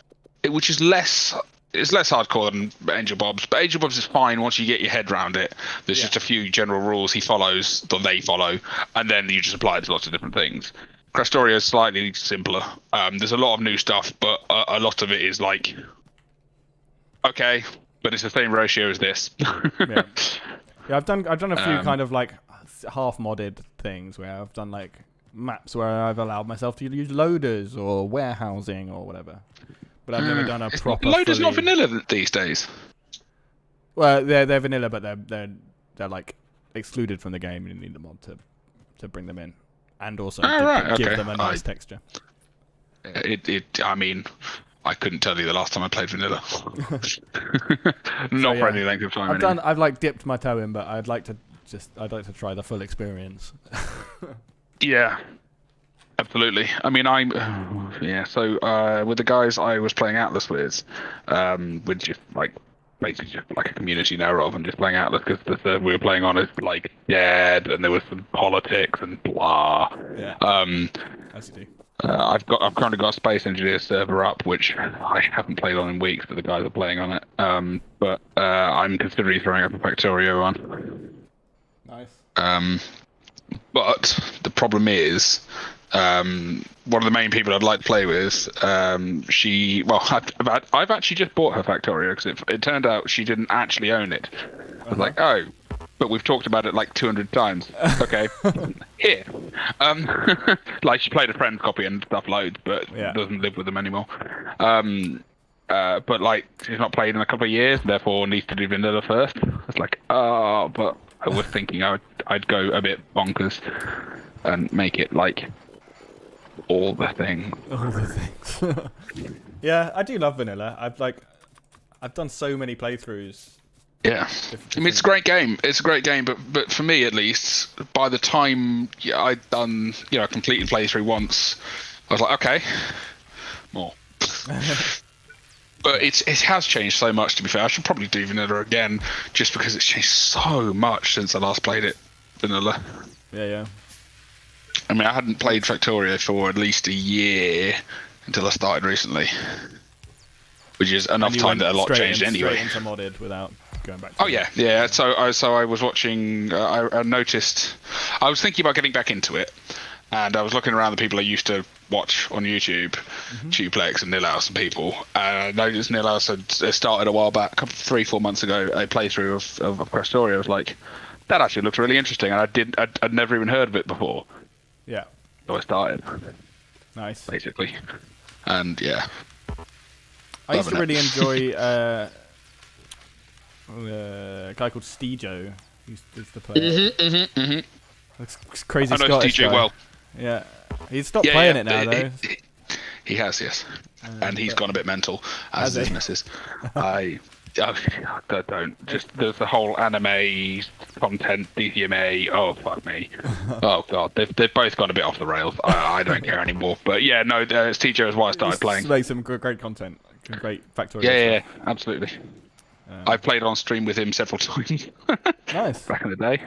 less. It's less hardcore than Angel Bob's, but Angel Bob's is fine once you get your head around it. There's just a few general rules they follow, and then you just apply it to lots of different things. Factorio is slightly simpler. There's a lot of new stuff, but a lot of it is okay, but it's the same ratio as this. Yeah, I've done a few kind of half modded things where I've done maps where I've allowed myself to use loaders or warehousing or whatever. But I've never done a proper. Loader's not vanilla these days. Well, they're vanilla, but they're excluded from the game, and you need the mod to bring them in, and also give them a nice texture. I mean, I couldn't tell you the last time I played vanilla. Not for any length of time. I've dipped my toe in, but I'd like to try the full experience. Yeah. Absolutely. I mean, So with the guys I was playing Atlas with, we're just basically just a community now rather than just playing Atlas because the server we were playing on is dead and there was some politics and blah. Yeah. As you do. I've currently got a Space Engineer server up, which I haven't played on in weeks, but the guys are playing on it. But I'm considering throwing up a Factorio one. Nice. But the problem is, one of the main people I'd like to play with, I've actually just bought her Factorio because it turned out she didn't actually own it. I was like, oh, but we've talked about it like 200 times. Okay, here. Like she played a friend's copy and stuff loads, but doesn't live with them anymore. But like she's not played in a couple of years, therefore needs to do vanilla first. It's like, oh, but I was thinking I'd go a bit bonkers and make it like all the things. All the things. Yeah, I do love vanilla. I've done so many playthroughs. Yeah, I mean it's a great game. It's a great game, but for me at least, by the time I'd done a completed playthrough once, I was like, okay, more. But it has changed so much. To be fair, I should probably do vanilla again, just because it's changed so much since I last played it. Vanilla. Yeah. I mean, I hadn't played Factorio for at least a year until I started recently, which is enough time that a lot changed anyway. Straight into modded without going back. Oh yeah. So I was watching. I noticed. I was thinking about getting back into it, and I was looking around the people I used to watch on YouTube, Tuplex and Nilhouse and people. And I noticed Nilhouse had started a while back, 3-4 months ago, a playthrough of Factorio. I was like, that actually looks really interesting, and I'd never even heard of it before. Yeah. So I started. Nice. Basically, and yeah. I used to really enjoy a guy called Stejo. He's the player. Looks crazy. I know Scottish DJ guy. well. Yeah, he's stopped playing it now though. He has, yes, and he's gone a bit mental as his missus. I don't. Just there's the whole anime content, DCMA. Oh fuck me. Oh god, they've both gone a bit off the rails. I don't care anymore. But yeah, no, it's TJ is why I started playing. Make some great content, great Factorio. Yeah, absolutely. I played on stream with him several times. Nice. Back in the day.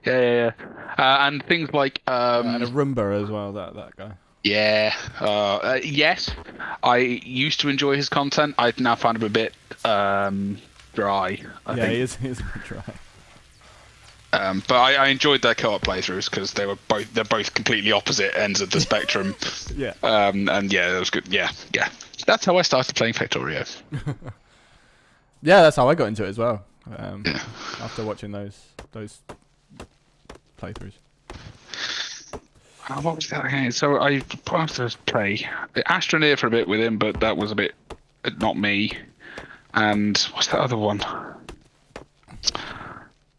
Yeah. And things like and a Roomba as well. That guy. Yeah. Yes. I used to enjoy his content. I've now found him a bit dry. I think. He is a bit dry. But I enjoyed their co-op playthroughs because they're both completely opposite ends of the spectrum. Yeah. And yeah, it was good. Yeah. That's how I started playing Factorio. Yeah, that's how I got into it as well. Yeah. After watching those playthroughs. What was that again? So I used to play Astroneer for a bit with him, but that was a bit not me. And what's that other one?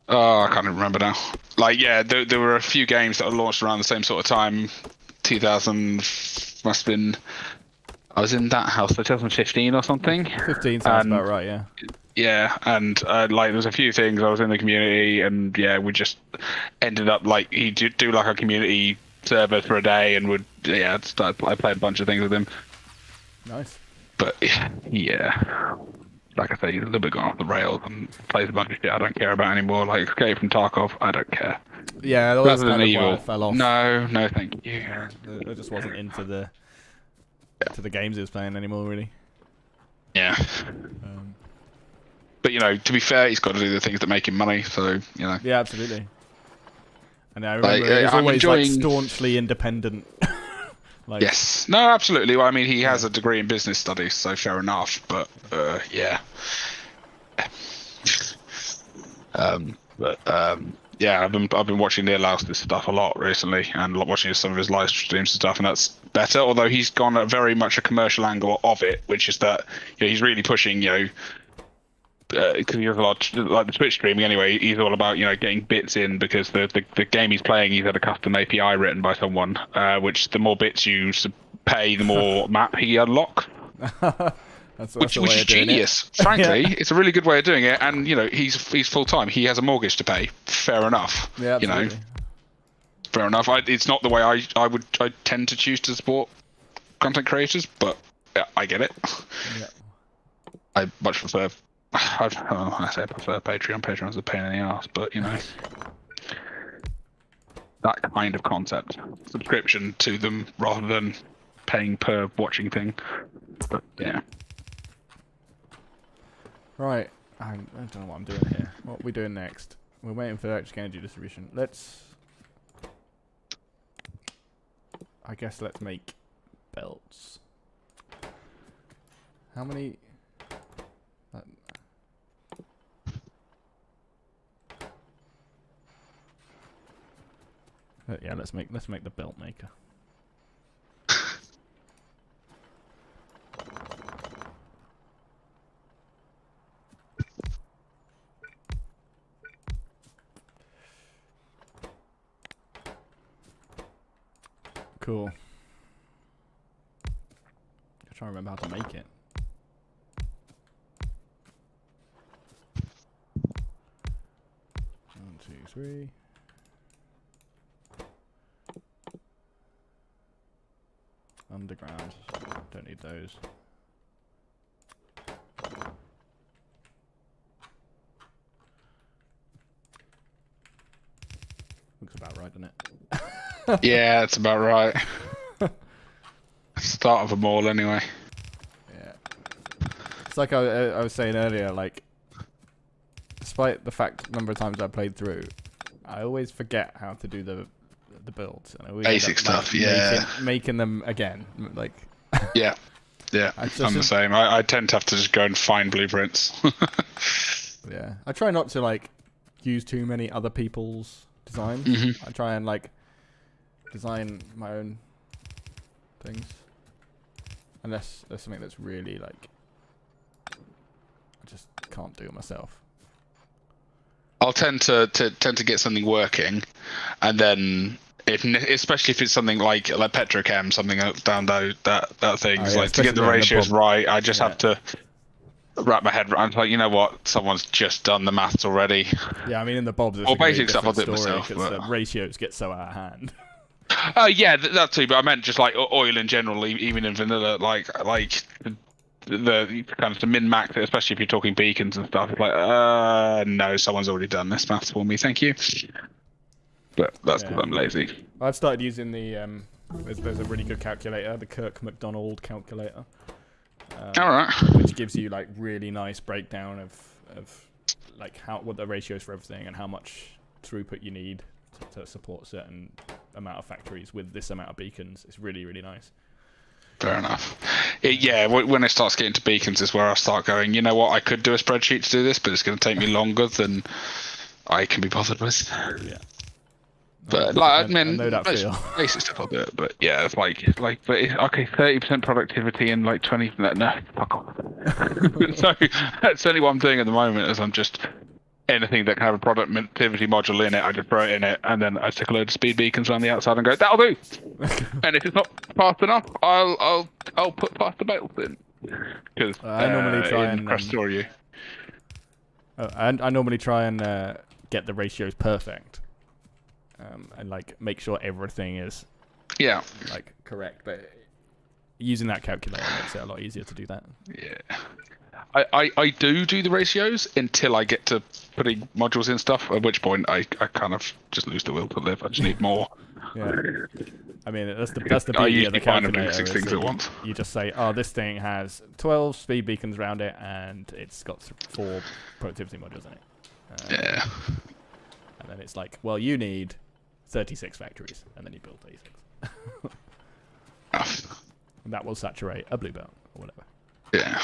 Oh, I can't even remember now. Like, yeah, there were a few games that were launched around the same sort of time. 2000 must have been. I was in that house, 2015 or something. 15 sounds about right, yeah. Yeah, and like there's a few things. I was in the community, and yeah, we just ended up like he'd do like a community server for a day, and I played a bunch of things with him. Nice. But yeah, like I say, he's a little bit gone off the rails and plays a bunch of shit I don't care about anymore. Like Escape from Tarkov, I don't care. Yeah, that was kind of why I fell off. No, thank you. I just wasn't into the games he was playing anymore, really. Yeah. But to be fair, he's got to do the things that make him money. So Yeah, absolutely. And I remember he's always like staunchly independent. Yes. No, absolutely. Well, I mean, he has a degree in business studies, so fair enough. But yeah. Yeah, I've been watching Neil Laus's stuff a lot recently, and watching some of his live streams and stuff, and that's better. Although he's gone at very much a commercial angle of it, which is that he's really pushing because he has a lot like the Twitch streaming anyway. He's all about getting bits in because the game he's playing, he's had a custom API written by someone, which the more bits you pay, the more map he unlocks. Which is genius. Frankly, it's a really good way of doing it, and he's full time. He has a mortgage to pay. Fair enough. Yeah, absolutely. Fair enough. It's not the way I tend to choose to support content creators, but I get it. Yeah. I much prefer. I say I prefer Patreon. Patreon's a pain in the ass, but that kind of concept, subscription to them rather than paying per watching thing. But yeah. Right. I don't know what I'm doing here. What are we doing next? We're waiting for electric energy distribution. I guess let's make belts. How many? Yeah, let's make the belt maker. Cool. I'm trying to remember how to make it. One, two, three. Underground. Don't need those. Looks about right, doesn't it? Yeah, that's about right. Start of them all, anyway. Yeah. It's like I was saying earlier, like, despite the fact number of times I played through, I always forget how to do the builds. And I always Basic end up, stuff, yeah. Making them again, like. Yeah, I'm the same. I tend to have to just go and find blueprints. Yeah, I try not to like use too many other people's designs. Mm-hmm. I try and like design my own things, unless there's something that's really like I just can't do it myself. I'll tend to get something working, and then especially if it's something like petrochem, something down that thing, Oh, yeah, like to get the ratios right, I just have to wrap my head around. Like, you know what, someone's just done the maths already. Yeah, I mean in the bobs, it's Or a completely basic stuff I'll do it different story, myself. 'cause But the ratios get so out of hand. yeah, that too. But I meant just like oil in general, even in vanilla, like the kind of the min max, especially if you're talking beacons and stuff. It's like, no, someone's already done this maths for me. Thank you. But that's because I'm lazy. I've started using the there's a really good calculator, the Kirk McDonald calculator. All right. Which gives you like really nice breakdown of like what the ratios for everything and how much throughput you need to support certain amount of factories with this amount of beacons. It's really, really nice. Fair enough. Yeah, when it starts getting to beacons is where I start going, you know what, I could do a spreadsheet to do this, but it's going to take me longer than I can be bothered with. Yeah. But like, I know that feel. Basic stuff I'll do it, but yeah, it's like, but okay, 30% productivity and like 20. No, fuck off. So that's only what I'm doing at the moment. Is I'm just anything that can have a productivity module in it, I just throw it in it, and then I stick a load of speed beacons around the outside and go, that'll do. And if it's not fast enough, I'll put faster belts in. Because I normally try and Factorio. I normally try and get the ratios perfect. And like make sure everything is like correct, but using that calculator makes it a lot easier to do that. Yeah, I do the ratios until I get to putting modules in stuff, at which point I kind of just lose the will to live. I just need more. Yeah, I mean that's the beauty of the calculator. Six things at once. You just say, oh, this thing has 12 speed beacons around it, and it's got 4 productivity modules in it. Yeah. And then it's like, well, you need 36 factories, and then you build 36. And that will saturate a blue belt or whatever. Yeah.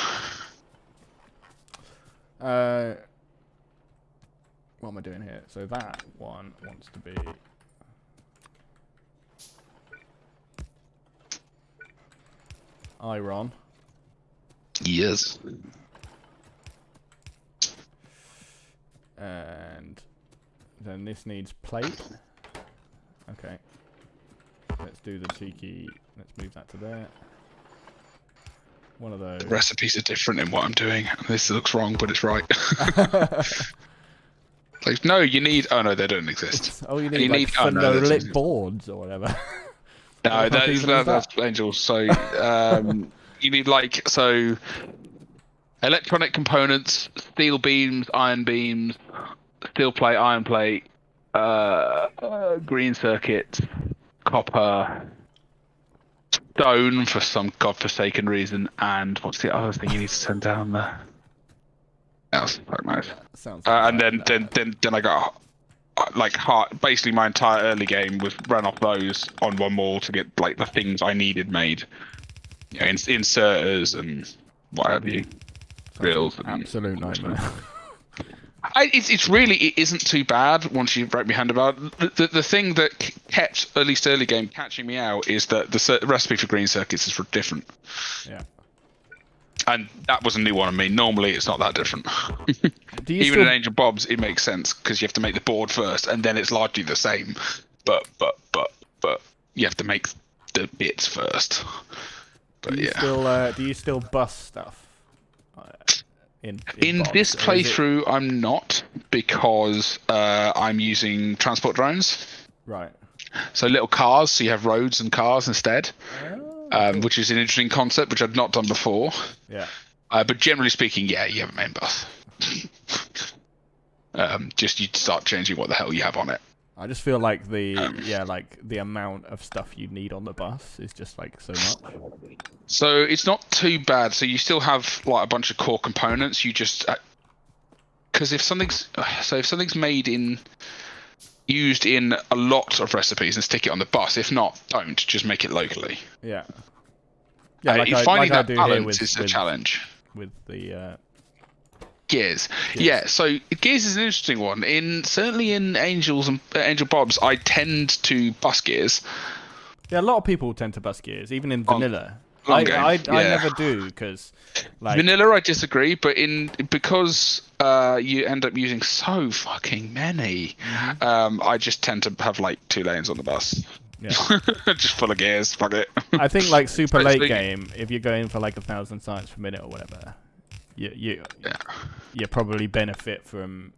What am I doing here? So that one wants to be iron. Yes. And then this needs plate. Okay. Let's do the cheeky. Let's move that to there. One of those. The recipes are different in what I'm doing. This looks wrong, but it's right. Like, no, you need. Oh no, they don't exist. Oh, you need phenolic boards or whatever. No, that's Angel. So you need electronic components, steel beams, iron beams, steel plate, iron plate, green circuits, copper, stone for some godforsaken reason, and what's the other thing you need to send down there? Else, fuck knows. Sounds. And then I got like basically my entire early game was ran off those on one wall to get like the things I needed made. You know, inserters and what have you, grills. Absolute nightmare. It isn't too bad once you break my hand about it. The thing that kept, at least early game, catching me out is that the recipe for green circuits is different. Yeah. And that was a new one on me. Normally, it's not that different. Even in Angel Bob's, it makes sense because you have to make the board first, and then it's largely the same. But you have to make the bits first. But do you still bus stuff? In Bob's, this playthrough, I'm not, because I'm using transport drones. Right. So little cars, so you have roads and cars instead. Cool. Which is an interesting concept, which I'd not done before. Yeah. But generally speaking, yeah, you have a main bus. Just you start changing what the hell you have on it. I just feel like the amount of stuff you need on the bus is just like so much. So it's not too bad. So you still have like a bunch of core components. You just because if something's used in a lot of recipes and stick it on the bus. If not, don't. Just make it locally. Yeah. Yeah, finding that do balance is a challenge. With the Gears. Yeah, so Gears is an interesting one. Certainly in Angels and Angel Bob's, I tend to bus Gears. Yeah, a lot of people tend to bus Gears, even in vanilla. I never do because vanilla I disagree, but because you end up using so fucking many, I just tend to have like 2 lanes on the bus. Yeah. Just full of gears, fuck it. I think like super late game, if you're going for like 1,000 science per minute or whatever, you probably benefit from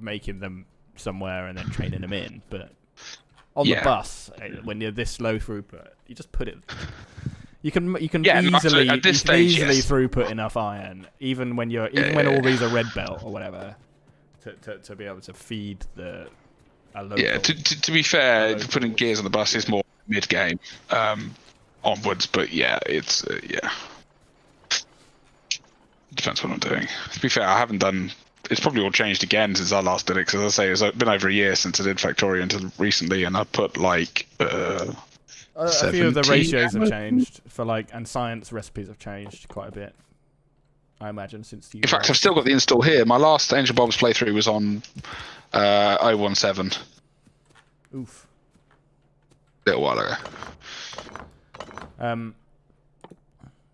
making them somewhere and then training them in. But on the bus, when you're this low throughput, you just put it. You can easily throughput enough iron, even when all these are red belt or whatever, to be able to feed a local. Yeah, to be fair, putting gears on the bus is more mid game onwards, but it's depends what I'm doing. To be fair, I haven't done. It's probably all changed again since I last did it. Because as I say, it's been over a year since I did Factorio until recently, and I put like. A few of the ratios have changed and science recipes have changed quite a bit. I imagine since you. In fact, I've still got the install here. My last Angel Bob's playthrough was on 017. Oof. A little while ago.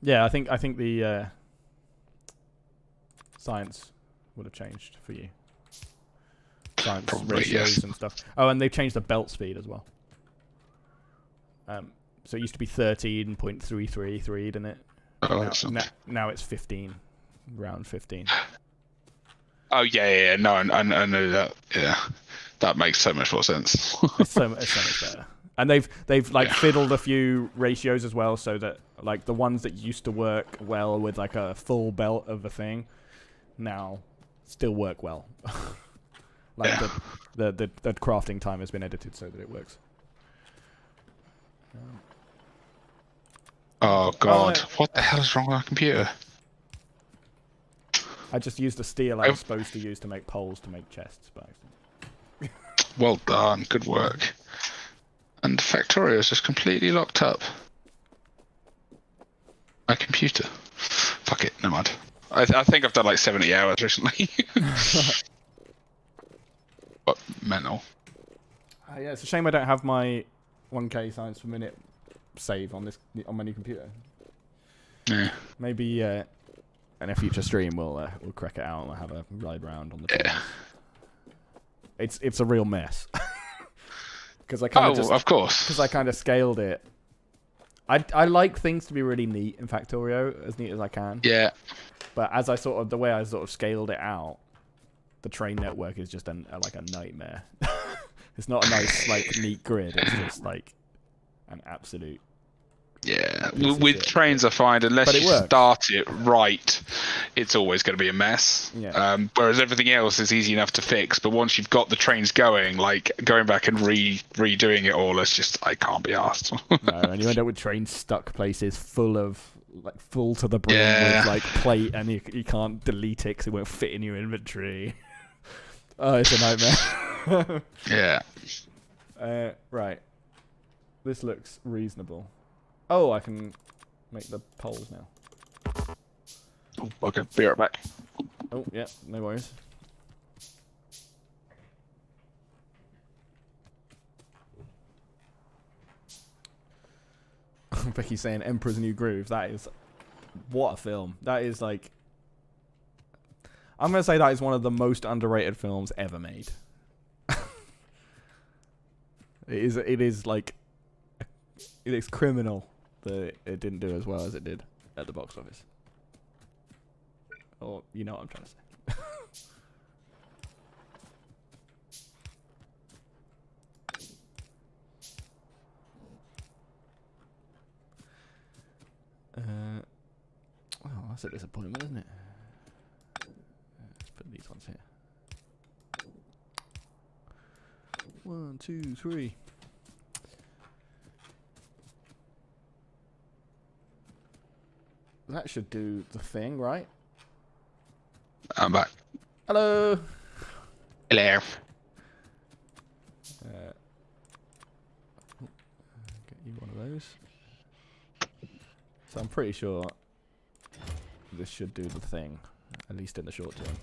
Yeah, I think the science would have changed for you. Science Probably, ratios and stuff. Oh, and they've changed the belt speed as well. So it used to be 13.333, didn't it? Now it's 15, round 15. Oh yeah. No, I know that. Yeah, that makes so much more sense. it's so much better. And they've fiddled a few ratios as well, so that like the ones that used to work well with like a full belt of a thing, now still work well. The crafting time has been edited so that it works. Oh god, what the hell is wrong with our computer? I just used the steel I was supposed to use to make poles to make chests by accident. Well done, good work. And Factorio is just completely locked up. My computer. Fuck it, never mind. I think I've done like 70 hours recently. But mental. Yeah, it's a shame I don't have my 1K science per minute save on my new computer. Yeah. Maybe in a future stream we'll crack it out and we'll have a ride round on the trains. It's a real mess. Because I kind of scaled it. I like things to be really neat in Factorio, as neat as I can. Yeah. But as the way I sort of scaled it out, the train network is just like a nightmare. It's not a nice neat grid. It's just like an absolute Yeah, This is with it. trains I find unless But it you works. start it right, it's always going to be a mess. Yeah. Whereas everything else is easy enough to fix. But once you've got the trains going, like going back and redoing it all, it's just I can't be asked. No, and you end up with trains stuck places full to the brim Yeah. with like plate, and you can't delete it because it won't fit in your inventory. Oh, it's a nightmare. Yeah. Right. This looks reasonable. Oh, I can make the poles now. Oh, okay, be right back. Oh, yeah, no worries. Becky's saying Emperor's New Groove. That is... What a film. That is like... I'm going to say that is one of the most underrated films ever made. It is like... It is criminal that it didn't do as well as it did at the box office. Or, you know what I'm trying to say. Oh, that's a disappointment, isn't it? Let's put these ones here. 1, 2, 3. That should do the thing, right? I'm back. Hello. Hello. Get you one of those. So I'm pretty sure this should do the thing, at least in the short term.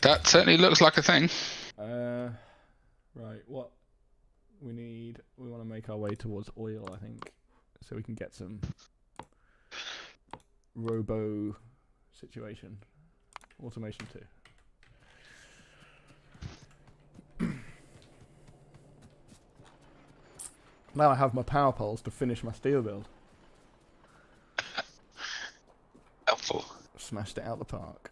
That certainly looks like a thing. Right, what we need, we want to make our way towards oil, I think, so we can get some robo situation. Automation 2. Now I have my power poles to finish my steel build. Helpful. Smashed it out the park.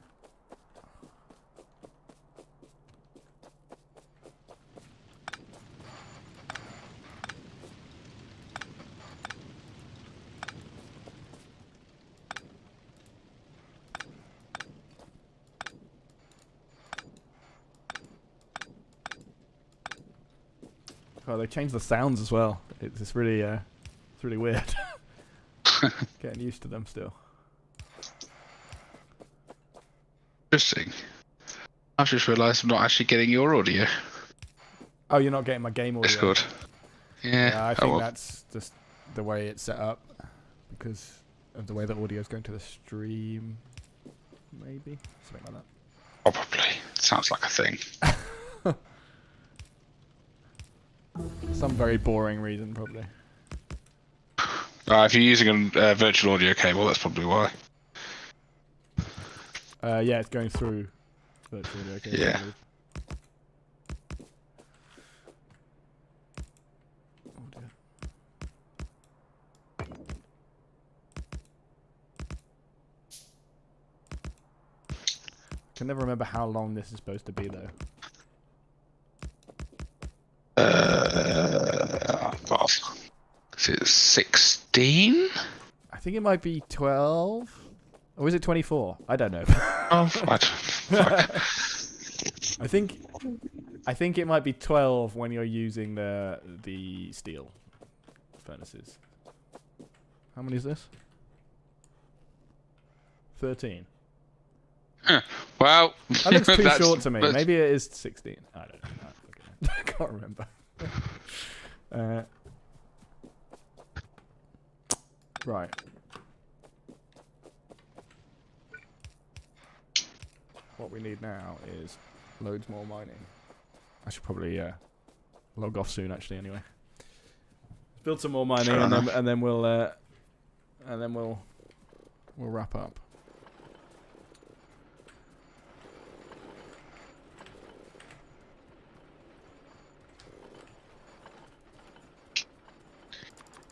Oh, they changed the sounds as well. It's really weird. Getting used to them still. Interesting. I've just realised I'm not actually getting your audio. Oh, you're not getting my game audio. Discord. Yeah. Yeah, I think that's just the way it's set up because of the way the audio is going to the stream. Maybe something like that. Probably. Sounds like a thing. Some very boring reason, probably. If you're using a virtual audio cable, that's probably why. Yeah, it's going through virtual audio cable. Yeah. Oh dear. Can never remember how long this is supposed to be though. God. Is it 16? I think it might be 12. Or is it 24? I don't know. Oh, I think it might be 12 when you're using the steel furnaces. How many is this? 13. Well, That looks too short to me. that's- Maybe it is 16. I don't know. I can't remember. Right. What we need now is loads more mining. I should probably log off soon, actually. Anyway, build some more mining, and then we'll wrap up.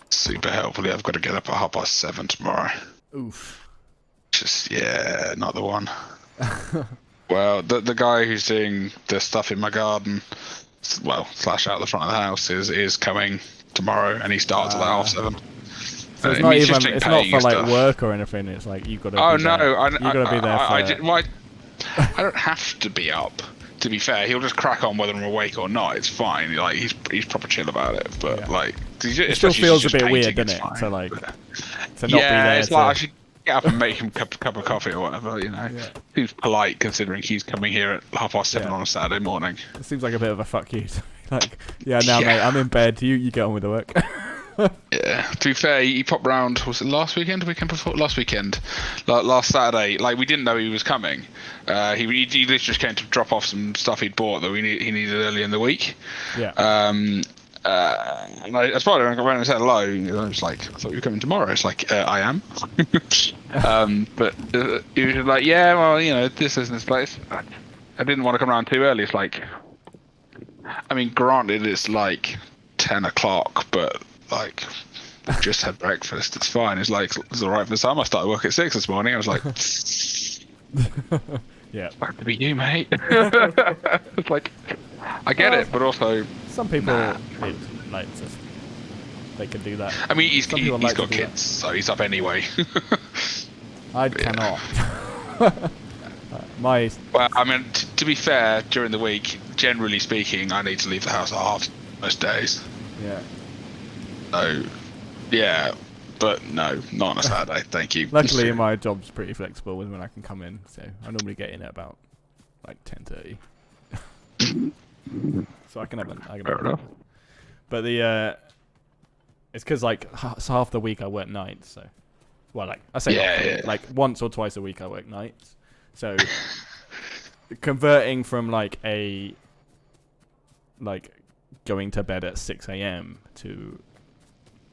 Super helpfully, I've got to get up at 7:30 tomorrow. Oof. Just, yeah, not the one. Well, the guy who's doing the stuff in my garden, well, slash out the front of the house, is coming tomorrow, and he starts at like 7:30. So it's I not mean, even. just It's not paying for and like stuff. work or anything. It's like you've got to. Oh be no, there. I You've got to be there. I don't have to be up. To be fair, he'll just crack on whether I'm awake or not. It's fine. Like he's proper chill about it. But Yeah. like, It still feels a bit weird, doesn't it? To like, to not be there. It's like I should get up and make him a cup of coffee or whatever. You know, Yeah. Who's polite considering he's coming here at 7:30 on a Saturday morning. It seems like a bit of a fuck you. Like, mate, I'm in bed. You get on with the work. Yeah. To be fair, he popped round. Was it last weekend? Weekend before? Last weekend. Last Saturday. Like we didn't know he was coming. He literally just came to drop off some stuff he'd bought that he needed early in the week. Yeah. And I spotted him and went and said hello. And I was like, I thought you were coming tomorrow. It's like, I am. But he was like, yeah, well, you know, this isn't this place. I didn't want to come around too early. It's like, I mean, granted, it's like 10 o'clock, but like, we've just had breakfast. It's fine. It's like, it's all right for the time. I started work at 6 this morning. I was like, yeah. back to be you, mate. It's like, I get it, but also some people they can do that. I mean, he's like got kids, so he's up anyway. I cannot. Well, I mean, to be fair, during the week, generally speaking, I need to leave the house at half most days. Yeah. So, yeah, but no, not on a Saturday. Thank you. Luckily, my job's pretty flexible with when I can come in, so I normally get in at about like 10:30. So I can have Fair enough. But it's because like half the week I work nights, so like I say like once or twice a week I work nights. So converting from like going to bed at 6 a.m. to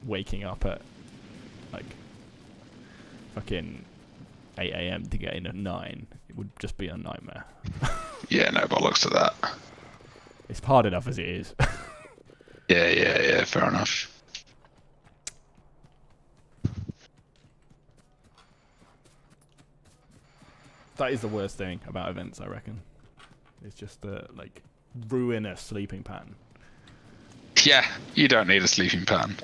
waking up at like fucking 8 a.m. to get in at 9, it would just be a nightmare. Yeah, no bollocks to that. It's hard enough as it is. Yeah, fair enough. That is the worst thing about events, I reckon. It's just the like ruinous sleeping pattern. Yeah, you don't need a sleeping pattern.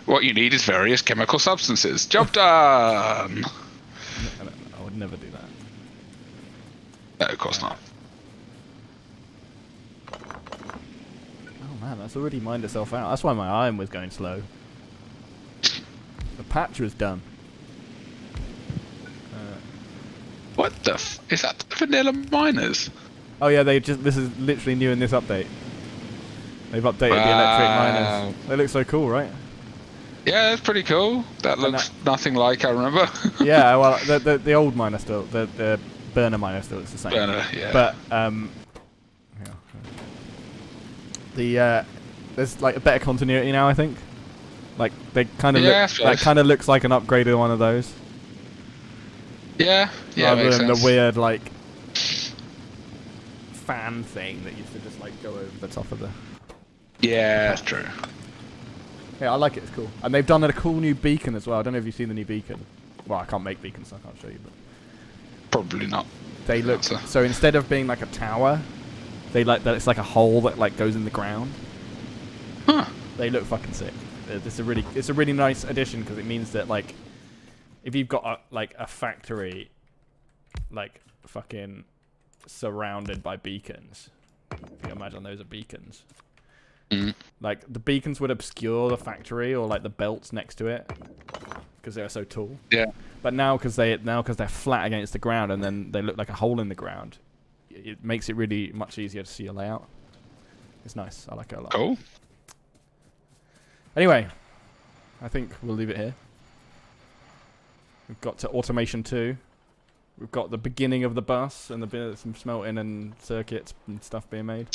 What you need is various chemical substances. Job done! I would never do that. No, of course not. Oh man, that's already mined itself out. That's why my iron was going slow. The patch was done. What the is that the vanilla miners? Oh yeah, this is literally new in this update. They've updated the electric miners. They look so cool, right? Yeah, that's pretty cool. That looks nothing like I remember. Yeah, well, the old miner still, the burner miner still looks the same. Burner, yeah. But there's like a better continuity now, I think. Like they kind of kind of looks like an upgraded one of those. Yeah, rather makes than sense. the weird like fan thing that used to just like go over the top of the. Yeah, that's true. Yeah, I like it. It's cool, and they've done a cool new beacon as well. I don't know if you've seen the new beacon. Well, I can't make beacons, so I can't show you. But probably not. They look so instead of being like a tower, they like that. It's like a hole that like goes in the ground. Huh. They look fucking sick. It's a really nice addition because it means that like if you've got a factory like fucking surrounded by beacons, if you imagine those are beacons. Like the beacons would obscure the factory or like the belts next to it because they are so tall. Yeah. But now because they're flat against the ground and then they look like a hole in the ground, it makes it really much easier to see a layout. It's nice. I like it a lot. Cool. Anyway, I think we'll leave it here. We've got to automation 2. We've got the beginning of the bus and some smelting and circuits and stuff being made.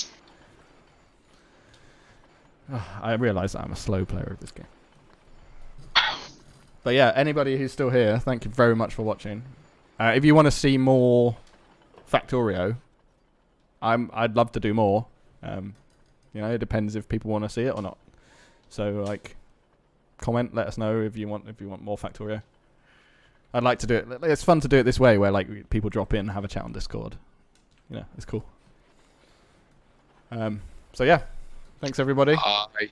I realise that I'm a slow player of this game. But yeah, anybody who's still here, thank you very much for watching. If you want to see more Factorio, I'd love to do more. It depends if people want to see it or not. So like, comment, let us know if you want more Factorio. I'd like to do it. It's fun to do it this way, where like people drop in and have a chat on Discord. It's cool. So yeah. Thanks, everybody. Bye.